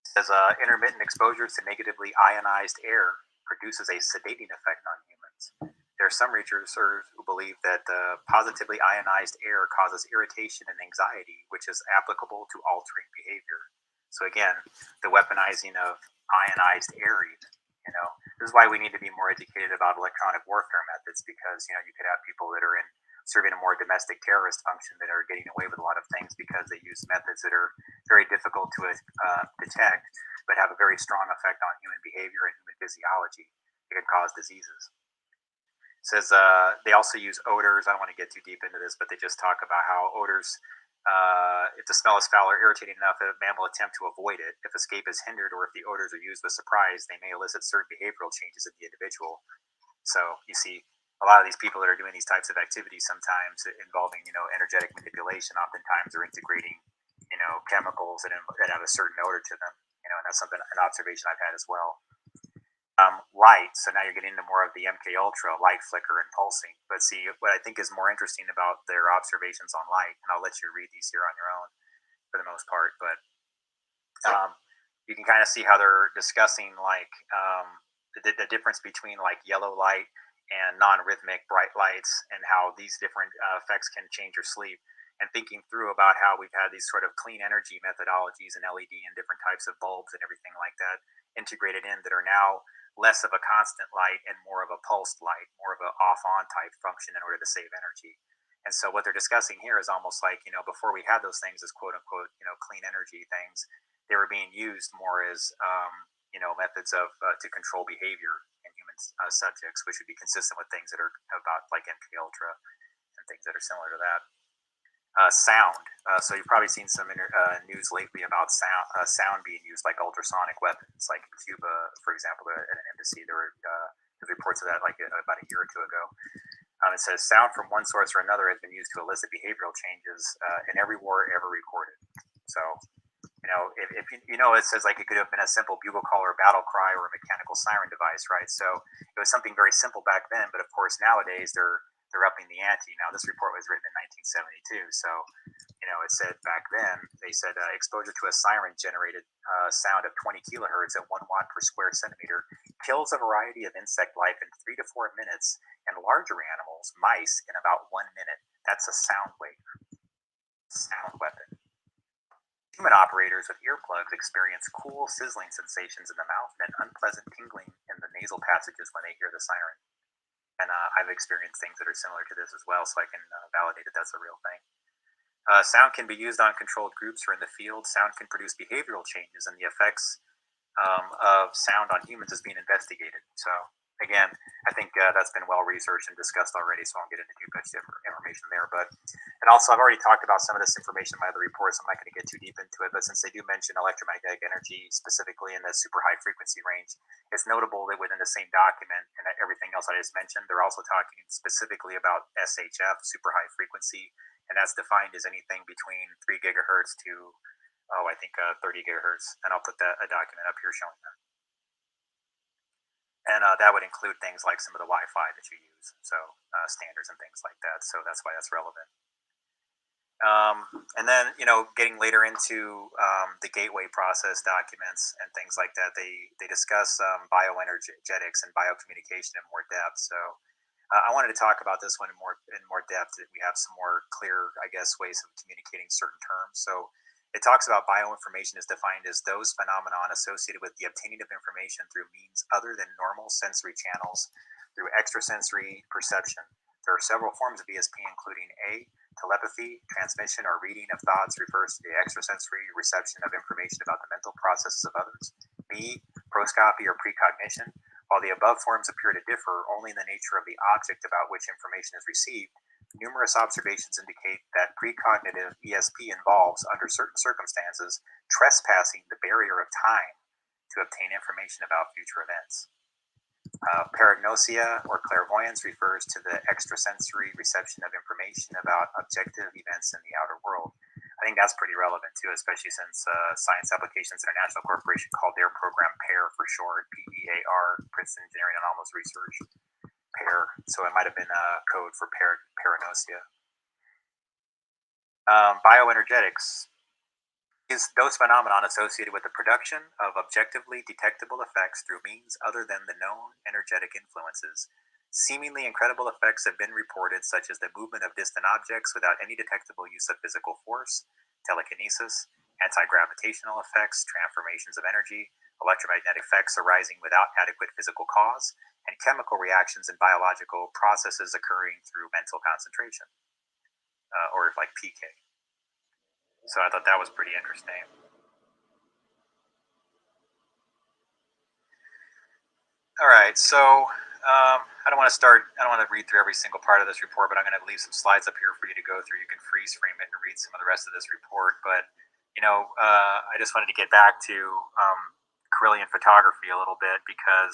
it says intermittent exposure to negatively ionized air produces a sedating effect on humans. There are some researchers who believe that positively ionized air causes irritation and anxiety, which is applicable to altering behavior. So again, the weaponizing of ionized air even. This is why we need to be more educated about electronic warfare methods, because you could have people that are serving a more domestic terrorist function that are getting away with a lot of things because they use methods that are very difficult to detect, but have a very strong effect on human behavior and human physiology. It can cause diseases. It says they also use odors. I don't want to get too deep into this, but they just talk about how odors, if the smell is foul or irritating enough, a man will attempt to avoid it. If escape is hindered, or if the odors are used with surprise, they may elicit certain behavioral changes in the individual. So you see a lot of these people that are doing these types of activities, sometimes involving energetic manipulation, oftentimes are integrating chemicals that have a certain odor to them. And that's an observation I've had as well. Light. So now you're getting into more of the MK Ultra, light flicker and pulsing. But see, what I think is more interesting about their observations on light, and I'll let you read these here on your own for the most part, but you can kind of see how they're discussing the difference between like yellow light and non-rhythmic bright lights, and how these different effects can change your sleep, and thinking through about how we've had these sort of clean energy methodologies and LED and different types of bulbs and everything like that integrated in, that are now less of a constant light and more of a pulsed light, more of an off-on type function in order to save energy. And so what they're discussing here is almost like, before we had those things as quote unquote, clean energy things, they were being used more as, methods of to control behavior in human subjects, which would be consistent with things that are about like MK Ultra and things that are similar to that. Sound. So you've probably seen some news lately about sound being used like ultrasonic weapons, like in Cuba, for example, at an embassy. There were reports of that like about a year or two ago. It says sound from one source or another has been used to elicit behavioral changes in every war ever recorded. So, if it says like it could have been a simple bugle call or battle cry or a mechanical siren device, right? So it was something very simple back then, but of course nowadays they're upping the ante. Now, this report was written in 1972, so it said back then, they said exposure to a siren generated sound of 20 kilohertz at 1 watt per square centimeter kills a variety of insect life in 3 to 4 minutes and larger animals, mice, in about 1 minute. That's a sound wave, sound weapon. Human operators with earplugs experience cool, sizzling sensations in the mouth and an unpleasant tingling in the nasal passages when they hear the siren. And I've experienced things that are similar to this as well, so I can validate that that's a real thing. Sound can be used on controlled groups or in the field. Sound can produce behavioral changes, and the effects of sound on humans is being investigated. So again, I think that's been well researched and discussed already, so I won't get into too much information there. And also, I've already talked about some of this information in my other reports. I'm not going to get too deep into it, but since they do mention electromagnetic energy specifically in the super high frequency range, it's notable that within the same document and everything else I just mentioned, they're also talking specifically about SHF, super high frequency, and that's defined as anything between 3 gigahertz to 30 gigahertz, and I'll put a document up here showing that. And that would include things like some of the Wi-Fi that you use, so standards and things like that. So that's why that's relevant. And then, getting later into the gateway process documents and things like that, they discuss bioenergetics and biocommunication in more depth. So I wanted to talk about this one in more depth. That we have some more clear, ways of communicating certain terms. So it talks about bioinformation is defined as those phenomenon associated with the obtaining of information through means other than normal sensory channels through extrasensory perception. There are several forms of ESP, including A, telepathy, transmission or reading of thoughts refers to the extrasensory reception of information about the mental processes of others. B, proscopy or precognition. While the above forms appear to differ only in the nature of the object about which information is received, numerous observations indicate that precognitive ESP involves, under certain circumstances, trespassing the barrier of time to obtain information about future events. Paragnosia or clairvoyance refers to the extrasensory reception of information about objective events in the outer world. I think that's pretty relevant too, especially since Science Applications International Corporation called their program PAIR for short, PEAR, Princeton Engineering Anomalous Research. PAIR, so it might have been a code for paragnosia. Bioenergetics is those phenomenon associated with the production of objectively detectable effects through means other than the known energetic influences. Seemingly incredible effects have been reported, such as the movement of distant objects without any detectable use of physical force, telekinesis, anti-gravitational effects, transformations of energy, electromagnetic effects arising without adequate physical cause, and chemical reactions and biological processes occurring through mental concentration, or like PK. So I thought that was pretty interesting. All right, so I don't want to read through every single part of this report, but I'm going to leave some slides up here for you to go through. You can freeze frame it and read some of the rest of this report. But, I just wanted to get back to Kirlian photography a little bit because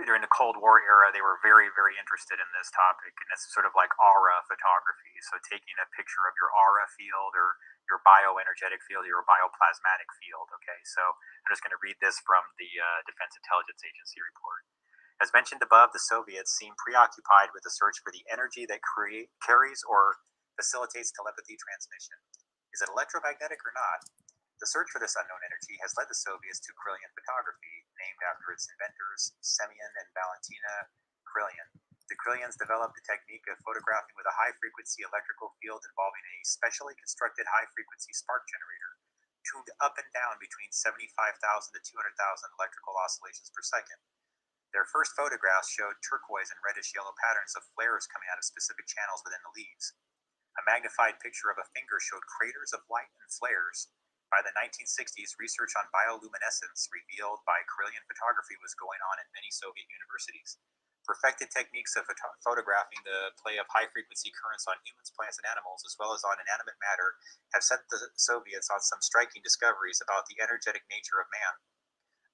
during the Cold War era, they were very, very interested in this topic, and it's sort of like aura photography. So taking a picture of your aura field or your bioenergetic field, your bioplasmatic field. Okay, so I'm just going to read this from the Defense Intelligence Agency report. As mentioned above, the Soviets seem preoccupied with the search for the energy that carries or facilitates telepathy transmission. Is it electromagnetic or not? The search for this unknown energy has led the Soviets to Kirlian photography, named after its inventors Semyon and Valentina Kirlian. The Kirlians developed a technique of photographing with a high-frequency electrical field involving a specially constructed high-frequency spark generator, tuned up and down between 75,000 to 200,000 electrical oscillations per second. Their first photographs showed turquoise and reddish-yellow patterns of flares coming out of specific channels within the leaves. A magnified picture of a finger showed craters of light and flares. By the 1960s, research on bioluminescence revealed by Kirlian photography was going on in many Soviet universities. Perfected techniques of photographing the play of high-frequency currents on humans, plants, and animals, as well as on inanimate matter, have set the Soviets on some striking discoveries about the energetic nature of man.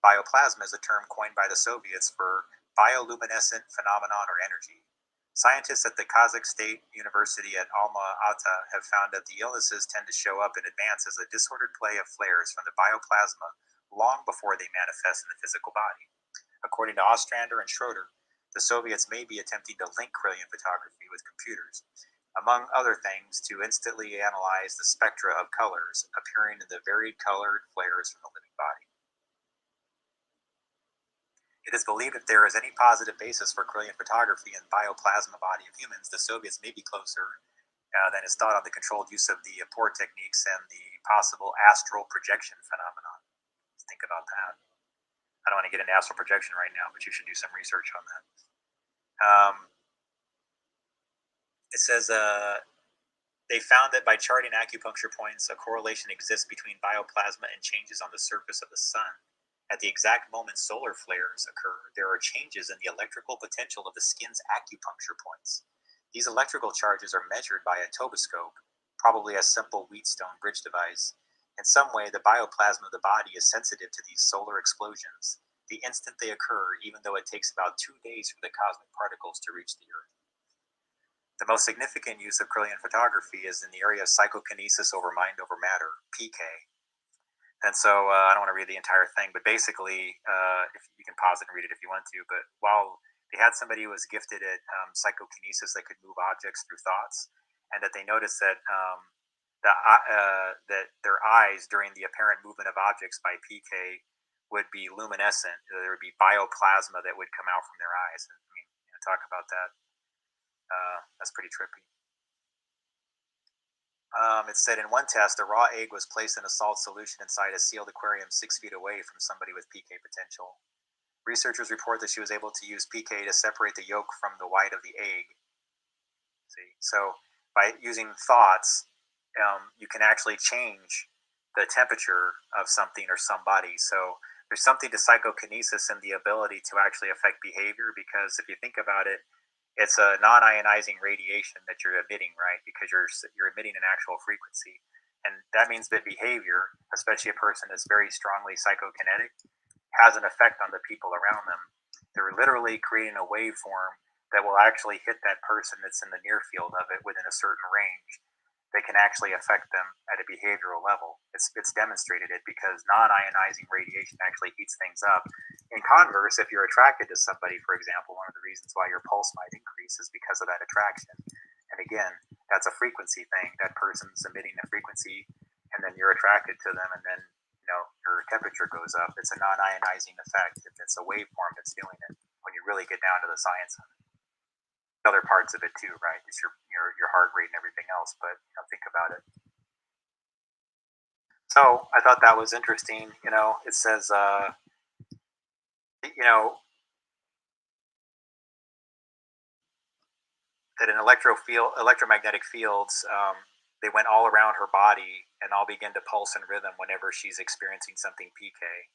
Bioplasma is a term coined by the Soviets for bioluminescent phenomenon or energy. Scientists at the Kazakh State University at Alma-Ata have found that the illnesses tend to show up in advance as a disordered play of flares from the bioplasma long before they manifest in the physical body. According to Ostrander and Schroeder, the Soviets may be attempting to link Kirlian photography with computers, among other things, to instantly analyze the spectra of colors appearing in the varied colored flares from the living body. It is believed if there is any positive basis for Correllian photography in bioplasma body of humans, the Soviets may be closer than is thought on the controlled use of the Apport techniques and the possible astral projection phenomenon. Let's think about that. I don't want to get into astral projection right now, but you should do some research on that. It says they found that by charting acupuncture points, a correlation exists between bioplasma and changes on the surface of the sun. At the exact moment solar flares occur, there are changes in the electrical potential of the skin's acupuncture points. These electrical charges are measured by a toboscope, probably a simple Wheatstone bridge device. In some way, the bioplasma of the body is sensitive to these solar explosions, the instant they occur, even though it takes about 2 days for the cosmic particles to reach the Earth. The most significant use of Correllian photography is in the area of psychokinesis over mind over matter, PK. And so I don't want to read the entire thing, but basically, if you can pause it and read it if you want to. But while they had somebody who was gifted at psychokinesis that could move objects through thoughts, and that they noticed that that their eyes during the apparent movement of objects by PK would be luminescent. There would be bioplasma that would come out from their eyes. And, I mean, talk about that. That's pretty trippy. It said in one test, a raw egg was placed in a salt solution inside a sealed aquarium 6 feet away from somebody with PK potential. Researchers report that she was able to use PK to separate the yolk from the white of the egg. See, so by using thoughts, you can actually change the temperature of something or somebody. So there's something to psychokinesis and the ability to actually affect behavior, because if you think about it, it's a non-ionizing radiation that you're emitting, right? Because you're emitting an actual frequency, and that means that behavior, especially a person that's very strongly psychokinetic, has an effect on the people around them. They're literally creating a waveform that will actually hit that person that's in the near field of it within a certain range. They can actually affect them at a behavioral level. It's demonstrated it because non-ionizing radiation actually heats things up. In converse, if you're attracted to somebody, for example, one of the reasons why your pulse might increase is because of that attraction. And again, that's a frequency thing. That person's emitting a frequency, and then you're attracted to them, and then your temperature goes up. It's a non-ionizing effect. It's a waveform that's doing it when you really get down to the science of it. Other parts of it too, right? It's your heart rate and everything else, but think about it. So I thought that was interesting. It says that in electromagnetic fields, they went all around her body and all begin to pulse in rhythm whenever she's experiencing something PK.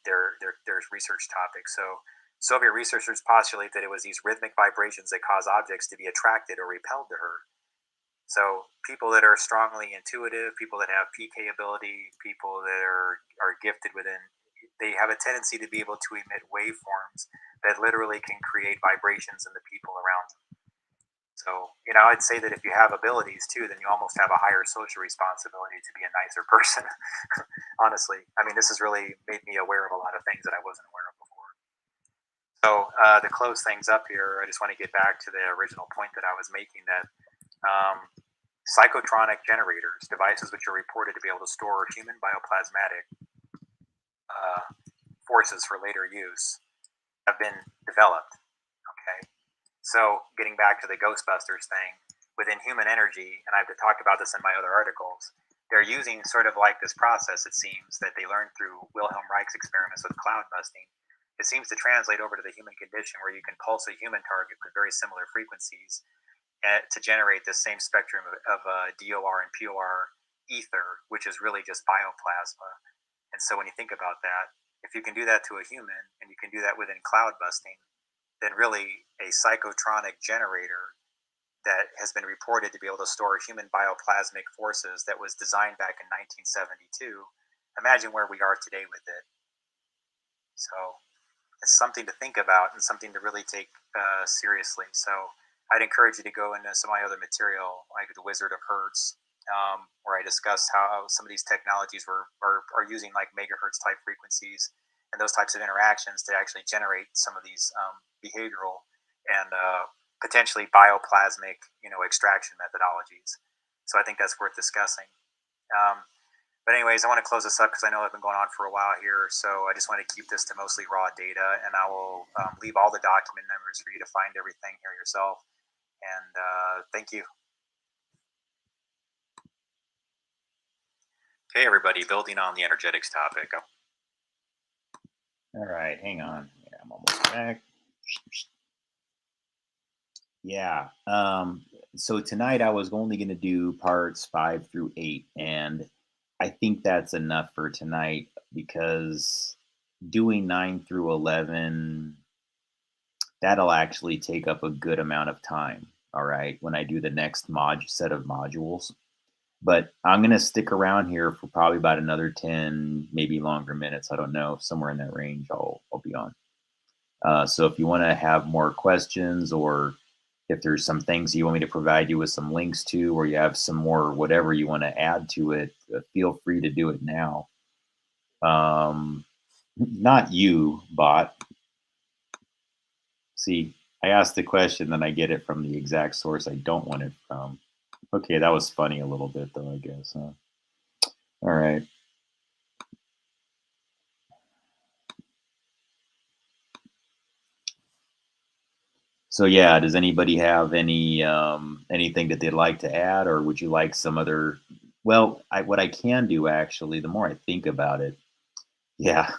There's research topics. So Soviet researchers postulate that it was these rhythmic vibrations that cause objects to be attracted or repelled to her. So people that are strongly intuitive, people that have PK ability, people that are gifted within, they have a tendency to be able to emit waveforms that literally can create vibrations in the people around them. So, I'd say that if you have abilities too, then you almost have a higher social responsibility to be a nicer person. Honestly, I mean, this has really made me aware of a lot of things that I wasn't aware of before. So to close things up here, I just want to get back to the original point that I was making, that psychotronic generators, devices which are reported to be able to store human bioplasmatic forces for later use, have been developed. Okay, so getting back to the Ghostbusters thing, within human energy, and I've talked about this in my other articles, they're using sort of like this process, it seems, that they learned through Wilhelm Reich's experiments with cloud busting. It seems to translate over to the human condition, where you can pulse a human target with very similar frequencies to generate this same spectrum of DOR and POR ether, which is really just bioplasma. And so when you think about that, if you can do that to a human, and you can do that within cloud busting, then really a psychotronic generator that has been reported to be able to store human bioplasmic forces that was designed back in 1972, imagine where we are today with it. So it's something to think about and something to really take seriously. So I'd encourage you to go into some of my other material, like The Wizard of Hertz, where I discuss how some of these technologies are using like megahertz type frequencies and those types of interactions to actually generate some of these behavioral and potentially bioplasmic, extraction methodologies. So I think that's worth discussing. But anyways, I want to close this up because I know I've been going on for a while here. So I just want to keep this to mostly raw data, and I will leave all the document numbers for you to find everything here yourself. And thank you. Okay, everybody, building on the energetics topic. All right, hang on. Yeah, I'm almost back. Yeah. So tonight I was only going to do parts 5 through 8, and I think that's enough for tonight because doing 9 through 11, that'll actually take up a good amount of time. All right, when I do the next set of modules. But I'm going to stick around here for probably about another 10, maybe longer minutes. I don't know, somewhere in that range I'll be on. So if you want to have more questions, or if there's some things you want me to provide you with some links to, or you have some more whatever you want to add to it, feel free to do it now. Not you, bot. See, I asked the question, then I get it from the exact source I don't want it from. Okay, that was funny a little bit, though, I guess. Huh? All right. So yeah, does anybody have any anything that they'd like to add, or would you like some other? Well, what I can do actually, the more I think about it, yeah,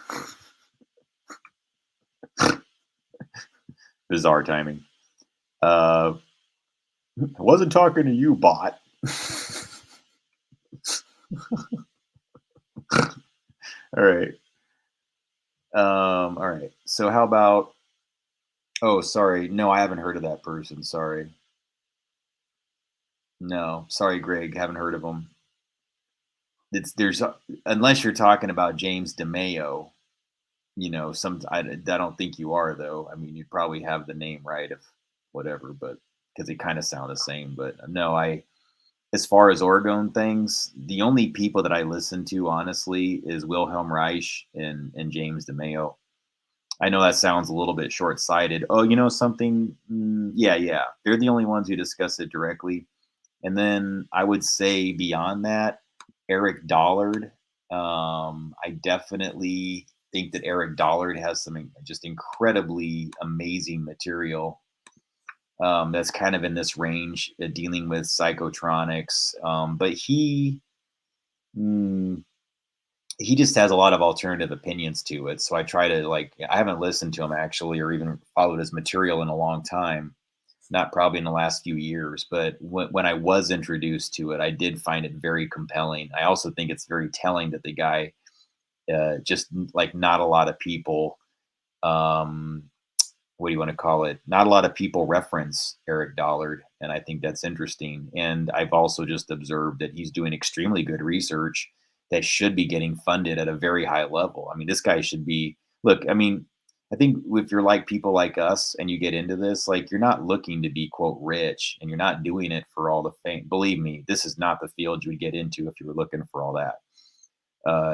bizarre timing. I wasn't talking to you, bot. All right. All right. So how about? Oh, sorry. No, I haven't heard of that person. Sorry. No, sorry, Greg. Haven't heard of him. There's unless you're talking about James DeMayo. I don't think you are, though. I mean, you'd probably have the name right if whatever, but because they kind of sound the same. But no, as far as orgone things, the only people that I listen to honestly is Wilhelm Reich and James DeMayo. I know that sounds a little bit short-sighted. Oh, you know something? Yeah. They're the only ones who discuss it directly. And then I would say beyond that, Eric Dollard. I definitely think that Eric Dollard has some just incredibly amazing material that's kind of in this range, dealing with psychotronics. But mm, he just has a lot of alternative opinions to it. So I try to I haven't listened to him actually, or even followed his material in a long time. Not probably in the last few years, but when I was introduced to it, I did find it very compelling. I also think it's very telling that the guy, just like not a lot of people, um, what do you want to call it? Not a lot of people reference Eric Dollard, and I think that's interesting. And I've also just observed that he's doing extremely good research that should be getting funded at a very high level. I mean, this guy should be. Look, I mean, I think if you're like people like us and you get into this, like you're not looking to be quote rich, and you're not doing it for all the fame. Believe me, this is not the field you would get into if you were looking for all that.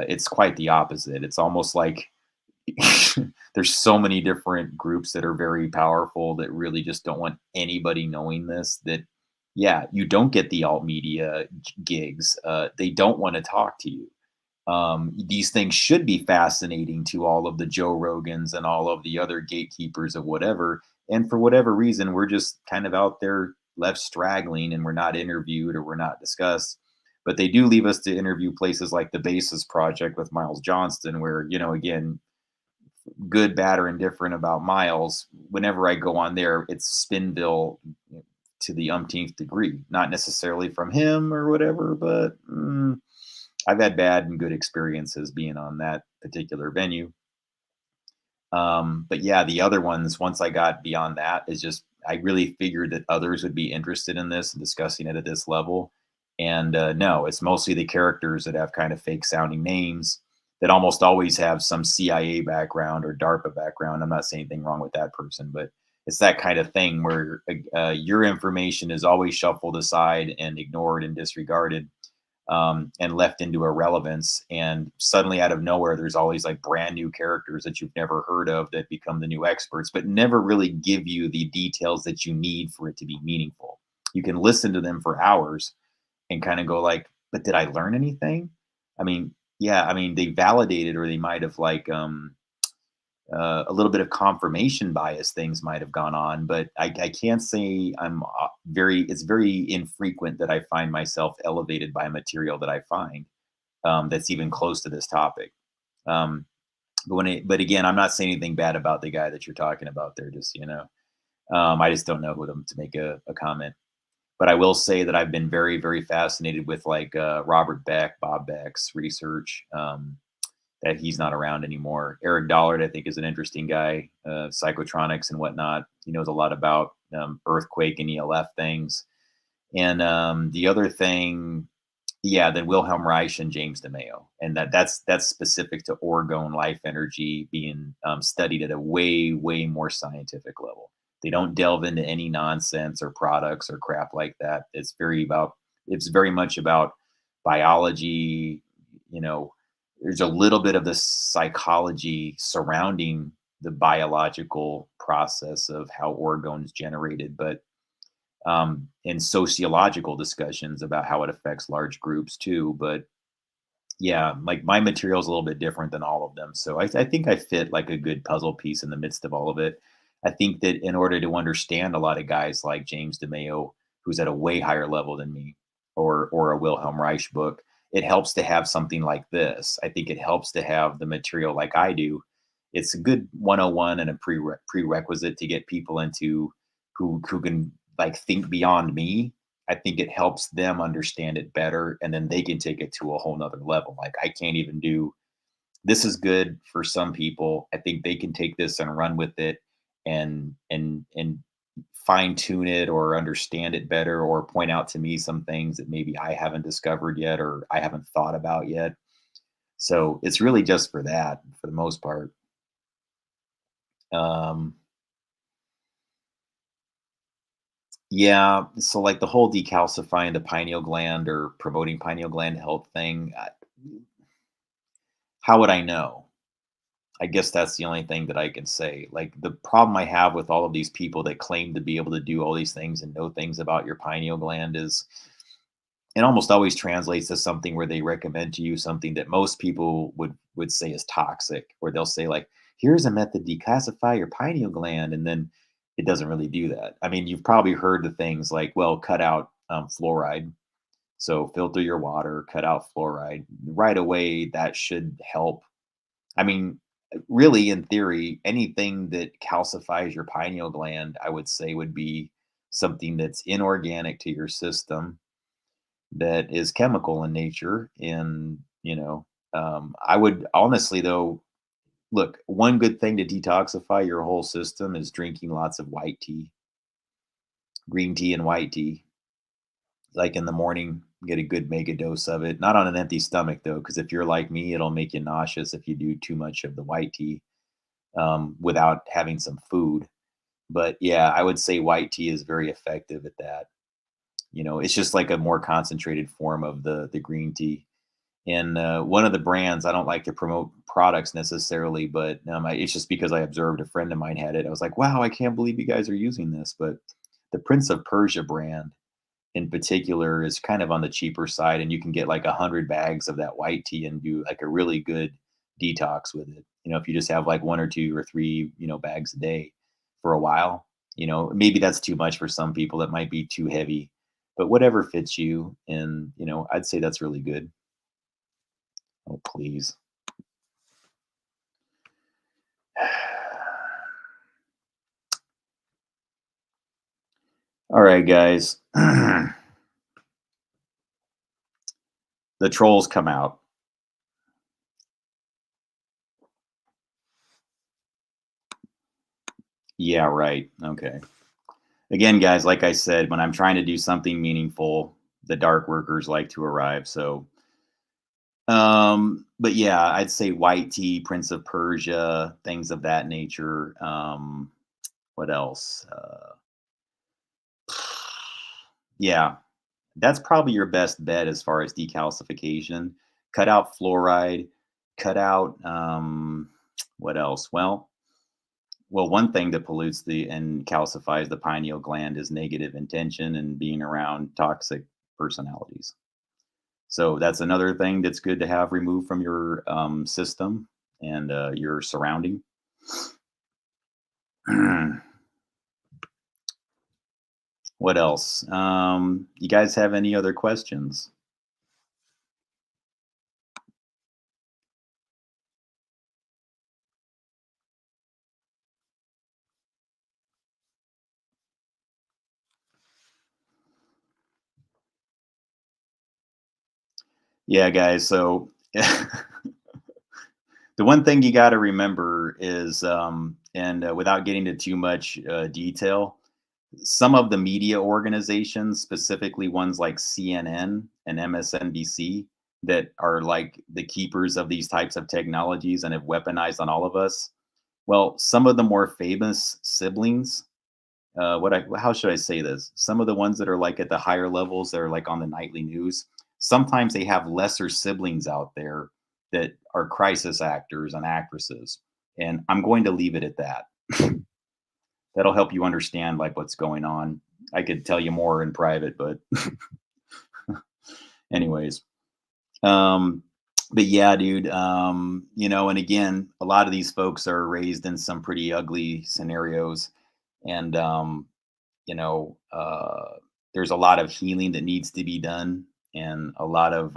It's quite the opposite. It's almost like there's so many different groups that are very powerful that really just don't want anybody knowing this. That yeah, you don't get the alt media gigs. They don't want to talk to you. These things should be fascinating to all of the Joe Rogans and all of the other gatekeepers of whatever. And for whatever reason, we're just kind of out there left straggling, and we're not interviewed or we're not discussed. But they do leave us to interview places like the Basis Project with Miles Johnston, where, again, good, bad, or indifferent about Miles, whenever I go on there, it's Spinville to the umpteenth degree. Not necessarily from him or whatever, but I've had bad and good experiences being on that particular venue. But yeah, the other ones, once I got beyond that, is just I really figured that others would be interested in this and discussing it at this level. And no, it's mostly the characters that have kind of fake sounding names that almost always have some CIA background or DARPA background. I'm not saying anything wrong with that person, but it's that kind of thing where your information is always shuffled aside and ignored and disregarded, and left into irrelevance. And suddenly, out of nowhere, there's always like brand new characters that you've never heard of that become the new experts, but never really give you the details that you need for it to be meaningful. You can listen to them for hours and kind of go like, but did I learn anything? I mean, yeah, I mean, they validated or they might have like a little bit of confirmation bias things might have gone on, but I can't say I'm it's very infrequent that I find myself elevated by a material that I find that's even close to this topic. Um, but again, I'm not saying anything bad about the guy that you're talking about there. Just I just don't know who to make a comment. But I will say that I've been very, very fascinated with like Robert Beck, Bob Beck's research. That he's not around anymore. Eric Dollard, I think, is an interesting guy. Psychotronics and whatnot. He knows a lot about earthquake and ELF things. And the other thing, yeah, then Wilhelm Reich and James DeMeo, and that's specific to orgone life energy being studied at a way, way more scientific level. They don't delve into any nonsense or products or crap like that. It's very much about biology. You know, there's a little bit of the psychology surrounding the biological process of how orgone is generated, but and sociological discussions about how it affects large groups too. But yeah, like my material is a little bit different than all of them. So I think I fit like a good puzzle piece in the midst of all of it. I think that in order to understand a lot of guys like James DeMeo, who's at a way higher level than me, or a Wilhelm Reich book, it helps to have something like this. I think it helps to have the material like I do. It's a good 101 and a prerequisite to get people into who can like think beyond me. I think it helps them understand it better, and then they can take it to a whole nother level. Like I can't even do this is good for some people. I think they can take this and run with it and fine tune it or understand it better or point out to me some things that maybe I haven't discovered yet or I haven't thought about yet. So it's really just for that for the most part. Um, yeah, so like the whole decalcifying the pineal gland or promoting pineal gland health thing, how would I know? I guess that's the only thing that I can say. Like the problem I have with all of these people that claim to be able to do all these things and know things about your pineal gland is it almost always translates to something where they recommend to you something that most people would say is toxic, or they'll say like, "Here's a method to declassify your pineal gland," and then it doesn't really do that. I mean, you've probably heard the things like, "Well, cut out fluoride." So filter your water, cut out fluoride. Right away, that should help. I mean, really, in theory, anything that calcifies your pineal gland, I would say would be something that's inorganic to your system that is chemical in nature. And, I would honestly, though, look, one good thing to detoxify your whole system is drinking lots of white tea, green tea, and white tea. Like in the morning, get a good mega dose of it. Not on an empty stomach, though, because if you're like me, it'll make you nauseous if you do too much of the white tea without having some food. But yeah, I would say white tea is very effective at that. It's just like a more concentrated form of the green tea. And one of the brands, I don't like to promote products necessarily, but it's just because I observed a friend of mine had it. I was like, wow, I can't believe you guys are using this. But the Prince of Persia brand in particular is kind of on the cheaper side, and you can get like 100 bags of that white tea and do like a really good detox with it. If you just have like one or two or three, bags a day for a while, maybe that's too much for some people. That might be too heavy, but whatever fits you. And, I'd say that's really good. Oh, please. All right, guys. The trolls come out. Yeah, right. Okay. Again, guys, like I said, when I'm trying to do something meaningful, the dark workers like to arrive. So, but yeah, I'd say white tea, Prince of Persia, things of that nature. What else? Yeah, that's probably your best bet as far as decalcification. Cut out fluoride, cut out what else? Well, one thing that pollutes the and calcifies the pineal gland is negative intention and being around toxic personalities. So that's another thing that's good to have removed from your system and your surrounding. What else? You guys have any other questions? Yeah, guys. So the one thing you got to remember is, and without getting into too much detail, some of the media organizations, specifically ones like CNN and MSNBC, that are like the keepers of these types of technologies and have weaponized on all of us. Well, some of the more famous siblings, how should I say this? Some of the ones that are like at the higher levels, that are like on the nightly news. Sometimes they have lesser siblings out there that are crisis actors and actresses, and I'm going to leave it at that. That'll help you understand like what's going on. I could tell you more in private, but anyways. Um, but yeah, dude, and again, a lot of these folks are raised in some pretty ugly scenarios. And, there's a lot of healing that needs to be done and a lot of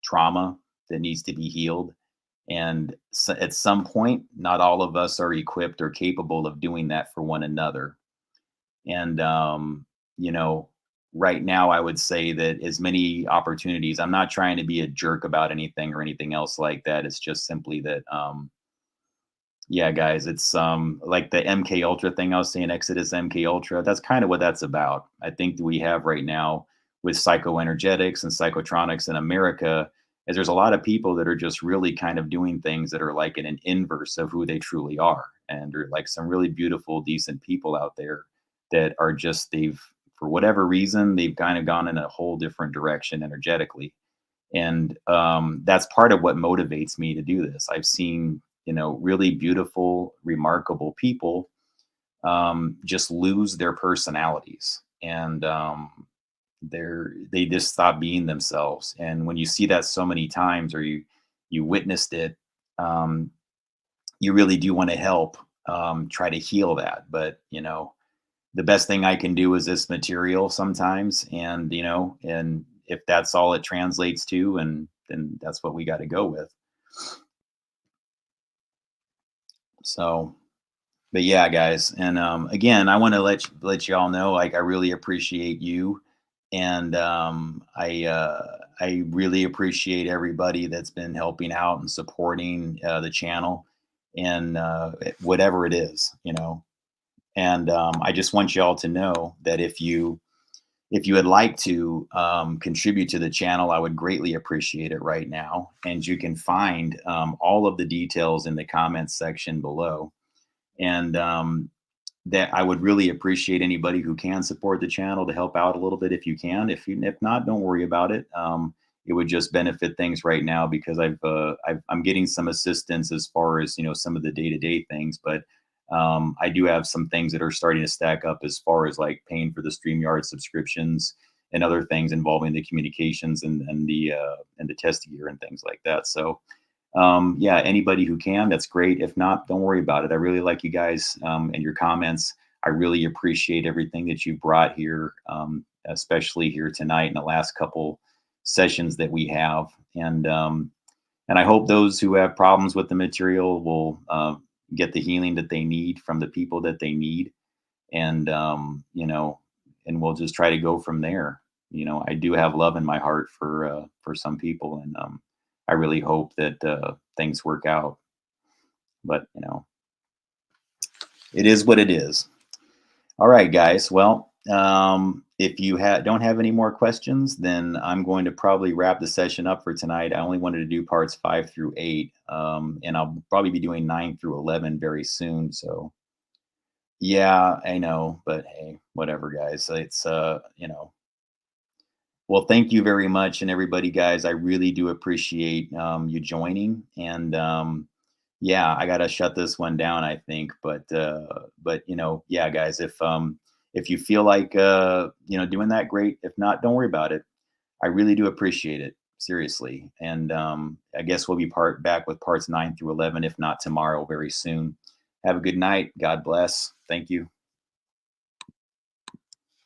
trauma that needs to be healed. And at some point, not all of us are equipped or capable of doing that for one another. And, you know, right now, I would say that as many opportunities, I'm not trying to be a jerk about anything or anything else like that. It's just simply that, yeah, guys, it's like the MK Ultra thing I was saying, Exodus MK Ultra. That's kind of what that's about. I think that we have right now with psychoenergetics and psychotronics in America is there's a lot of people that are just really kind of doing things that are like in an inverse of who they truly are. And there are like some really beautiful, decent people out there that are just they've for whatever reason they've kind of gone in a whole different direction energetically. And that's part of what motivates me to do this. I've seen really beautiful, remarkable people just lose their personalities, and they just stop being themselves. And when you see that so many times, or you witnessed it, um, you really do want to help try to heal that. But the best thing I can do is this material sometimes, and and if that's all it translates to, and then that's what we got to go with. So, but yeah, guys, and again, I want to let you all know, like, I really appreciate you, and I really appreciate everybody that's been helping out and supporting the channel, and whatever it is, and I just want you all to know that if you would like to contribute to the channel, I would greatly appreciate it right now. And you can find all of the details in the comments section below. And that I would really appreciate anybody who can support the channel to help out a little bit if you can. If not, don't worry about it. It would just benefit things right now because I'm getting some assistance as far as some of the day-to-day things, but I do have some things that are starting to stack up as far as like paying for the StreamYard subscriptions and other things involving the communications and the test gear and things like that. So yeah, anybody who can, that's great. If not, don't worry about it. I really like you guys and your comments. I really appreciate everything that you brought here, especially here tonight and the last couple sessions that we have. And I hope those who have problems with the material will get the healing that they need from the people that they need. And, and we'll just try to go from there. I do have love in my heart for some people, and I really hope that things work out. But it is what it is. All right, guys. Well, if you don't have any more questions, then I'm going to probably wrap the session up for tonight. I only wanted to do parts 5 through 8, and I'll probably be doing 9 through 11 very soon. So yeah, I know, but hey, whatever, guys. It's well, thank you very much, and everybody, guys. I really do appreciate you joining. And yeah, I gotta shut this one down, I think. But yeah, guys, if you feel like doing that, great. If not, don't worry about it. I really do appreciate it, seriously. And I guess we'll be back with parts 9 through 11, if not tomorrow, very soon. Have a good night. God bless. Thank you.